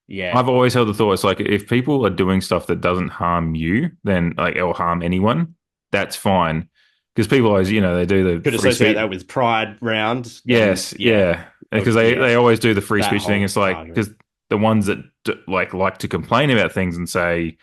yeah, I've always held the thought, it's like if people are doing stuff that doesn't harm you, then or harm anyone, that's fine. Because people always, they do the could free associate speech. that with Pride round. Yes, yeah. Because they always do the free That speech thing. whole It's like, argument. because the ones that like to complain about things and say,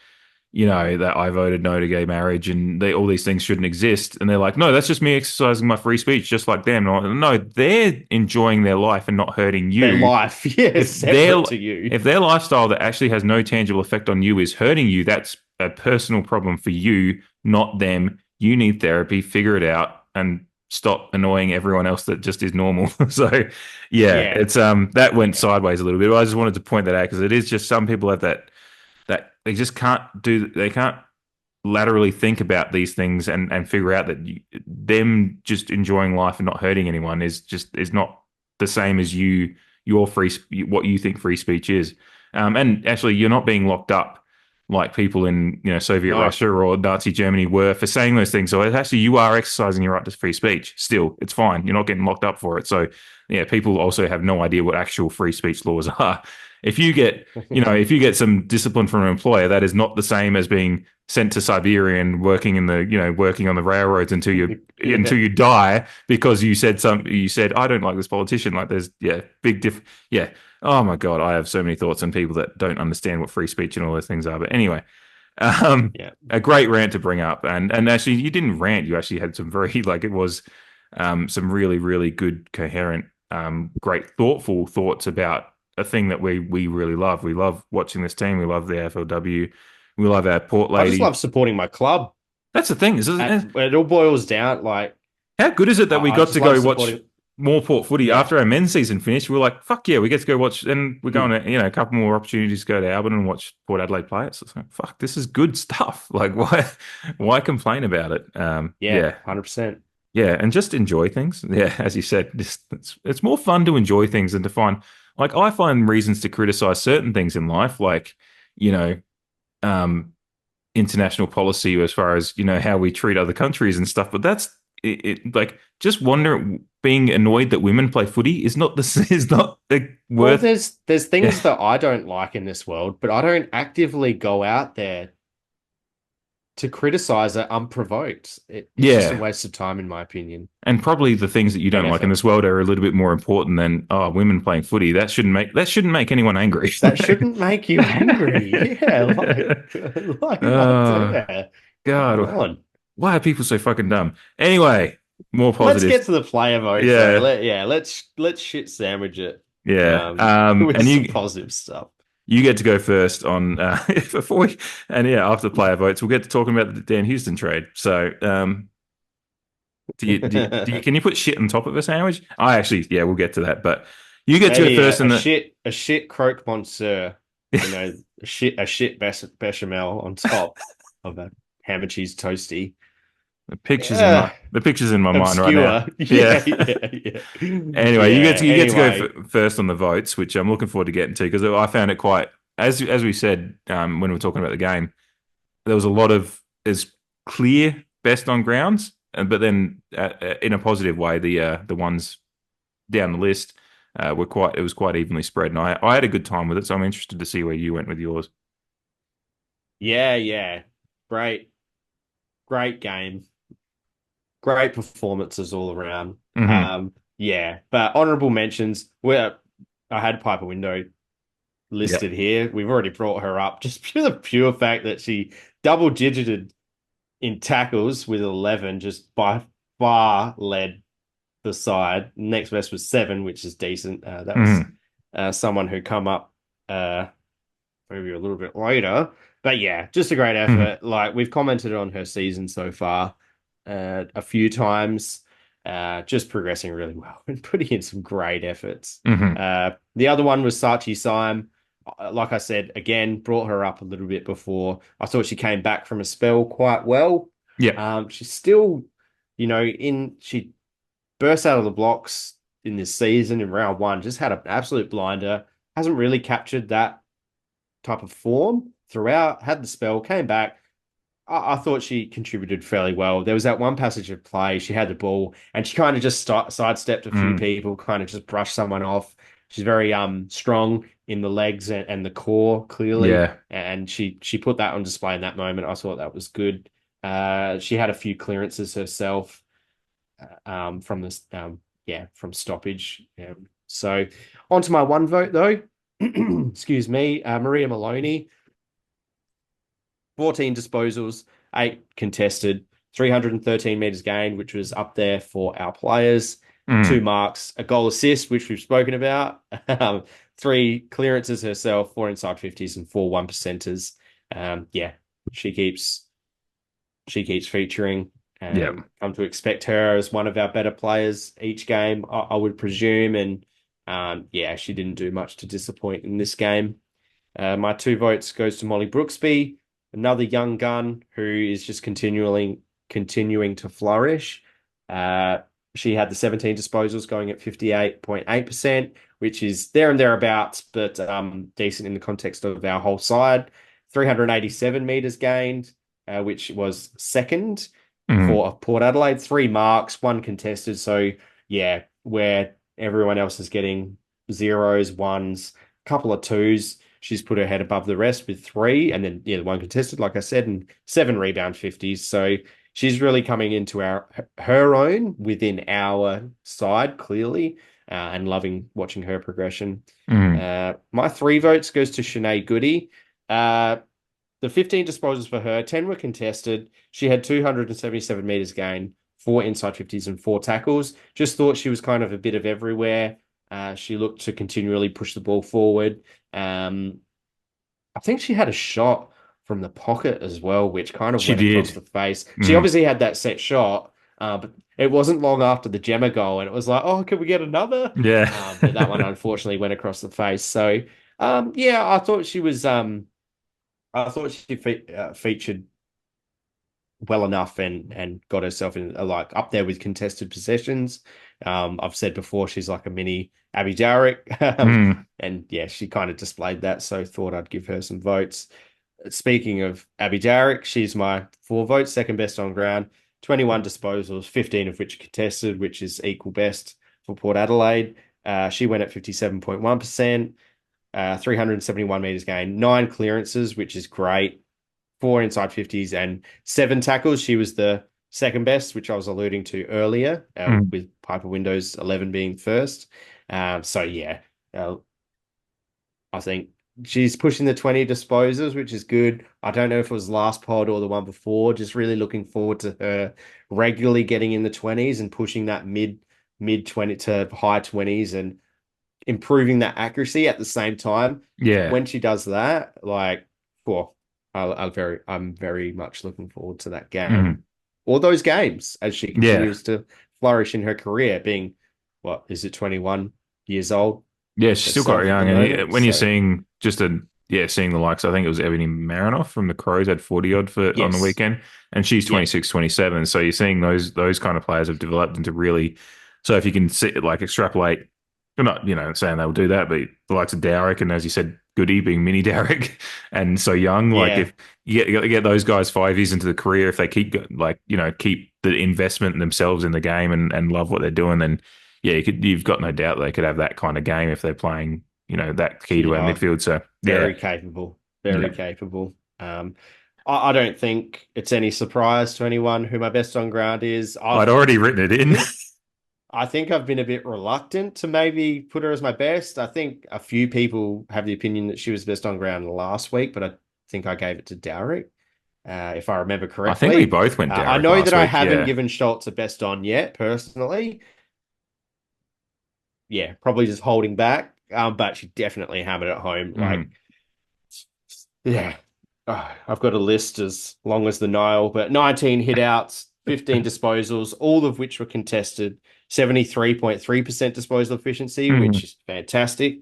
that I voted no to gay marriage and all these things shouldn't exist. And they're like, no, that's just me exercising my free speech, just like them. No, they're enjoying their life and not hurting you. Their life, yeah, If separate to you. if their lifestyle that actually has no tangible effect on you is hurting you, that's a personal problem for you, not them. You need therapy, figure it out, and stop annoying everyone else that just is normal. So, yeah, Yeah. it's that went sideways a little bit. I just wanted to point that out because it is just some people have that they just they can't laterally think about these things and figure out that them just enjoying life and not hurting anyone is not the same as your what you think free speech is. And actually, you're not being locked up like people in Soviet Russia or Nazi Germany were for saying those things. So actually, you are exercising your right to free speech. Still, it's fine. You're not getting locked up for it. So yeah, people also have no idea what actual free speech laws are. If you get, some discipline from an employer, that is not the same as being sent to Siberia and working on the railroads until you die because you said I don't like this politician. Like there's big diff. Yeah. Oh my God, I have so many thoughts on people that don't understand what free speech and all those things are. But anyway, a great rant to bring up, and actually you didn't rant. You actually had some very it was some really really good, coherent, great, thoughtful thoughts about a thing that we really love. We love watching this team. We love the AFLW. We love our Port Lady. I just love supporting my club. That's the thing. It all boils down how good is it that we got to go watch more Port footy after our men's season finished? We were like, fuck yeah, we get to go watch, and we're going to a couple more opportunities to go to Albert and watch Port Adelaide play it. So it's like, fuck, this is good stuff. Like why complain about it? 100%. Yeah, and just enjoy things. Yeah, as you said, it's more fun to enjoy things than to find. Like I find reasons to criticize certain things in life, like international policy as far as how we treat other countries and stuff. But that's it. Like just being annoyed that women play footy is not worth. Well, there's things that I don't like in this world, but I don't actively go out there to criticize it unprovoked. It's just a waste of time, in my opinion. And probably the things that you don't like in this world are a little bit more important than women playing footy. That shouldn't make anyone angry. That shouldn't make you angry. Yeah, God, why are people so fucking dumb? Anyway, more positive. Let's get to the player vote. Yeah, let's shit sandwich it. Yeah, with and some positive stuff. You get to go first on after the player votes, we'll get to talking about the Dan Houston trade. So, can you put shit on top of a sandwich? We'll get to that. But you get to go first. A shit croque monsieur, a shit bechamel on top of a ham and cheese toasty. The pictures in my mind right now. Yeah. Anyway, you get to go first on the votes, which I'm looking forward to getting to because I found it quite as we said when we were talking about the game. There was a lot of clear best on grounds but then in a positive way, the ones down the list it was quite evenly spread, and I had a good time with it. So I'm interested to see where you went with yours. Yeah. Great, great game. Great performances all around. Hmm. Yeah, but honorable mentions. Where I had Piper Window Yep. listed here. We've already brought her up just for the pure fact that she double digited in tackles with 11, just by far led the side. Next best was 7, which is decent. That was Hmm. someone who come up maybe a little bit later. But yeah, just a great Hmm. effort. Like we've commented on her season so far a few times. Just progressing really well and putting in some great efforts. Hmm. The other one was Sachi Syme. Like I said, again, brought her up a little bit before. I thought she came back from a spell quite well. Yep. She's still, she burst out of the blocks in this season in round 1, just had an absolute blinder. Hasn't really captured that type of form throughout, had the spell, came back. I thought she contributed fairly well. There was that one passage of play. She had the ball and she kind of just sidestepped a few Mm. people, kind of just brushed someone off. She's very strong in the legs and the core, clearly. Yeah. And she put that on display in that moment. I thought that was good. She had a few clearances herself from this from stoppage. So on to my one vote though. Excuse me, Maria Maloney, 14 disposals, 8 contested, 313 meters gained, which was up there for our players. 2 Mm. marks, a goal assist, which we've spoken about. 3 clearances herself, 4 inside 50s and 4 1%ers. Yeah, she keeps featuring. Yeah. Come to expect her as one of our better players each game, I would presume. And yeah, she didn't do much to disappoint in this game. My 2 votes goes to Molly Brooksby, another young gun who is just continuing to flourish. She had the 17 disposals going at 58.8%, which is there and thereabouts, but decent in the context of our whole side. 387 meters gained, which was second Mm. for Port Adelaide. 3 marks, 1 contested. So yeah, where everyone else is getting zeros, ones, a couple of twos, she's put her head above the rest with 3, and then the 1 contested, like I said, and 7 rebound 50s. So she's really coming into her own within our side, clearly, and loving watching her progression. Mm. My 3 votes goes to Shanae Goody. The 15 disposals for her, 10 were contested. She had 277 meters gained, 4 inside 50s and 4 tackles. Just thought she was kind of a bit of everywhere. She looked to continually push the ball forward. I think she had a shot from the pocket as well, which kind of She went across did. the face. She Mm. obviously had that set shot, but it wasn't long after the Gemma goal, and it was like, oh, can we get another? Yeah. But that one unfortunately went across the face. So, yeah, I thought she was. I thought she featured well enough and got herself in like up there with contested possessions. I've said before she's like a mini Abby Jarrick, Mm. and yeah, she kind of displayed that. So thought I'd give her some votes. Speaking of Abby Jarrick, she's my 4 votes, second best on ground, 21 disposals, 15 of which contested, which is equal best for Port Adelaide. She went at 57.1%. 371 meters gained, 9 clearances, which is great, 4 inside 50s and 7 tackles. She was the second best, which I was alluding to earlier, Mm. with Piper Windows 11 being first. So yeah, I think she's pushing the 20 disposals, which is good. I don't know if it was last pod or the one before. Just really looking forward to her regularly getting in the 20s and pushing that mid 20 to high 20s and improving that accuracy at the same time. Yeah. When she does that, like, well, I'm very much looking forward to that game Mm. or those games as she Yeah. continues to flourish in her career, being what is it, 21 years old Yeah, she's still quite herself at the young. And moment. when you're So seeing seeing the likes, I think it was Ebony Marinoff from the Crows had 40 odd on the yes, weekend, and she's yeah, 26, 27. So you're seeing those kind of players have developed into really. So if you can see, like extrapolate I'm not, saying they'll do that, but the likes of Dowrick and, as you said, Goody being mini Dowrick and so young, like Yeah, if you get those guys 5 years into the career, if they keep keep the investment in themselves in the game and love what they're doing, then yeah, you've got no doubt they could have that kind of game if they're playing, that key to our yeah, midfield. So yeah, very capable, yeah, very capable. I don't think it's any surprise to anyone who my best on ground is. I'd already written it in. I think I've been a bit reluctant to maybe put her as my best. I think a few people have the opinion that she was best on ground last week, but I think I gave it to Dowrick, if I remember I think we correctly. both went I Dowrick know last that I week. haven't Yeah, given Schultz a best on yet, personally. Yeah, probably just holding back. But she definitely hammered it home. Like, yeah, I've got a list as long as the Nile, but 19 hit outs, 15 disposals, all of which were contested, 73.3% disposal efficiency, which is fantastic.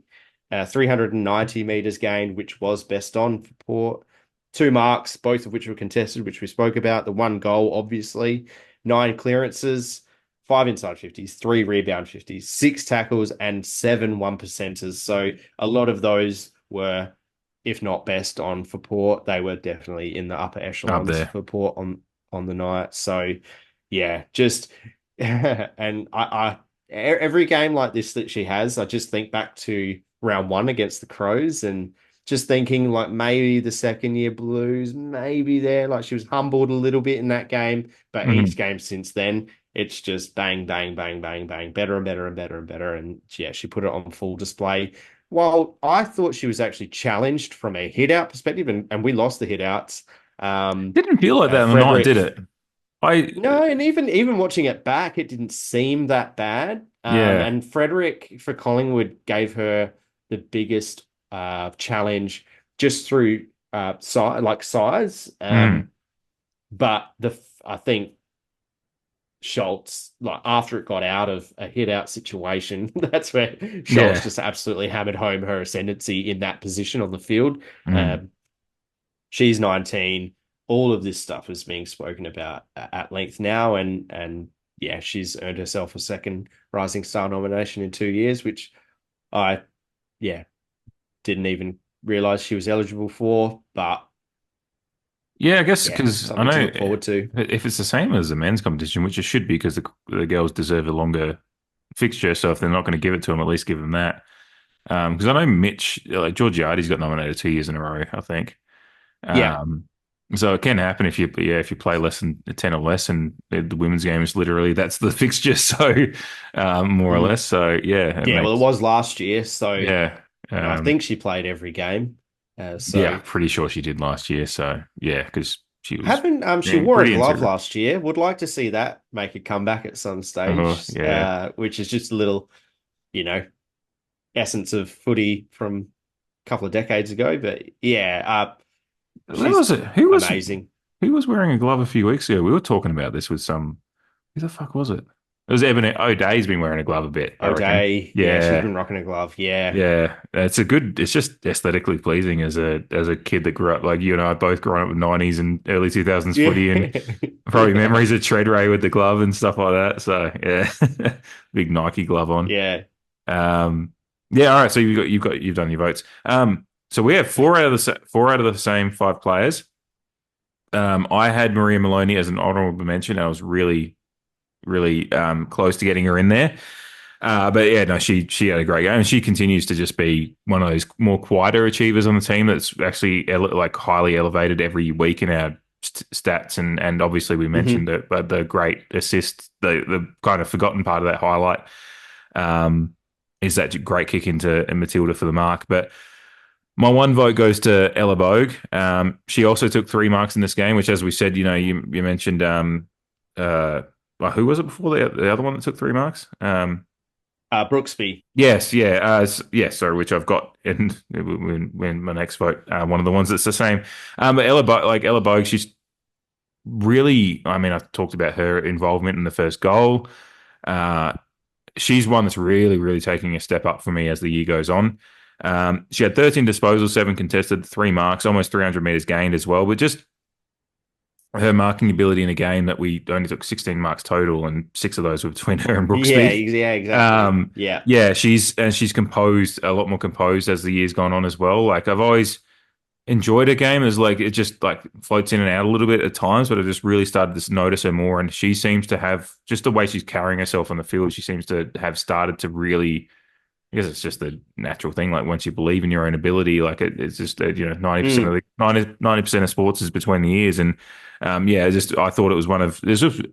390 meters gained, which was best on for Port. 2 marks, both of which were contested, which we spoke about. The 1 goal, obviously. 9 clearances, 5 inside 50s, 3 rebound 50s, 6 tackles, and 7 1%ers. So a lot of those were, if not best on for Port, they were definitely in the upper up echelons there. for Port on the night. So yeah, just and I every game like this that she has, I just think back to round 1 against the Crows and just thinking like maybe the second year Blues, maybe there, like she was humbled a little bit in that game, but each game since then, it's just bang, bang, bang, bang, bang, better and better and better and better. And yeah, she put it on full display. While I thought she was actually challenged from a hit out perspective, and we lost the hit outs. Didn't feel like that on the night, did Frederick, it? I no, and even watching it back, it didn't seem that bad. Yeah. And Frederick for Collingwood gave her the biggest challenge just through size. But I think Schultz, like after it got out of a hit out situation, that's where Schultz Yeah. just absolutely hammered home her ascendancy in that position on the field. Mm. She's 19. All of this stuff is being spoken about at length now, and yeah, she's earned herself a second Rising Star nomination in 2 years, which I didn't even realize she was eligible for, but Yeah, I guess yeah, because I something to know look forward to. if it's the same as the men's competition, which it should be because the girls deserve a longer fixture, so if they're not going to give it to them, at least give them that. Because I know Mitch, like Georgiades got nominated 2 years in a row, I think. Yeah, So it can happen if you play less than 10 or less, and the women's game is literally that's the fixture, so more or less. So yeah, yeah. Well, it was last year, so yeah, and I think she played every game. yeah, So pretty sure she did last year. So yeah, because she was haven't she wore a pretty glove integral. last year? Would like to see that make a comeback at some stage. Yeah. Which is just a little, you know, essence of footy from a couple of decades ago. But yeah, That she's was it. amazing. Who was wearing a glove a few weeks ago? We were talking about this with who the fuck was it? It was Evan O'Day's been wearing a glove a bit, I reckon. O'Day, yeah, she's Yeah. been rocking a glove. Yeah, Yeah. It's just aesthetically pleasing as a kid that grew up like you and I both growing up with 90s and early 2000s footy and yeah, probably memories of Tread Ray with the glove and stuff like that. So yeah. Big Nike glove on. yeah. Yeah, all right. So you've done your votes. So we have four out of the same 5 players. I had Maria Maloney as an honourable mention. I was really, really close to getting her in there. But yeah, no, she had a great game, and she continues to just be one of those more quieter achievers on the team that's actually like highly elevated every week in our stats. And obviously we mentioned it, but the great assist, the kind of forgotten part of that highlight, is that great kick into Matilda for the mark. But my one vote goes to Ella Bogue. She also took 3 marks in this game, which, as we said, you mentioned. Who was it before the other one that took 3 marks? Brooksby. Yes, yeah, yes. Sorry, which I've got in when my next vote. One of the ones that's the same. But Ella Bogue, she's really. I mean, I've talked about her involvement in the first goal. She's one that's really, really taking a step up for me as the year goes on. She had 13 disposals, 7 contested, 3 marks, almost 300 meters gained as well. But just her marking ability in a game that we only took 16 marks total, and 6 of those were between her and Yeah, Brooksby. yeah, exactly. Yeah. Yeah, she's composed a lot more composed as the years gone on as well. Like I've always enjoyed her game as like it just like floats in and out a little bit at times, but I just really started to notice her more, and she seems to have just the way she's carrying herself on the field. She seems to have started to really. I guess it's just the natural thing. Like once you believe in your own ability, like it's just 90% of the 90% of sports is between the ears, and yeah, just I thought it was one of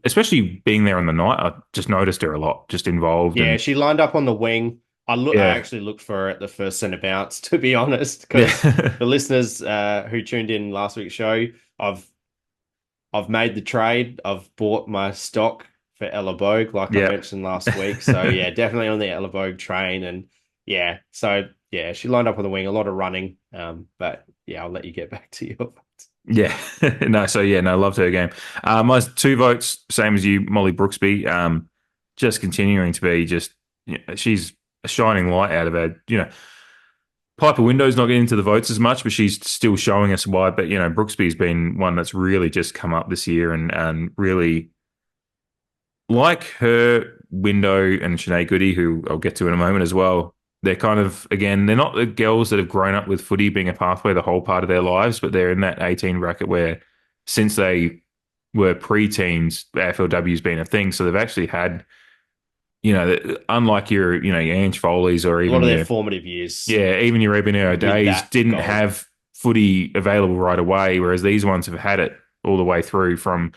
especially being there on the night. I just noticed her a lot, just involved, Yeah, and she lined up on the wing. I yeah, actually looked for her at the first centre bounce, to be honest, because yeah, the listeners who tuned in last week's show, I've I've made the trade. I've bought my stock for Ella Bogue, like I yeah. mentioned last week. So yeah, definitely on the Ella Bogue train. And yeah, so yeah, she lined up on the wing, a lot of running. But yeah, I'll let you get back to your. Yeah, no. So yeah, no. Loved her game. My 2 votes, same as you, Molly Brooksby. Just continuing to be she's a shining light out of her. Piper Window's not getting into the votes as much, but she's still showing us why. But Brooksby's been one that's really just come up this year, and really like her, Window and Sinead Goody, who I'll get to in a moment as well. They're kind of, again, they're not the girls that have grown up with footy being a pathway the whole part of their lives, but they're in that 18 bracket where since they were pre-teens, AFLW's been a thing. So they've actually had, unlike your Ange Foley's or A even lot of their your, formative years yeah, even your Ebonero with days that didn't goal. have footy available right away, whereas these ones have had it all the way through from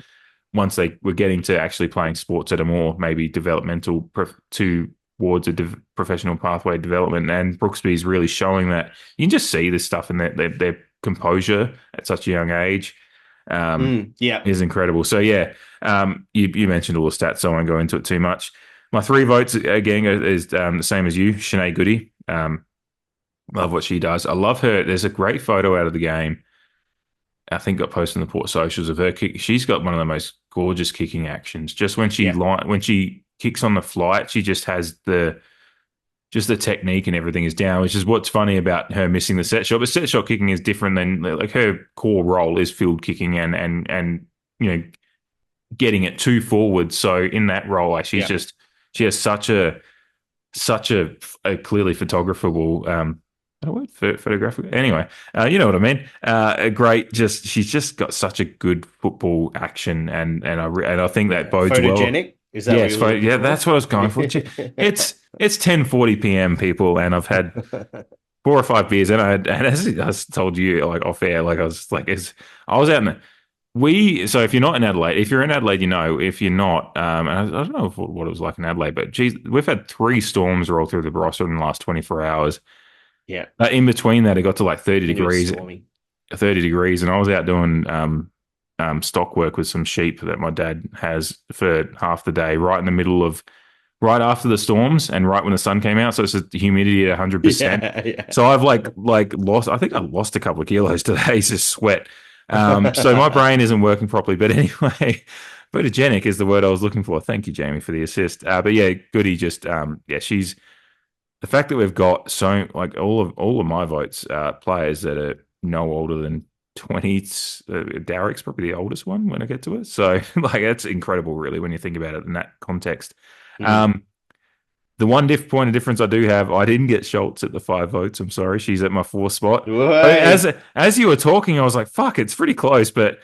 once they were getting to actually playing sports at a more maybe developmental towards a professional pathway development. And Brooksby's really showing that you can just see this stuff in their composure at such a young age Yeah. is incredible. So yeah, you mentioned all the stats, so I won't go into it too much. My 3 votes again is the same as you, Sinead Goody. Love what she does. I love her. There's a great photo out of the game. I think got posted in the Port socials of her kick. She's got one of the most gorgeous kicking actions. Just when Yeah. when she kicks on the flight, she just has the technique and everything is down, which is what's funny about her missing the set shot. But set shot kicking is different than like her core role is field kicking and getting it to forward. So in that role, like she has such a clearly photographable photographic. Anyway, you know what I mean. A great, she's just got such a good football action, and I think that bodes well. Photogenic? Is that Yes, what you're that's what I was going for. It's 10:40 p.m. people, and I've had 4 or 5 beers, and as I told you like off air, like I was like, I was out in so if you're not in Adelaide, if you're in Adelaide, if you're not, and I don't know what it was like in Adelaide, but geez, we've had 3 storms roll through the Barossa in the last 24 hours. Yeah. In between that, it got to like 30 degrees, Stormy. 30 degrees, and I was out doing stock work with some sheep that my dad has for half the day, right after the storms and right when the sun came out. So it's the humidity at 100%. Yeah. So I've like lost, I think I lost a couple of kilos today, just sweat. So my brain isn't working properly. But anyway, photogenic is the word I was looking for. Thank you, Jamie, for the assist. But yeah, Goody just, she's, the fact that we've got so like all of my votes players that are no older than 20. Darrick's probably the oldest one when I get to it. So like that's incredible, really, when you think about it in that context. The one point of difference I do have, I didn't get Schultz at the 5 votes. I'm sorry, she's at my 4th spot. As you were talking, I was like, "Fuck, it's pretty close." But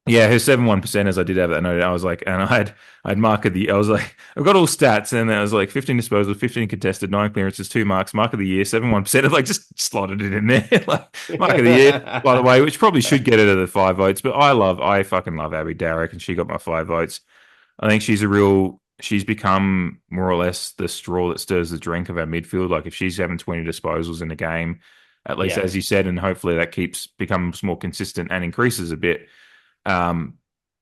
yeah, her 7-1%ers, I did have that note. I was like, and I'd marked I was like, I've got all stats, and I was like 15 disposals, 15 contested, 9 clearances, 2 marks, mark of the year, 7-1%. I've like just slotted it in there, like mark of the year, by the way, which probably should get her to the 5 votes. But I fucking love Abby Darrick, and she got my 5 votes. I think she's become more or less the straw that stirs the drink of our midfield. Like if she's having 20 disposals in a game, at least as you said, and hopefully that becomes more consistent and increases a bit. And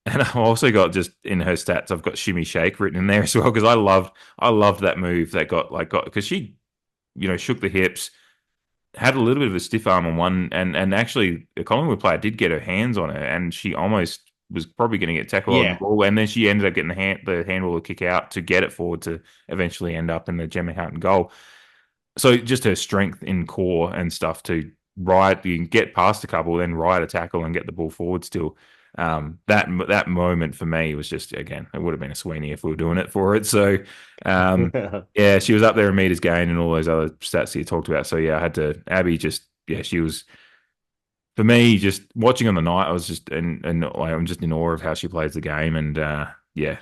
I've also got just in her stats, I've got shimmy shake written in there as well, because I loved that move that got because she, shook the hips, had a little bit of a stiff arm on one, and actually the Collingwood player did get her hands on her, and she almost was probably going to get tackled on the ball, and then she ended up getting the handball to kick out to get it forward to eventually end up in the Gemma Houghton goal. So just her strength in core and stuff to ride, you can get past a couple, then ride a tackle and get the ball forward still. That moment for me was just, again, it would have been a Sweeney if we were doing it for it. So, yeah, she was up there in meters gained and all those other stats that you talked about. So, yeah, I had to, Abby just, yeah, she was, for me, just watching on the night, I was just, and like, I'm just in awe of how she plays the game. And, yeah,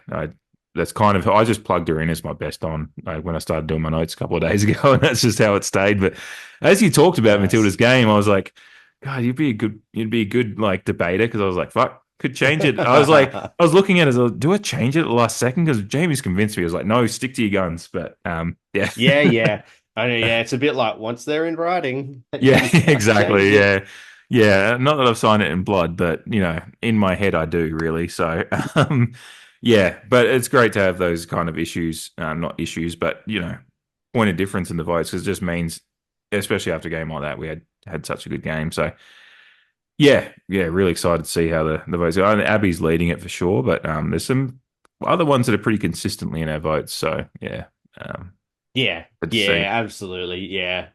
that's kind of, I just plugged her in as my best on when I started doing my notes a couple of days ago, and that's just how it stayed. But as you talked about Matilda's game, I was like, God, you'd be a good like debater, because I was like, fuck, could change it. I was like, I was looking at it, do I change it at the last second? Because Jamie's convinced me. I was like, no, stick to your guns. But yeah, yeah. I know, yeah, it's a bit like once they're in writing. yeah, exactly, yeah. Yeah, not that I've signed it in blood, but in my head I do really. So, yeah, but it's great to have those kind of issues, not issues, but point of difference in the votes, because it just means, especially after a game like that, we had such a good game. So, yeah, really excited to see how the votes go. Abby's leading it for sure, but there's some other ones that are pretty consistently in our votes. So, yeah, yeah, absolutely, yeah.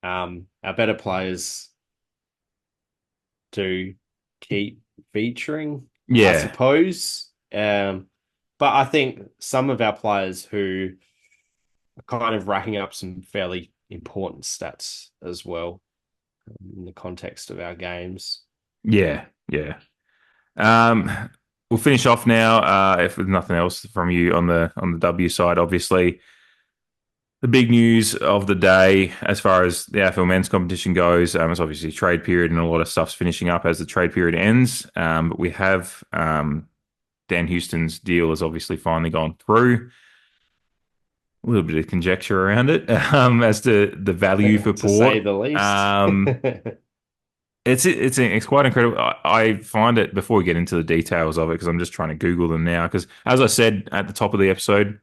Our better players to keep featuring, I suppose. But I think some of our players who are kind of racking up some fairly important stats as well in the context of our games. Yeah. We'll finish off now. If there's nothing else from you on the W side, obviously. The big news of the day, as far as the AFL men's competition goes, it's obviously trade period, and a lot of stuff's finishing up as the trade period ends. But we have Dan Houston's deal has obviously finally gone through. A little bit of conjecture around it as to the value for to Port. say the least. It's quite incredible. I find it, before we get into the details of it, because I'm just trying to Google them now. Because as I said at the top of the episode,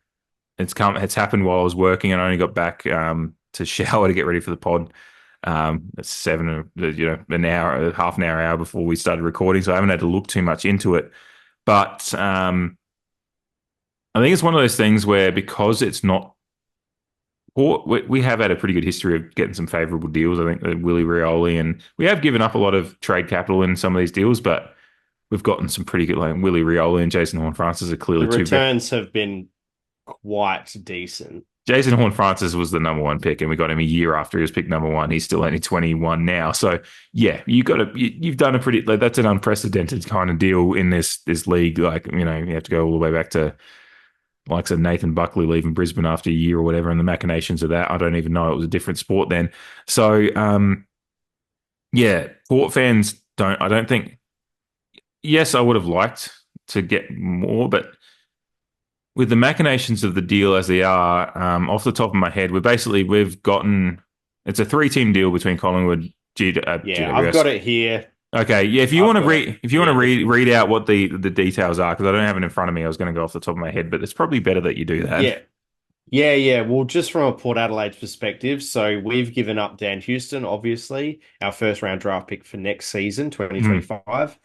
it's happened while I was working, and I only got back to shower to get ready for the pod. It's 7, an hour, half an hour before we started recording, so I haven't had to look too much into it. But I think it's one of those things where, because it's not, we have had a pretty good history of getting some favourable deals. I think Willie Rioli, and we have given up a lot of trade capital in some of these deals, but we've gotten some pretty good, like Willie Rioli and Jason Horne-Francis are clearly the returns have been quite decent. Jason Horne-Francis was the number 1 pick, and we got him a year after he was picked number 1. He's still only 21 now. So yeah, you've done a pretty, like, that's an unprecedented kind of deal in this league. Like, you have to go all the way back to, like I said, Nathan Buckley leaving Brisbane after a year or whatever, and the machinations of that. I don't even know. It was a different sport then. So yeah, Port fans I don't think, yes, I would have liked to get more, but with the machinations of the deal as they are, off the top of my head, we've gotten, it's a 3-team deal between Collingwood, GWS. I've got it here. Okay, yeah. If you want to read out what the details are, because I don't have it in front of me, I was going to go off the top of my head, but it's probably better that you do that. Yeah. Well, just from a Port Adelaide perspective, so we've given up Dan Houston, obviously, our first round draft pick for next season, 2025,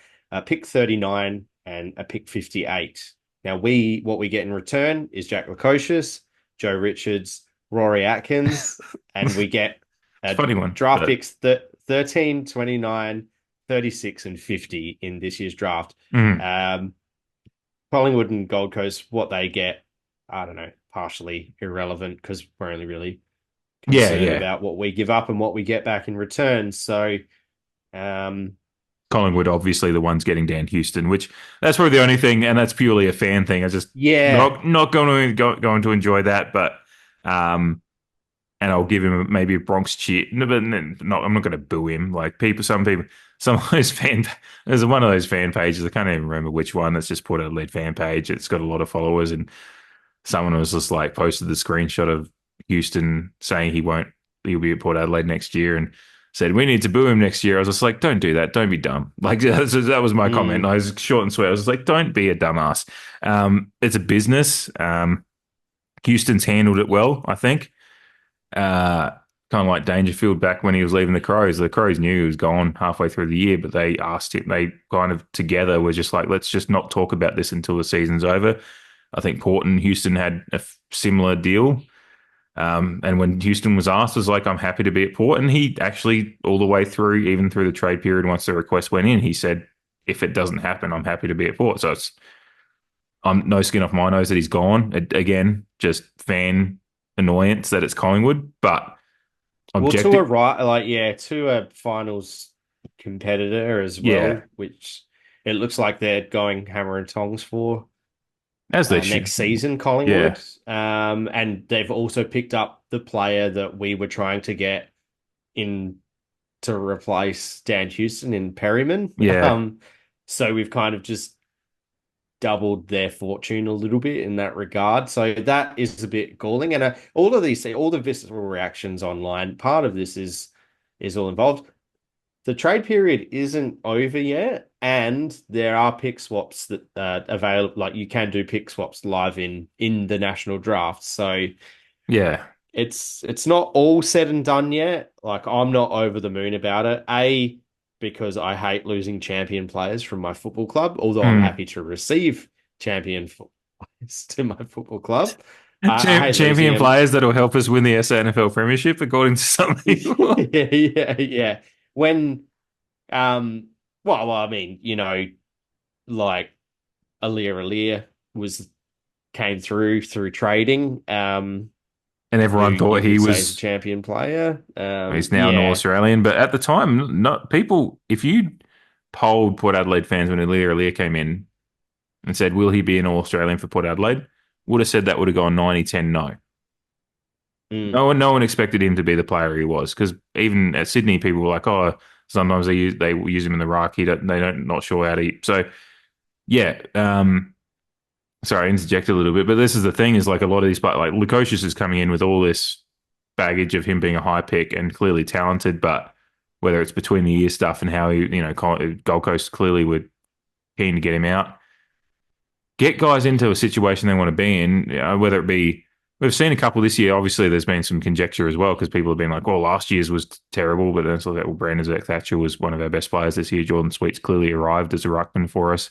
pick 39 and a pick 58. Now, what we get in return is Jack Lukosius, Joe Richards, Rory Atkins, and we get draft picks 13, 29, 36, and 50 in this year's draft. Collingwood and Gold Coast, what they get, I don't know, partially irrelevant, because we're only really concerned about what we give up and what we get back in return. So, Collingwood, obviously, the ones getting Dan Houston, which that's probably the only thing, and that's purely a fan thing. I just not going to enjoy that, but and I'll give him maybe a Bronx cheer. No, but I'm not going to boo him. Like some of those there's one of those fan pages. I can't even remember which one. That's just put a lead fan page. It's got a lot of followers, and someone was just like posted the screenshot of Houston saying he'll be at Port Adelaide next year, and said, we need to boo him next year. I was just like, don't do that. Don't be dumb. Like, that was my comment. I was short and sweet. I was just like, don't be a dumbass. It's a business. Houston's handled it well, I think. Kind of like Dangerfield back when he was leaving the Crows. The Crows knew he was gone halfway through the year, but they asked him, they kind of together were just like, let's just not talk about this until the season's over. I think Port and Houston had a similar deal. And when Houston was asked, was like, I'm happy to be at Port. And he actually, all the way through, even through the trade period, once the request went in, he said, if it doesn't happen, I'm happy to be at Port. So I'm no skin off my nose that he's gone. Again, just fan annoyance that it's Collingwood, but Well, objective. to a finals competitor as Yeah, well, which it looks like they're going hammer and tongs for as they should. next season, Yeah, Collingwood. And they've also picked up the player that we were trying to get in to replace Dan Houston in Perryman. yeah. So we've kind of just doubled their fortune a little bit in that regard. So that is a bit galling. And all the visceral reactions online, part of this is all involved. The trade period isn't over yet, and there are pick swaps that available. Like you can do pick swaps live in the national draft. So Yeah. it's not all said and done yet. Like I'm not over the moon about it. Because I hate losing champion players from my football club, although I'm Mm. happy to receive champion players to my football club. I hate losing Champion them. players that'll help us win the SANFL Premiership, according to some people. Yeah. When, I mean, like Alir was came through trading. And Who everyone thought you he could say is a was. champion player. He's now an All Yeah. Australian, but at the time, not people. If you polled Port Adelaide fans when Alir came in and said, "Will he be an All Australian for Port Adelaide?" would have said that would have gone 90-10 no. Mm. No one expected him to be the player he was because even at Sydney, people were like, "Oh, sometimes they use him in the ruck. They don't not sure how to eat." So yeah, sorry, I interjected a little bit, but this is the thing: is like a lot of these, like Lukosius is coming in with all this baggage of him being a high pick and clearly talented, but whether it's between the ear stuff and how Gold Coast clearly were keen to get him out, get guys into a situation they want to be in, whether it be. We've seen a couple this year. Obviously, there's been some conjecture as well because people have been like, "Oh, last year's was terrible," but then it's like, "Well, Brandon Thatcher was one of our best players this year. Jordan Sweet's clearly arrived as a ruckman for us."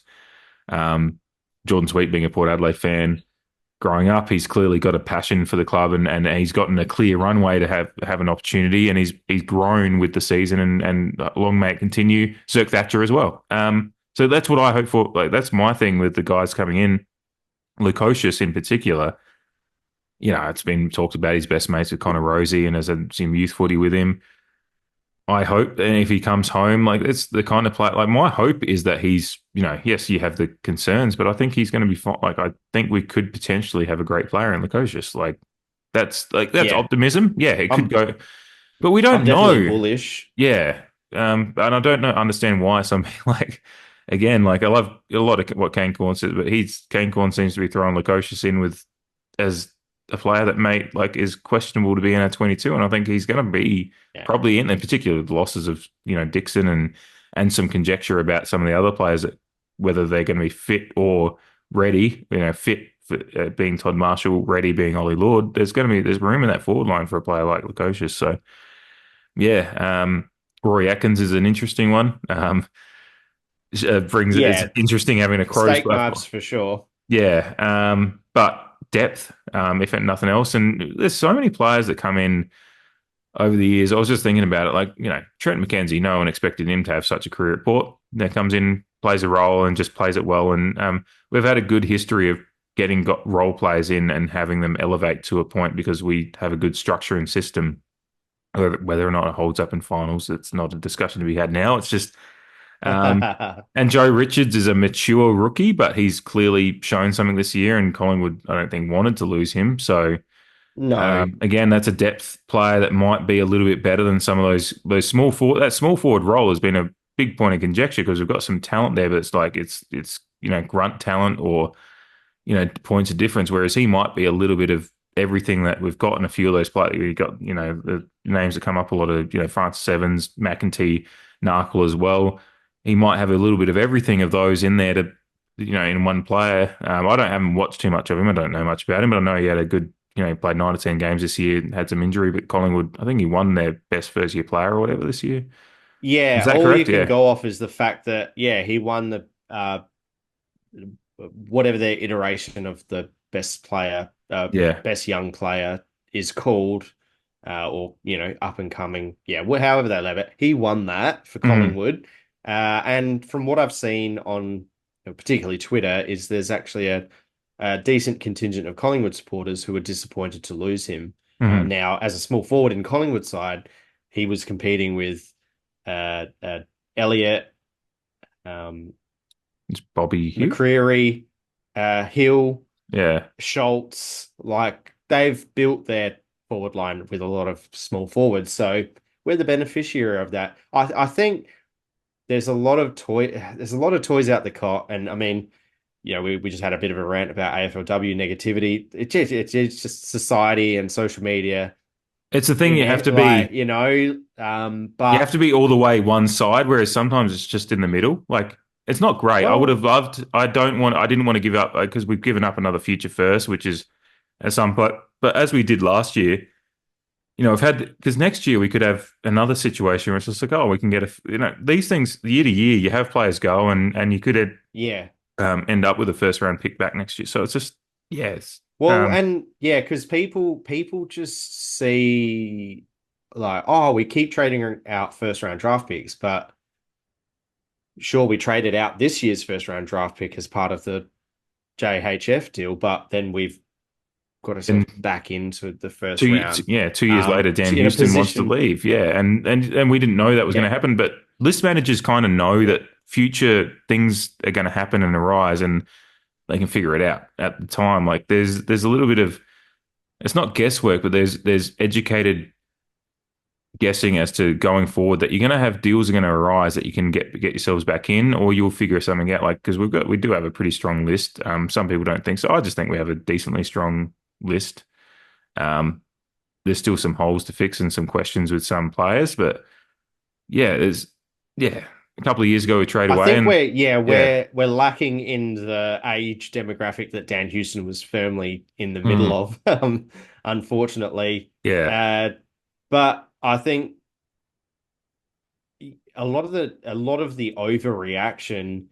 Um, Jordan Sweet being a Port Adelaide fan, growing up, he's clearly got a passion for the club and he's gotten a clear runway to have an opportunity, and he's grown with the season and long may it continue. Zerk Thatcher as well. So that's what I hope for. Like that's my thing with the guys coming in, Lukosius in particular. It's been talked about his best mates with Connor Rosie and has had some youth footy with him. I hope, and if he comes home, like it's the kind of player. Like my hope is that he's, yes, you have the concerns, but I think he's going to be fine. Like I think we could potentially have a great player in Lukosius. That's Yeah. optimism. Yeah, it could I'm go, but we I'm don't definitely know. bullish. Yeah, and I don't know understand why some like again, like I love a lot of what Kane Corn says, but Kane Corn seems to be throwing Lukosius in with as a player that is questionable to be in a 22, and I think he's going to be Yeah. probably in particular the losses of Dixon and some conjecture about some of the other players that whether they're going to be fit or ready. Fit for, being Todd Marshall, ready being Ollie Lord. There's room in that forward line for a player like Lukosius. So yeah, Rory Atkins is an interesting one. It's Yeah. interesting having a Crows. Steak knives for sure. Yeah, but depth, if nothing else. And there's so many players that come in over the years. I was just thinking about it, like, Trent McKenzie, no one expected him to have such a career at Port. That comes in, plays a role and just plays it well. And we've had a good history of getting role players in and having them elevate to a point because we have a good structure and system. Whether or not it holds up in finals, it's not a discussion to be had now. It's just and Joe Richards is a mature rookie, but he's clearly shown something this year, and Collingwood, I don't think, wanted to lose him. So, No. again, that's a depth player that might be a little bit better than some of those small forward. That small forward role has been a big point of conjecture because we've got some talent there, but it's like it's grunt talent or points of difference. Whereas he might be a little bit of everything that we've got in a few of those players. We've got the names that come up a lot of Francis Evans, McEntee, Narkle as well. He might have a little bit of everything of those in there to, in one player. Haven't watched too much of him. I don't know much about him, but I know he had a good, he played 9 or 10 games this year, had some injury, but Collingwood, I think he won their best first year player or whatever this year. Is Yeah, that all you correct? can Yeah. go off is the fact that he won the whatever their iteration of the best player, Yeah. best young player is called, or up and coming, however they love it. He won that for Collingwood, and from what I've seen on particularly Twitter, is there's actually a decent contingent of Collingwood supporters who are disappointed to lose him. Now, as a small forward in Collingwood side, he was competing with Elliott, It's Bobby Hugh? McCreary, Hill, Schultz. Like, they've built their forward line with a lot of small forwards, so we're the beneficiary of that. I think there's a lot of toys out the cot, and I mean, we just had a bit of a rant about AFLW negativity. It's just society and social media. It's the thing, you have to be, but you have to be all the way one side, whereas sometimes it's just in the middle. Like, it's not great. I would have loved. I didn't want to give up, because we've given up another future first, which is at some point. But as we did last year, because next year we could have another situation where it's just like, we can get these things year to year. You have players go, and you could end up with a first round pick back next year. So it's just because people just see like, we keep trading out first round draft picks, but sure, we traded out this year's first round draft pick as part of the JHF deal, but then we've got ourselves back into the first round. 2 years later, Dan Houston wants to leave. Yeah, and we didn't know that was going to happen, but list managers kind of know that future things are going to happen and arise, and they can figure it out at the time. Like, there's a little bit of, it's not guesswork, but there's educated guessing as to going forward that you're going to have deals are going to arise that you can get yourselves back in, or you'll figure something out. Like, because we do have a pretty strong list. Some people don't think so. I just think we have a decently strong list. There's still some holes to fix and some questions with some players, but a couple of years ago we traded away. I think we're lacking in the age demographic that Dan Houston was firmly in the middle of, unfortunately. Yeah. But I think a lot of the overreaction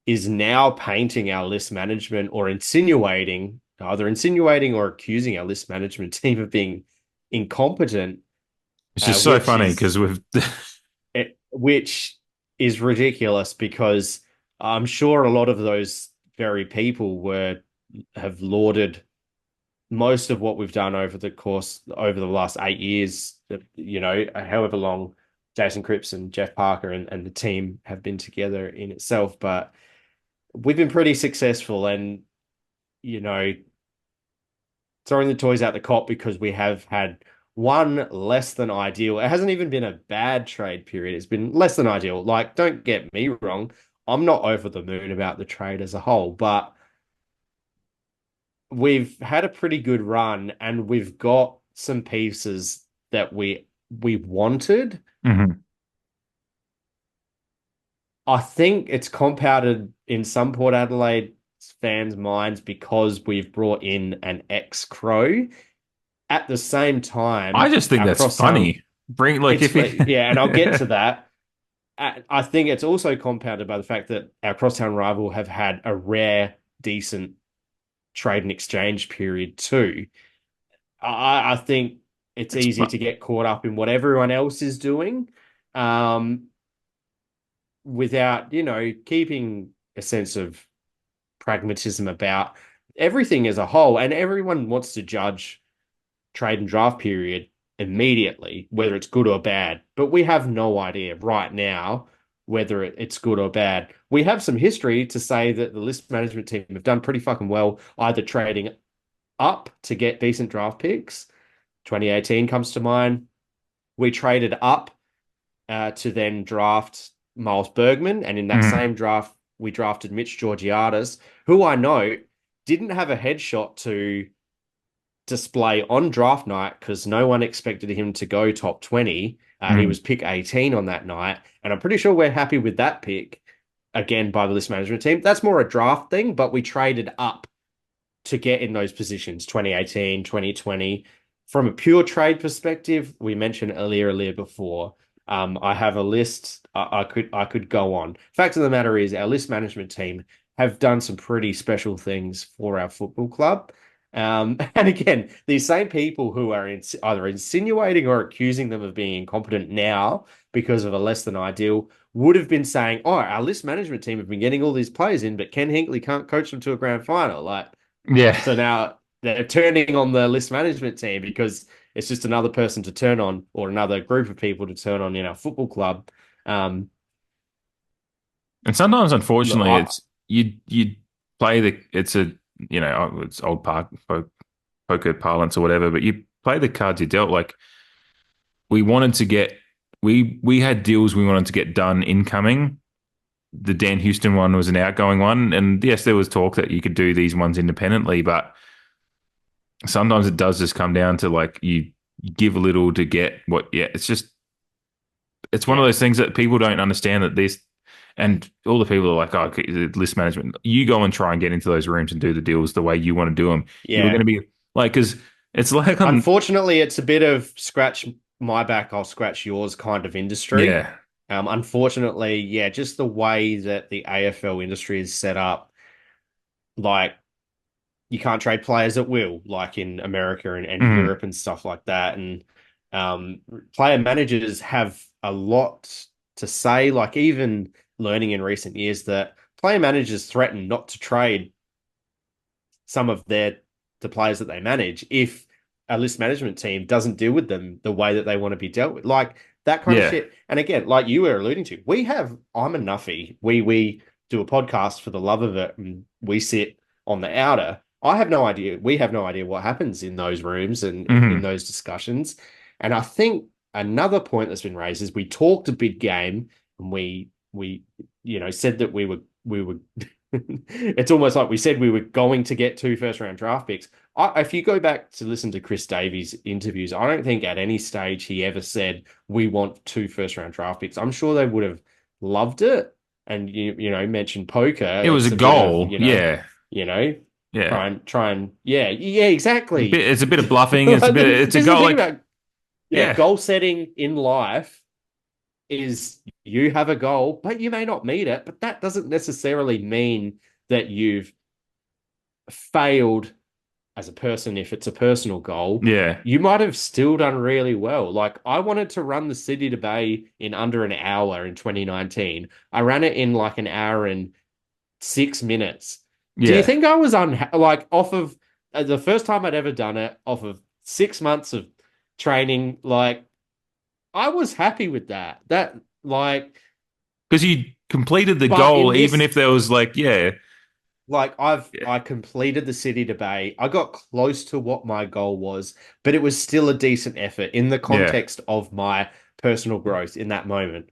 is now painting our list management, or either insinuating or accusing our list management team of being incompetent. It's just so funny because which is ridiculous, because I'm sure a lot of those very people have lauded most of what we've done over the last 8 years, however long Jason Cripps and Jeff Parker and the team have been together in itself. But we've been pretty successful, and, throwing the toys out the cot, because we have had one less than ideal. It hasn't even been a bad trade period. It's been less than ideal. Like, don't get me wrong, I'm not over the moon about the trade as a whole, but we've had a pretty good run, and we've got some pieces that we wanted. I think it's compounded in some Port Adelaide fans' minds because we've brought in an ex-Crow. At the same time, I just think that's funny. And I'll get to that. I think it's also compounded by the fact that our crosstown rival have had a rare, decent trade and exchange period too. I think it's easy to get caught up in what everyone else is doing, without, keeping a sense of pragmatism about everything as a whole. And everyone wants to judge trade and draft period immediately, whether it's good or bad. But we have no idea right now whether it's good or bad. We have some history to say that the list management team have done pretty fucking well, either trading up to get decent draft picks. 2018 comes to mind. We traded up to then draft Miles Bergman, and in that same draft, we drafted Mitch Georgiades, who I know didn't have a headshot to display on draft night because no one expected him to go top 20. He was pick 18 on that night, and I'm pretty sure we're happy with that pick, again, by the list management team. That's more a draft thing, but we traded up to get in those positions, 2018, 2020. From a pure trade perspective, we mentioned earlier before, I have a list I could go on. Fact of the matter is, our list management team have done some pretty special things for our football club. And again, these same people who are either insinuating or accusing them of being incompetent now because of a less than ideal would have been saying, "Oh, our list management team have been getting all these players in, but Ken Hinkley can't coach them to a grand final." Yeah. So now they're turning on the list management team because it's just another person to turn on or another group of people to turn on in our football club. And sometimes, Look, unfortunately, it's you play it's it's old poker parlance or whatever, but you play the cards you dealt. Like we wanted to get we had deals we wanted to get done incoming. The Dan Houston one was an outgoing one, and yes, there was talk that you could do these ones independently, but sometimes it does just come down to like you give a little to get what. Yeah, it's one of those things that people don't understand that this. And all the people are like, "Oh, okay, list management." You go and try and get into those rooms and do the deals the way you want to do them. yeah. You're going to be like, because it's like, Unfortunately, it's a bit of scratch my back, I'll scratch yours kind of industry. yeah, Unfortunately, yeah, just the way that the AFL industry is set up, like you can't trade players at will, like in America and Europe and stuff like that. And player managers have a lot to say, like even learning in recent years that player managers threaten not to trade some of the players that they manage if a list management team doesn't deal with them the way that they want to be dealt with. Like that kind of shit. And again, like you were alluding to, I'm a nuffy. We do a podcast for the love of it and we sit on the outer. I have no idea. We have no idea what happens in those rooms and in those discussions. And I think another point that's been raised is we talked a big game and we said that we were it's almost like we said we were going to get 2 first-round draft picks. If you go back to listen to Chris Davies' interviews, I don't think at any stage he ever said we want 2 first-round draft picks. I'm sure they would have loved it. And you mentioned poker. it was a goal. Try and exactly. It's a bit of bluffing. It's a goal. Goal setting in life is you have a goal, but you may not meet it. But that doesn't necessarily mean that you've failed as a person if it's a personal goal. Yeah. You might have still done really well. Like I wanted to run the City to Bay in under an hour in 2019. I ran it in like an hour and 6 minutes. Yeah. Do you think I was off of the first time I'd ever done it, off of 6 months of training, like I was happy with that. Because you completed the goal, even if there was I completed the City to Bay. I got close to what my goal was, but it was still a decent effort in the context of my personal growth in that moment.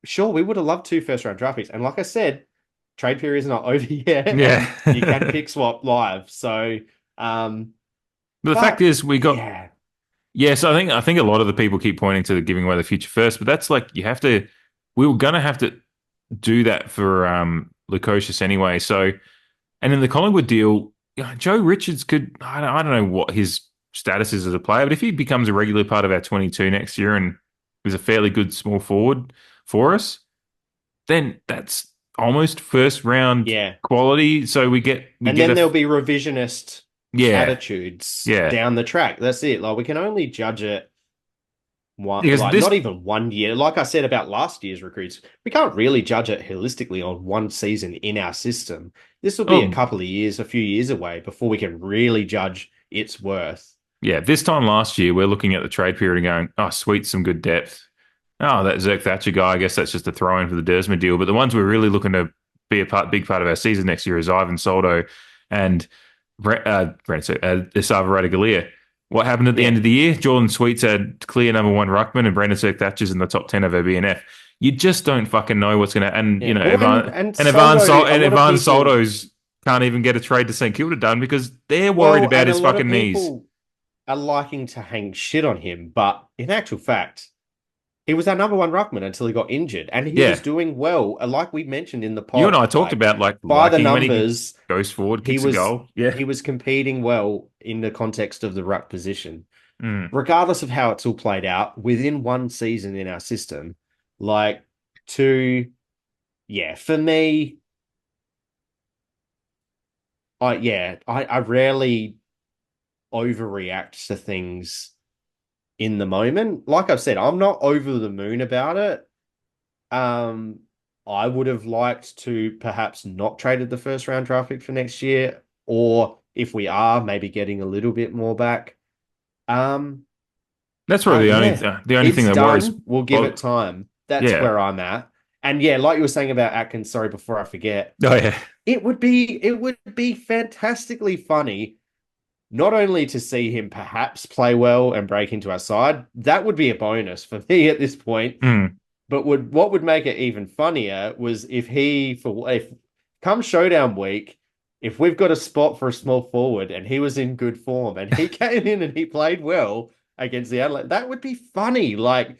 Sure, we would have loved 2 first-round draft picks. And like I said, trade period is not over yet. Yeah. You can pick swap live. So, but the fact is, we got. Yeah, so I think a lot of the people keep pointing to giving away the future first, but that's like you have to. We were gonna have to do that for Lukosius anyway. So, and in the Collingwood deal, Joe Richards could. I don't know what his status is as a player, but if he becomes a regular part of our 22 next year and is a fairly good small forward for us, then that's almost first round quality. So there'll be revisionist attitudes down the track. That's it. Like we can only judge it not even 1 year. Like I said about last year's recruits, we can't really judge it holistically on one season in our system. This will be a few years away before we can really judge its worth. Yeah, this time last year, we're looking at the trade period and going, oh, sweet, some good depth. Oh, that Zerk Thatcher guy, I guess that's just a throw-in for the Dersma deal. But the ones we're really looking to be big part of our season next year is Ivan Soldo and Esava Radaglia. What happened at the end of the year? Jordan Sweets had clear number 1 ruckman and Brandon Zerk Thatcher's in the top 10 of our BNF. You just don't fucking know what's going to... And, Ivan Soldo's can't even get a trade to St Kilda done because they're worried about his fucking knees. Are liking to hang shit on him, but in actual fact... He was our number 1 ruckman until he got injured, and he was doing well. Like we mentioned in the pod, you and I talked about by the numbers, he goes forward, kicks a goal. Yeah, he was competing well in the context of the ruck position. Regardless of how it's all played out, within 1 season in our system, for me, I rarely overreact to things in the moment. Like I've said, I'm not over the moon about it. Um, I would have liked to perhaps not traded the first round draft pick for next year, or if we are, maybe getting a little bit more back. Um, That's probably but yeah, the only thing it's that worries. done. We'll give Well, it time. That's yeah. where I'm at. And yeah, like you were saying about Atkins, sorry, before I forget, Oh yeah. it would be fantastically funny not only to see him perhaps play well and break into our side, that would be a bonus for me at this point. Mm. But what would make it even funnier was if come showdown week, if we've got a spot for a small forward and he was in good form and he came in and he played well against the Adelaide, that would be funny. Like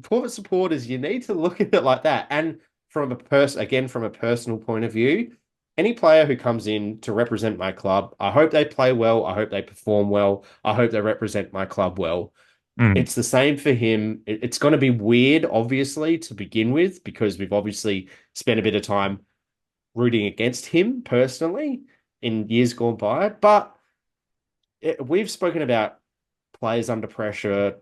Port supporters, you need to look at it like that. And from a personal point of view, any player who comes in to represent my club, I hope they play well. I hope they perform well. I hope they represent my club well. Mm. It's the same for him. It's going to be weird, obviously, to begin with, because we've obviously spent a bit of time rooting against him personally in years gone by. But we've spoken about players under pressure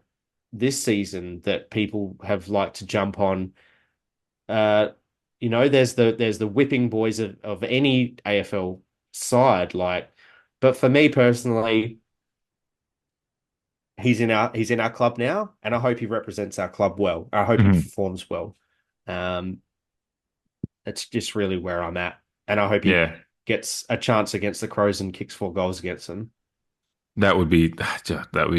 this season that people have liked to jump on. Uh, there's the whipping boys of any AFL side, but for me personally, he's in our club now, and I hope he represents our club well. I hope he Mm. performs well. Um, that's just really where I'm at, and I hope he Yeah. gets a chance against the Crows and kicks 4 goals against them. That would be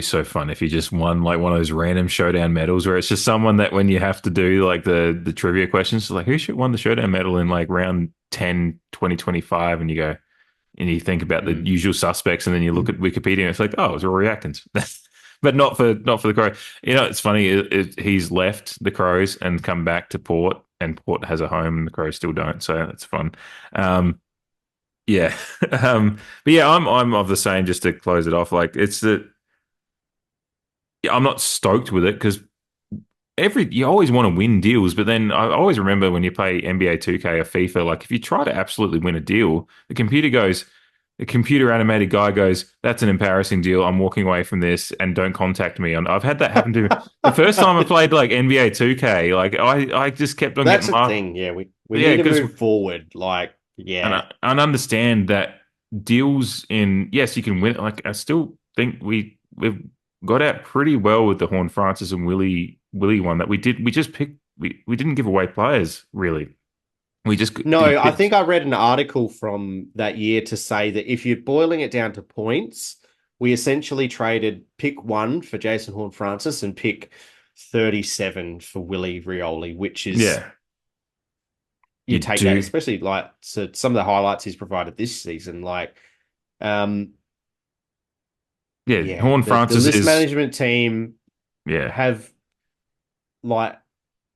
so fun if you just won like one of those random showdown medals where it's just someone that when you have to do like the trivia questions, like who should won the showdown medal in like round 10, 2025, and you go and you think about the usual suspects and then you look at Wikipedia and it's like, oh, it was Rory Atkins. But not for the Crows. You know, it's funny. He's left the Crows and come back to Port, and Port has a home, and the Crows still don't. So that's fun. Yeah, but yeah, I'm of the same. Just to close it off, like it's the I'm not stoked with it because you always want to win deals, but then I always remember when you play NBA 2K or FIFA, like if you try to absolutely win a deal, the computer animated guy goes, "That's an embarrassing deal. I'm walking away from this, and don't contact me." And I've had that happen to me. The first time I played like NBA 2K, like I just kept on That's getting the marked. thing. Yeah, we Yeah, need to because move forward. and Yeah. I understand that deals in yes, you can win. Like I still think we've got out pretty well with the HORNE-FRANCIS and Willie one that we did. We just picked. We didn't give away players really. We just No, did I picks. think I read an article from that year to say that if you're boiling it down to points, we essentially traded pick 1 for Jason Horne-Francis and pick 37 for Willie Rioli, which is Yeah, you you take that, do. especially so some of the highlights he's provided this season, um, Yeah, yeah, the HORNE-FRANCIS list is management team yeah, have like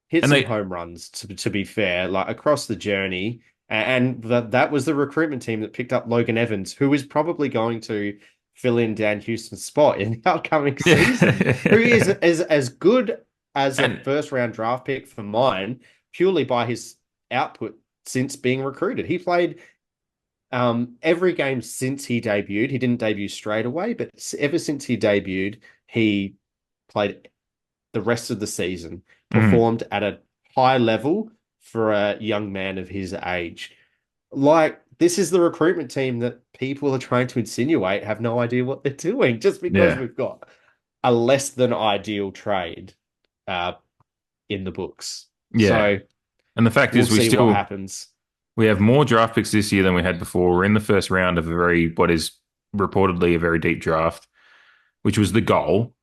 hit and some they home runs to be fair, like across the journey. And that was the recruitment team that picked up Logan Evans, who is probably going to fill in Dan Houston's spot in the upcoming season, who is yeah. as good as a And first round draft pick for mine, purely by his output since being recruited. He played every game since he debuted. He didn't debut straight away, but ever since he debuted, he played the rest of the season, mhm, performed at a high level for a young man of his age. Like, this is the recruitment team that people are trying to insinuate have no idea what they're doing just because yeah, we've got a less than ideal trade uh, in the books. yeah. So And the fact we'll is, see what happens. we have more draft picks this year than we had before. We're in the first round of what is reportedly a very deep draft, which was the goal.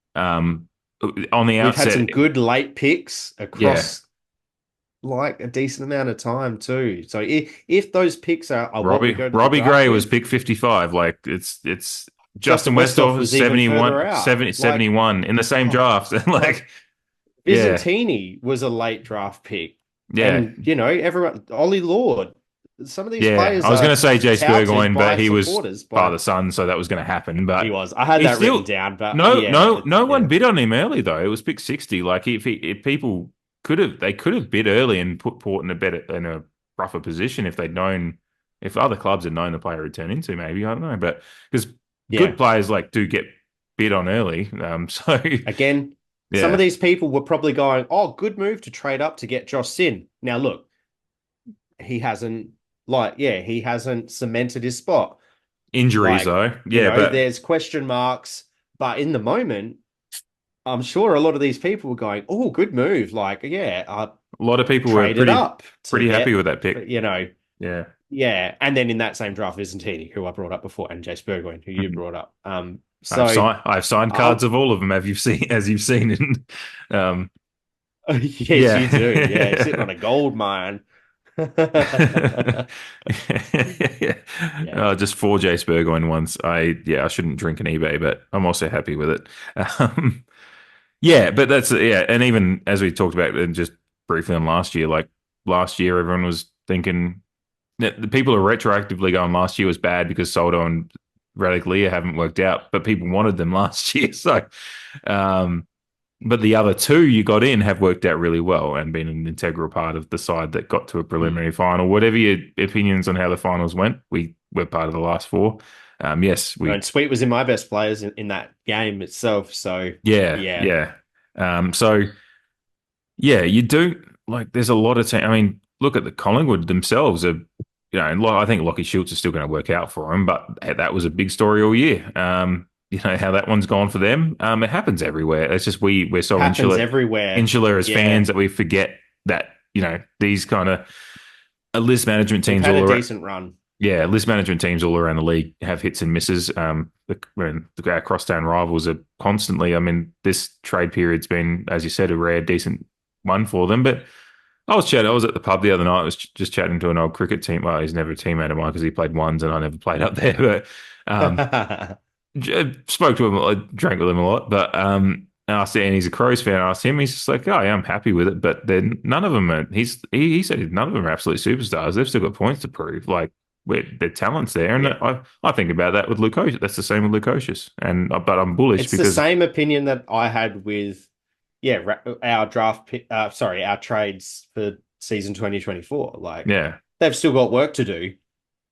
On the We've had outset, some good late picks yeah, across like a decent amount of time too. So if those picks are what we go to the Robbie draft Gray was with, pick 55. Like it's Justin Justin Westhoff Westhoff was even further 71, out. 70, Like, 71 in the same oh, draft. Like, like yeah, Byzantini was a late draft pick. yeah, And, everyone, Ollie Lord, some of these yeah. players I was going are to say Jace touted Burgoyne, but by he was supporters, father but son, so that was going to happen. he But was. I had he that written still down, but yeah, no yeah. one bid on him early though. It was pick 60. Like if people could have bid early and put Port in a rougher position if they'd known if other clubs had known the player would turn into, maybe, I don't know. But because Yeah. good players like do get bid on early. So Again, some yeah, of these people were probably going, "Oh, good move to trade up to get Josh Sin." Now look, he hasn't he hasn't cemented his spot. injuries Like, though. Yeah, but there's question marks, but in the moment, I'm sure a lot of these people were going, "Oh, good move." Like, yeah, I a lot of people were traded up to pretty happy get, with that pick. Yeah. yeah. And then in that same draft, Visentini, who I brought up before, and Jace Burgoyne, who you Mhm. brought up. I've So signed cards I'll, of all of them, as you've seen in yes, you do. Yeah, you're sitting on yeah. a gold mine. Yeah. Yeah. Just 4 Jace Burgoyne once. I shouldn't drink an eBay, but I'm also happy with it. Yeah, but and even as we talked about and just briefly on last year, like last year everyone was thinking that the people are retroactively going last year was bad because Soldo and Radiclia haven't worked out, but people wanted them last year. So um but the other two you got in have worked out really well and been an integral part of the side that got to a preliminary final. Whatever your opinions on how the finals went, we were part of the last four. Yes, And Sweet was in my best players in that game itself. So yeah, yeah, yeah. So yeah, you do like. There's a lot of I mean, look at the Collingwood themselves. And I think Lockie Schultz is still going to work out for them, but that was a big story all year. How that one's gone for them. It happens everywhere. It's just we're so happens everywhere. insular as Yeah, fans that we forget that these kind of list management we've teams had all a around. decent run. Yeah, list management teams all around the league have hits and misses. Our crosstown rivals are constantly. I mean, this trade period's been, as you said, a rare, decent one for them. But I was at the pub the other night. I was just chatting to an old cricket team. Well, he's never a teammate of mine because he played ones and I never played up there. But spoke to him, I drank with him a lot. But asked him, and he's a Crows fan. I asked him, he's just like, "Oh, yeah, I'm happy with it." But then none of them are. He said none of them are absolute superstars. They've still got points to prove. Like their talent's there, and Yeah. I think about that with Lukosius. That's the same with Lukosius, but I'm bullish It's the because same opinion that I had with our our trades for season 2024. Like, yeah, they've still got work to do.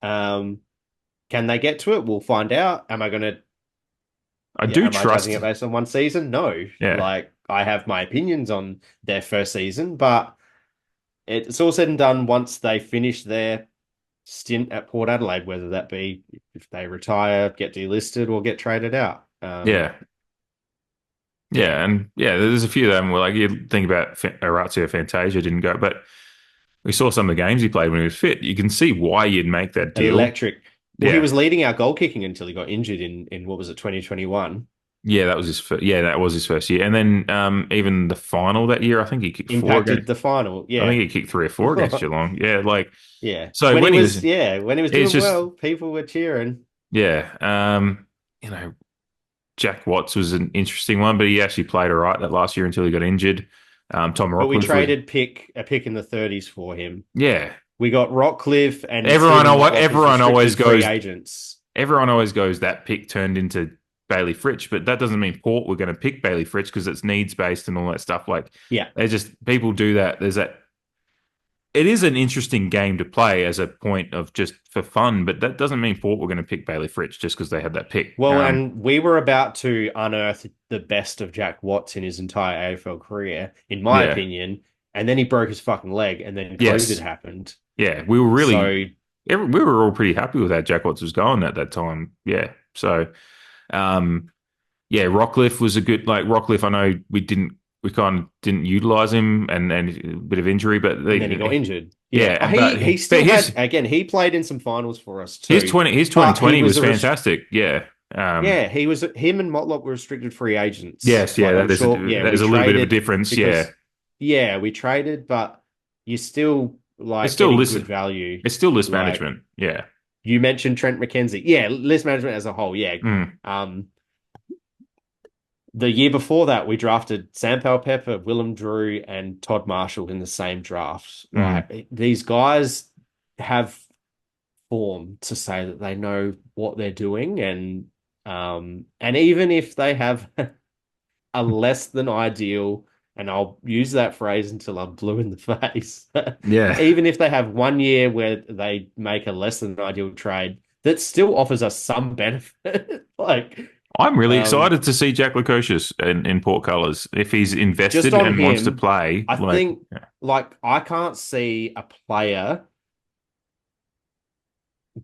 Can they get to it? We'll find out. Am I trust. judging it based on one season? No. Yeah, Like, I have my opinions on their first season, but it's all said and done once they finish their stint at Port Adelaide, whether that be if they retire, get delisted, or get traded out. yeah. Yeah, and there's a few of them where like you think about Orazio Fantasia didn't go, but we saw some of the games he played when he was fit. You can see why you'd make that deal. Electric. Well, Yeah. he was leading our goal kicking until he got injured in what was it, 2021? Yeah, that was his first. Yeah, that was his first year, and then even the final that year, I think he kicked four. Impacted the final. I Yeah, think he kicked 3 or 4 against Geelong. Yeah, like yeah. so When when he he was was, when he was doing it's just well, people were cheering. yeah. Jack Watts was an interesting one, but he actually played all right that last year until he got injured. Tom But we Rockcliffe traded a pick in the 30s for him. yeah. We got Rockcliffe and Everyone Stephen Motlop as everyone always restricted free goes. agents. Everyone always goes that pick turned into Bailey Fritsch, but that doesn't mean Port were going to pick Bailey Fritsch because it's needs based and all that stuff. Like, Yeah, they just people do that. There's that. It is an interesting game to play as a point of just for fun, but that doesn't mean Port were going to pick Bailey Fritsch just because they had that pick. well, and we were about to unearth the best of Jack Watts in his entire AFL career, in my Yeah. opinion. And then he broke his fucking leg, and then Yes. COVID happened. Yeah, we were really So we were all pretty happy with how Jack Watts was going at that time. Yeah, so Rockcliffe was a good Rockcliffe. I know we kind of didn't utilize him and a bit of injury, but and then he got injured. Yeah, he still had again. He played in some finals for us too. His 2020 was fantastic. Yeah. He was him and Motlop were restricted free agents. Yes, there's a little bit of a difference. Yeah, we traded, but you still it's still good value. It's still list management. Yeah. You mentioned Trent McKenzie. Yeah, list management as a whole. Yeah. The year before that, we drafted Sam Pepper, Willem Drew, and Todd Marshall in the same draft. Like, these guys have form to say that they know what they're doing, and even if they have a less than ideal and I'll use that phrase until I'm blue in the face. Yeah. Even if they have 1 year where they make a less than ideal trade, that still offers us some benefit. Like, I'm really excited to see Jack Lukosius in portcolours. If he's just invested on and wants to him, play, I like, think, like, I can't see a player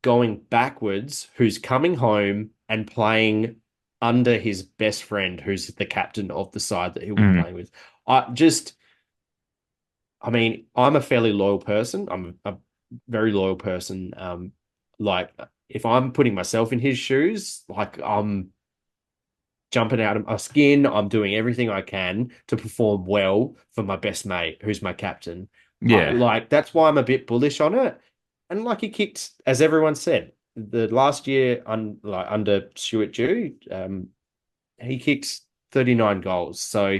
going backwards who's coming home and playing under his best friend, who's the captain of the side that he'll be playing with. I mean, I'm a fairly loyal person. I'm a very loyal person. Like, if I'm putting myself in his shoes, like, I'm jumping out of my skin. I'm doing everything I can to perform well for my best mate, who's my captain. yeah, Like, that's why I'm a bit bullish on it. And like, he kicked, as everyone said, the last year under Stuart Dew, he kicked 39 goals. So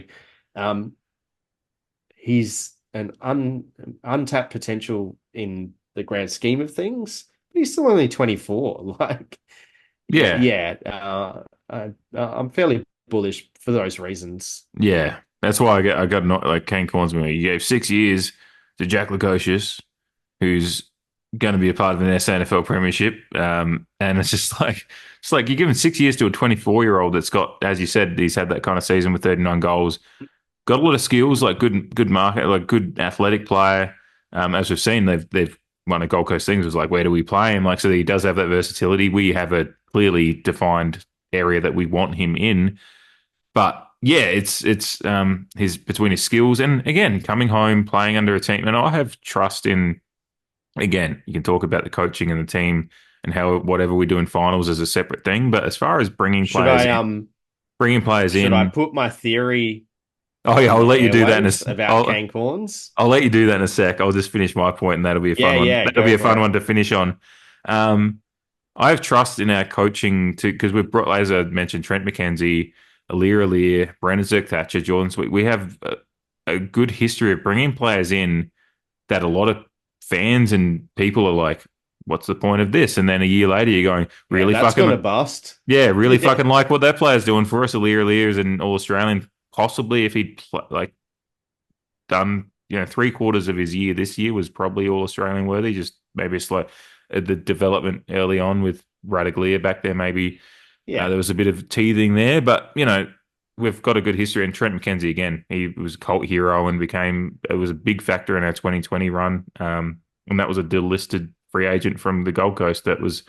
he's an untapped potential in the grand scheme of things. But he's still only 24. Like, yeah, I'm fairly bullish for those reasons. yeah. That's why I got not like Kane Corns me. You gave 6 years to Jack Lukosius, who's going to be a part of an SNFL premiership. And it's like you're giving 6 years to a 24-year-old that's got, as you said, he's had that kind of season with 39 goals, got a lot of skills, like good market, like good athletic player. As we've seen, they've one of Gold Coast things was like, where do we play him? Like, so he does have that versatility. We have a clearly defined area that we want him in. But yeah, it's his between his skills and again coming home playing under a team, and I have trust in. Again, you can talk about the coaching and the team and how whatever we do in finals is a separate thing. But as far as bringing players Should in, I put my theory? oh yeah, I'll let you do that about Kane Corns. I'll let you do that in a sec. I'll just finish my point, and that'll be a fun one. That'll be a fun one to finish on. I have trust in our coaching because we've brought, as I mentioned, Trent McKenzie, Alir, Brendan Zerk-Thatcher, Jordan Sweet. We have a good history of bringing players in that a lot of fans and people are like, what's the point of this? And then a year later, you're going, really that's fucking gonna bust. Yeah, really fucking like what that player's doing for us. Alir is an All-Australian. Possibly if he'd done, 3/4 of his year this year was probably All-Australian worthy. Just maybe a slow the development early on with Radaglia back there. Maybe there was a bit of teething there, but we've got a good history. And Trent McKenzie again, he was a cult hero and it was a big factor in our 2020 run. And that was a delisted free agent from the Gold Coast that was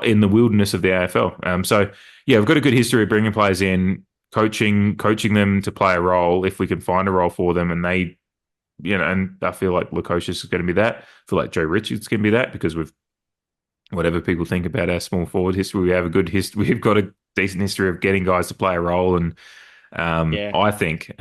in the wilderness of the AFL. So yeah, we've got a good history of bringing players in, coaching them to play a role if we can find a role for them, and they. And I feel like Lukosius is going to be that. I feel like Joe Richards can be that because whatever people think about our small forward history, we have a good history. We've got a decent history of getting guys to play a role. And I think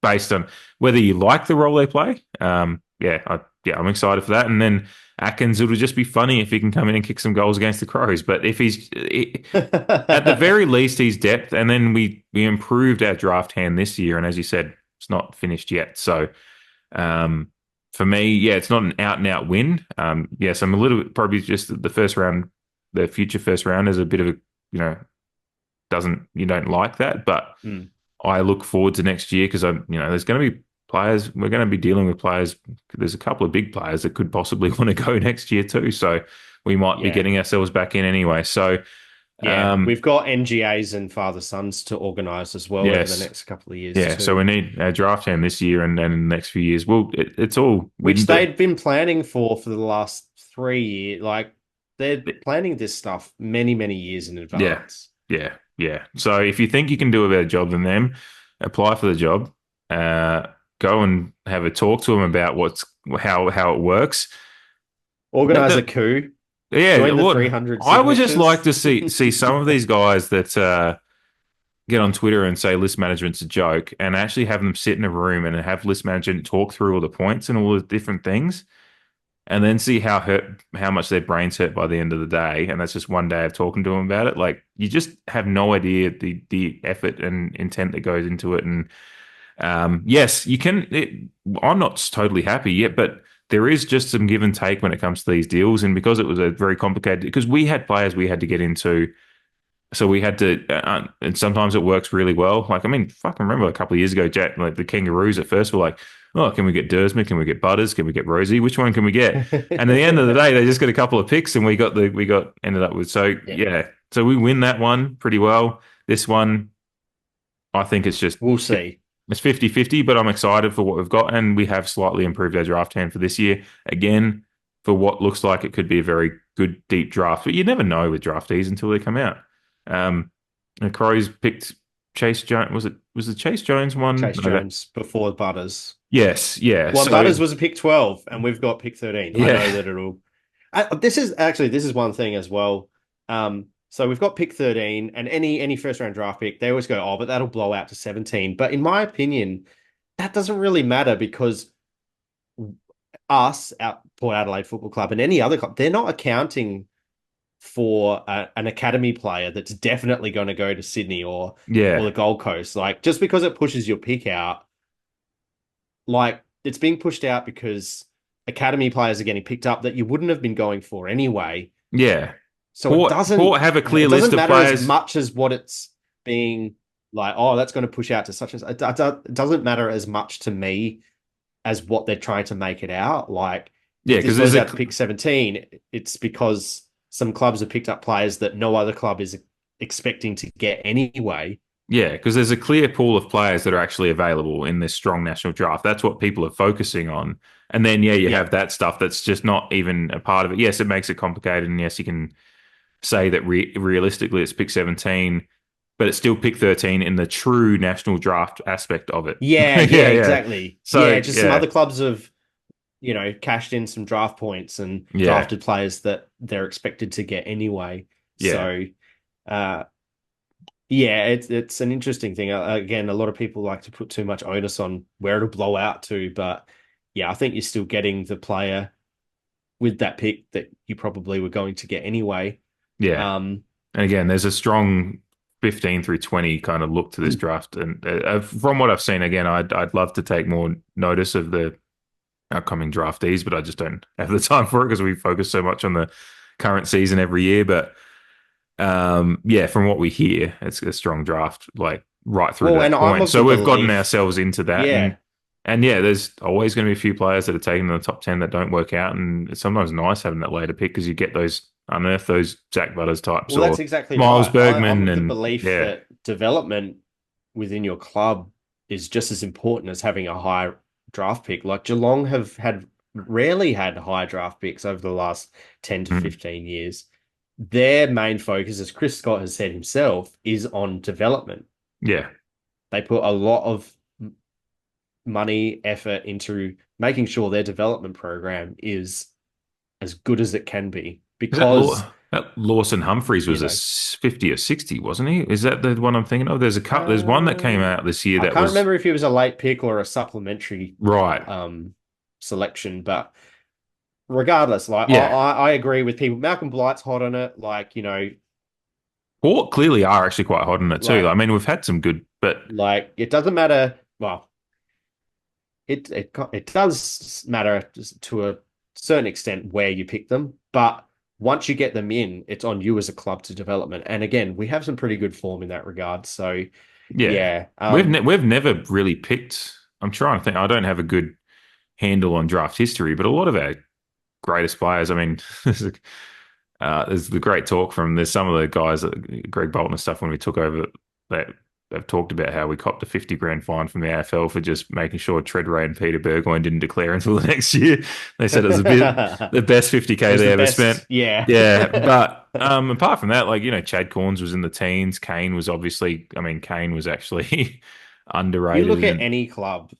based on whether you like the role they play, I'm excited for that. And then Atkins, it'll just be funny if he can come in and kick some goals against the Crows. But if at the very least, he's depth. And then we improved our draft hand this year. And as you said, it's not finished yet. So, for me, it's not an out and out win. Yes, I'm a little bit probably just the first round, the future first round is a bit of a, you don't like that, but I look forward to next year because there's going to be players, we're going to be dealing with players. There's a couple of big players that could possibly want to go next year too. So we might be getting ourselves back in anyway. So, we've got NGAs and father sons to organise as well over the next couple of years. Yeah, too. so we need a draft hand this year and then in the next few years. Well, it's all which they'd been planning for the last 3 years. Like they're planning this stuff many, many years in advance. Yeah. So if you think you can do a better job than them, apply for the job. Go and have a talk to them about how it works. Organise a coup. Yeah, join the 300 I would just like to see some of these guys that get on Twitter and say list management's a joke, and actually have them sit in a room and have list management talk through all the points and all the different things, and then see how much their brains hurt by the end of the day. And that's just one day of talking to them about it. Like, you just have no idea the effort and intent that goes into it. And yes, you can. I'm not totally happy yet, but there is just some give and take when it comes to these deals. And because it was a very complicated, because we had players we had to get into So we had to, and sometimes it works really well. Like, I mean, fucking remember a couple of years ago, Jack, like the Kangaroos at first were like, oh, can we get Dersma? Can we get Butters? Can we get Rosie? Which one can we get? And at the end of the day, they just got a couple of picks and ended up with, so Yeah. yeah. So we win that one pretty well. This one, I think it's just, We'll see. it's 50-50, but I'm excited for what we've got. And we have slightly improved our draft hand for this year. Again, for what looks like it could be a very good, deep draft. But you never know with draftees until they come out. The Crows picked Chase Jones. Was the Chase Jones one? Chase Jones before Butters. Yes, yeah. Well, Butters was a pick 12, and we've got pick 13. Yeah. I know that it'll. This is one thing as well. So we've got pick 13, and any first round draft pick, they always go, oh, but that'll blow out to 17. But in my opinion, that doesn't really matter because us, Port Adelaide Football Club, and any other club, they're not accounting for an academy player that's definitely going to go to Sydney or the Gold Coast. Like, just because it pushes your pick out, like, it's being pushed out because academy players are getting picked up that you wouldn't have been going for anyway. Yeah. So Port have a clear list of players. As much as what it's being like, oh, that's going to push out to such as it doesn't matter as much to me as what they're trying to make it out. Like, yeah, because there's out to pick 17. It's because some clubs have picked up players that no other club is expecting to get anyway. Yeah, because there's a clear pool of players that are actually available in this strong national draft. That's what people are focusing on. And then, you have that stuff that's just not even a part of it. Yes, it makes it complicated. And yes, you can say that realistically it's pick 17, but it's still pick 13 in the true national draft aspect of it. Yeah, exactly. So some other clubs have, cashed in some draft points and drafted players that they're expected to get anyway. Yeah. So, it's an interesting thing. Again, a lot of people like to put too much onus on where it'll blow out to, but I think you're still getting the player with that pick that you probably were going to get anyway. Yeah. And again, there's a strong 15 through 20 kind of look to this draft. And from what I've seen, again, I'd love to take more notice of the upcoming draftees, but I just don't have the time for it because we focus so much on the current season every year. But from what we hear, it's a strong draft, like right through that point. So we've gotten ourselves into that. Yeah. And there's always going to be a few players that are taken in the top 10 that don't work out. And it's sometimes nice having that later pick because you get unearth those Zach Butters types. Well, that's exactly Miles right. Bergman. I'm of the belief that development within your club is just as important as having a high draft pick. Like Geelong have rarely had high draft picks over the last 10 to 15 years. Their main focus, as Chris Scott has said himself, is on development. Yeah. They put a lot of money, effort into making sure their development program is as good as it can be. Because that Lawson Humphreys was a 50 or 60, wasn't he? Is that the one I'm thinking of? There's there's one that came out this year I can't remember if he was a late pick or a supplementary selection, but regardless, I agree with people. Malcolm Blight's hot on it, Port clearly are actually quite hot on it too. I mean, we've had some good, but it doesn't matter. Well, it does matter to a certain extent where you pick them, but once you get them in, it's on you as a club to development. And again, we have some pretty good form in that regard. So we've never really picked. I'm trying to think. I don't have a good handle on draft history, but a lot of our greatest players. I mean, there's the great talk from some of the guys, Greg Bolton and stuff, when we took over that. They've talked about how we copped a $50,000 fine from the AFL for just making sure Treadray and Peter Burgoyne didn't declare until the next year. They said it was the best $50,000 they ever spent. Yeah. Yeah. But apart from that, Chad Corns was in the teens. Kane was Kane was actually underrated. You look at any club.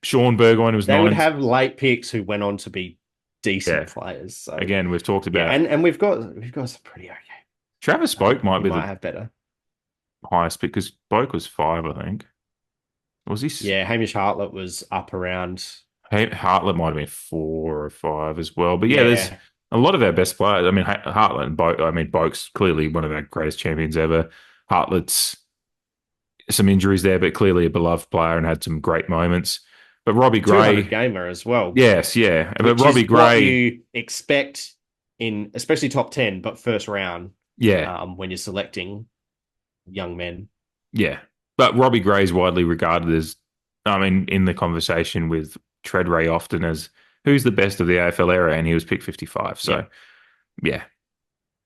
Sean Burgoyne was They would have late picks who went on to be decent players. So. Again, we've talked about. And we've got some pretty okay. Travis Spoke might have better. Highest pick because Boak was 5, I think. Was he? Yeah, Hamish Hartlett was up around. Hartlett might have been 4 or 5 as well. But there's a lot of our best players. I mean, Hartlett and Boak. I mean, Boak's clearly one of our greatest champions ever. Hartlett's some injuries there, but clearly a beloved player and had some great moments. But Robbie Gray, gamer as well. Yes, yeah. But Robbie Gray, what you expect in especially top 10, but first round. Yeah, when you're selecting. young men. Yeah. But Robbie Gray's widely regarded as, I mean, in the conversation with Treadray often as who's the best of the AFL era, and he was picked 55. So, yeah.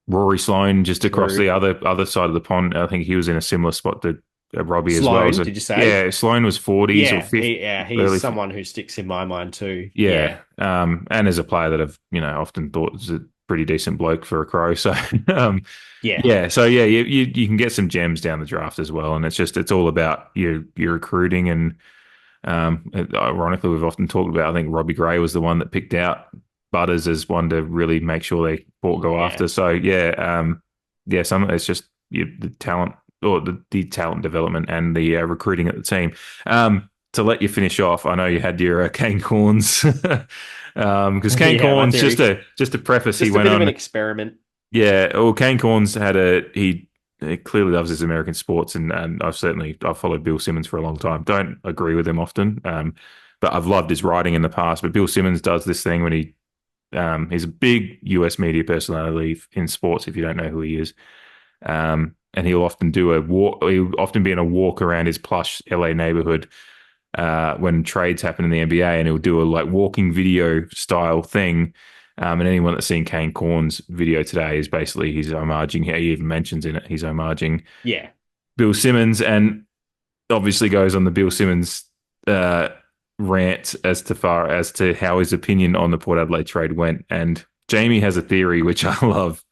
Rory Sloane just across True. the other side of the pond. I think he was in a similar spot to Robbie as well. Sloane, So, did you say? yeah, Sloane was 40s or Yeah, 50, he's early. someone who sticks in my mind too. Yeah. And as a player that I've, often thought was a pretty decent bloke for a Crow. So, Yeah. yeah. So, yeah, you can get some gems down the draft as well. And it's all about your recruiting. And ironically, we've often talked about, I think Robbie Gray was the one that picked out Butters as one to really make sure they go after. So, yeah, it's just the talent or the talent development and the recruiting at the team. To let you finish off, I know you had your Kane Corns because Kane Corns, just to preface, just he went a bit on of an experiment. Yeah, well, Kane Corns he clearly loves his American sports, and I've followed Bill Simmons for a long time. Don't agree with him often, but I've loved his writing in the past. But Bill Simmons does this thing when he's a big US media personality in sports. If you don't know who he is, and he'll often do a walk. He'll often be in a walk around his plush LA neighborhood when trades happen in the NBA, and he'll do a walking video style thing. And anyone that's seen Kane Corn's video today is basically he's homaging. He even mentions in it he's homaging Bill Simmons, and obviously goes on the Bill Simmons rant as to how his opinion on the Port Adelaide trade went. And Jamie has a theory which I love.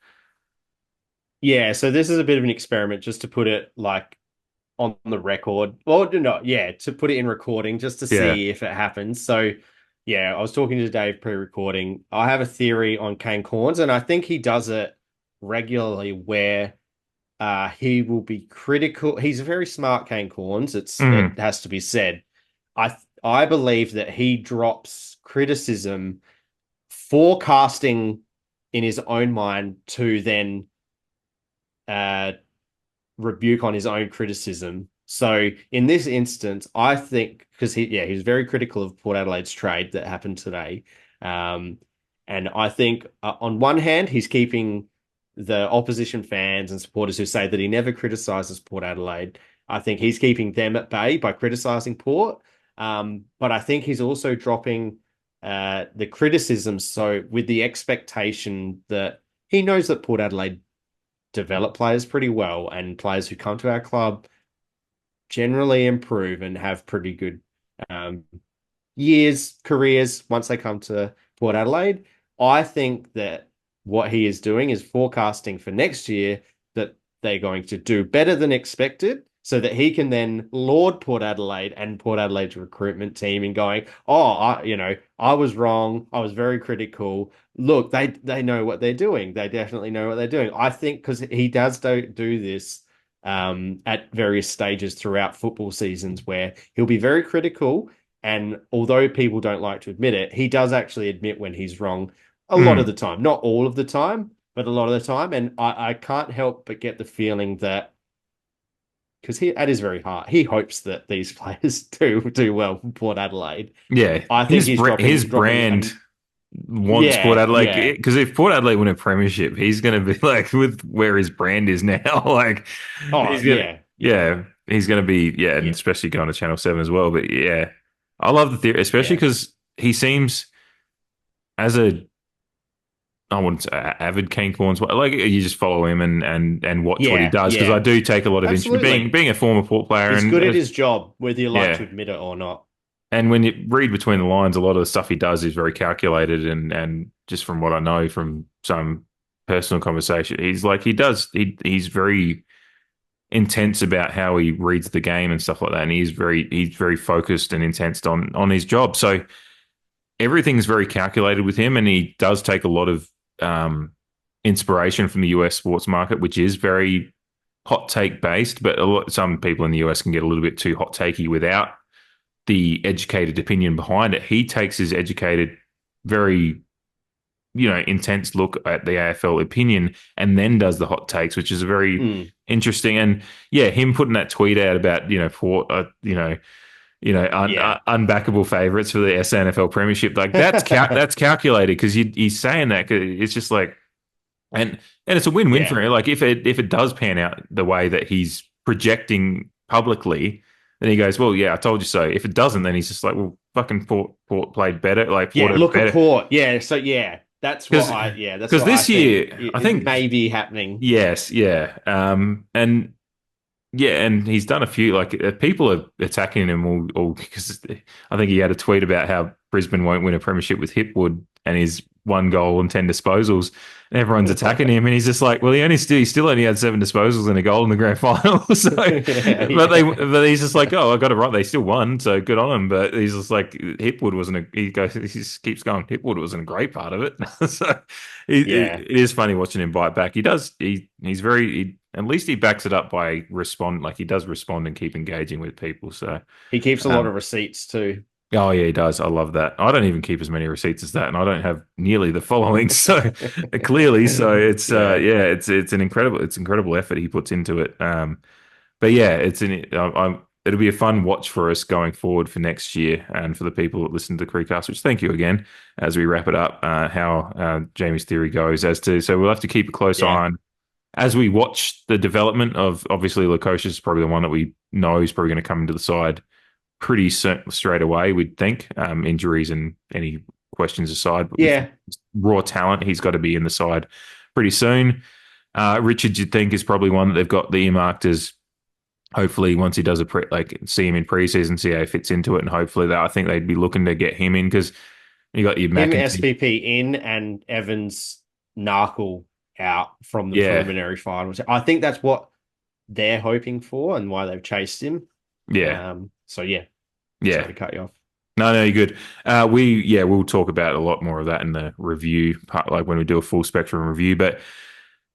Yeah, so this is a bit of an experiment, just to put it on the record. Well, no, to put it in recording, just to see if it happens. So, yeah, I was talking to Dave pre-recording. I have a theory on Kane Corns, and I think he does it regularly where he will be critical. He's a very smart, Kane Corns. It has to be said. I believe that he drops criticism, forecasting in his own mind to then rebuke on his own criticism. So in this instance, I think because he was very critical of Port Adelaide's trade that happened today, and I think on one hand he's keeping the opposition fans and supporters who say that he never criticises Port Adelaide. I think he's keeping them at bay by criticising Port, but I think he's also dropping the criticism. So with the expectation that he knows that Port Adelaide develop players pretty well, and players who come to our club generally improve and have pretty good careers once they come to Port Adelaide. I think that what he is doing is forecasting for next year that they're going to do better than expected, so that he can then laud Port Adelaide and Port Adelaide's recruitment team in going, I was wrong. I was very critical. Look, they know what they're doing. They definitely know what they're doing. I think because he does do this at various stages throughout football seasons where he'll be very critical. And although people don't like to admit it, he does actually admit when he's wrong a lot of the time. Not all of the time, but a lot of the time. And I can't help but get the feeling that, because at his very heart, he hopes that these players do well for Port Adelaide. Yeah, I think his brand wants Port Adelaide, because if Port Adelaide win a premiership, he's going to be with where his brand is now. He's going to be and especially going to Channel 7 as well. But I love the theory, especially because he seems as I wouldn't say avid Kane Corns, you just follow him and watch what he does, because I do take a lot of interest being a former Port player. He's good at his job, whether you like to admit it or not. And when you read between the lines, a lot of the stuff he does is very calculated, and just from what I know from some personal conversation, he's very intense about how he reads the game and stuff like that, and he's very focused and intense on his job. So everything's very calculated with him, and he does take a lot of inspiration from the US sports market, which is very hot take based, but some people in the US can get a little bit too hot takey without the educated opinion behind it. He takes his educated, very intense look at the AFL opinion and then does the hot takes, which is a very interesting. And him putting that tweet out about Port unbackable favourites for the SANFL Premiership, that's that's calculated, because he's saying that, cause it's just and it's a win-win for him. If it does pan out the way that he's projecting publicly. Then he goes, well, yeah, I told you so. If it doesn't, then he's just like, well, fucking Port played better. Like, yeah, Port look better. at Port. Yeah, so yeah, that's what that's because what this year I think may be happening. Yes, yeah, and yeah, and he's done a few. Like people are attacking him all because I think he had a tweet about how Brisbane won't win a premiership with Hipwood and his 1 goal and 10 disposals. And everyone's attacking him, and he's just like, well, he still only had 7 disposals and a goal in the grand final. So, but he's just like, oh, I got it right. They still won, so good on him. But he's just like, Hipwood wasn't. He just keeps going. Hipwood wasn't a great part of it. So, it is funny watching him bite back. He does. He's very. At least he backs it up by he does respond and keep engaging with people. So he keeps a lot of receipts too. Oh yeah, he does. I love that. I don't even keep as many receipts as that, and I don't have nearly the following. So clearly, so it's it's an incredible effort he puts into it. But yeah, it'll be a fun watch for us going forward for next year, and for the people that listen to the CREEDCAST. Which thank you again as we wrap it up. How Jamie's theory goes so we'll have to keep a close eye on as we watch the development of. Obviously, Lukosius is probably the one that we know is probably going to come into the side pretty straight away, we'd think. Injuries and any questions aside, but raw talent, he's got to be in the side pretty soon. Richards, you'd think, is probably one that they've got earmarked as. Hopefully, once he does see him in preseason, see how he fits into it, and hopefully I think they'd be looking to get him in because you got your SPP in and Evans Narkle out from the preliminary finals. I think that's what they're hoping for and why they've chased him. Yeah. Sorry to cut you off. No, you're good. We'll talk about a lot more of that in the review part, like when we do a full spectrum review. But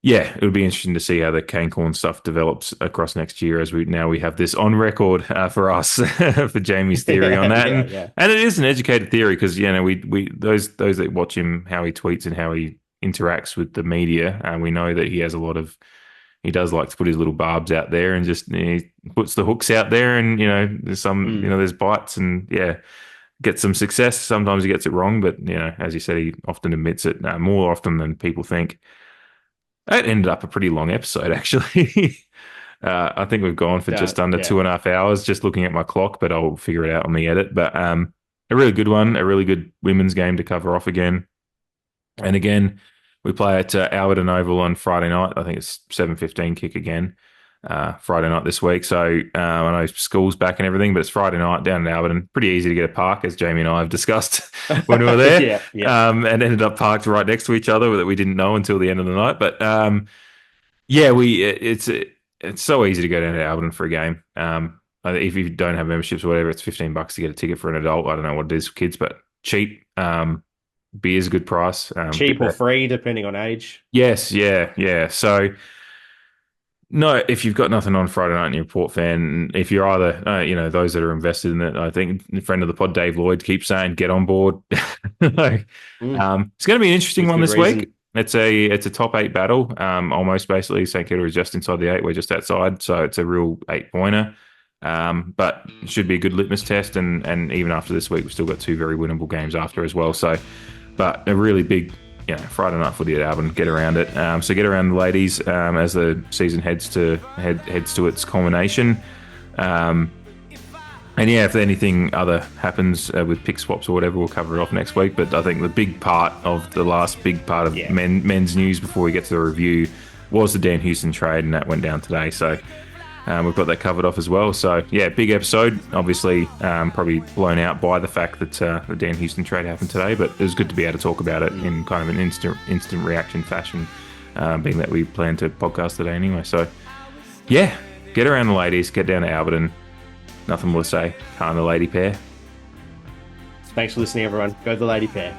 yeah, it'll be interesting to see how the cane corn stuff develops across next year as we have this on record for us for Jamie's theory on that. And it is an educated theory because we those that watch him, how he tweets and how he interacts with the media, and we know that he has a lot of. He does like to put his little barbs out there and just he puts the hooks out there, and there's some there's bites and gets some success. Sometimes he gets it wrong, but as you said, he often admits it more often than people think. It ended up a pretty long episode, actually. I think we've gone for just under 2.5 hours, just looking at my clock, but I'll figure it out on the edit. But a really good one, a really good women's game to cover off again, and again. We play at Alberton Oval on Friday night. I think it's 7:15 kick again, Friday night this week. So I know school's back and everything, but it's Friday night down in Alberton. Pretty easy to get a park, as Jamie and I have discussed when we were there. And ended up parked right next to each other that we didn't know until the end of the night. But it's so easy to go down to Alberton for a game. If you don't have memberships or whatever, it's $15 to get a ticket for an adult. I don't know what it is for kids, but cheap. Beer's a good price. Cheap or free, depending on age. Yes, yeah. So, no, if you've got nothing on Friday night and you're a Port fan, if you're either, those that are invested in it, I think a friend of the pod, Dave Lloyd, keeps saying, get on board. It's going to be an interesting one this week. It's a top 8 battle. Almost basically, St Kilda is just inside the 8. We're just outside. So it's a real 8-pointer. But it should be a good litmus test. And even after this week, we've still got 2 very winnable games after as well. So, but a really big, Friday night footy at Albion, get around it. So get around the ladies as the season heads to its culmination. And if anything other happens with pick swaps or whatever, we'll cover it off next week. But I think the last big part of men's news before we get to the review was the Dan Houston trade, and that went down today. So we've got that covered off as well. So, big episode. Obviously, probably blown out by the fact that the Dan Houston trade happened today, but it was good to be able to talk about it in kind of an instant reaction fashion, being that we plan to podcast today anyway. So, get around the ladies, get down to Alberton. Nothing more to say. Can't the Lady Pear. Thanks for listening, everyone. Go the Lady Pear.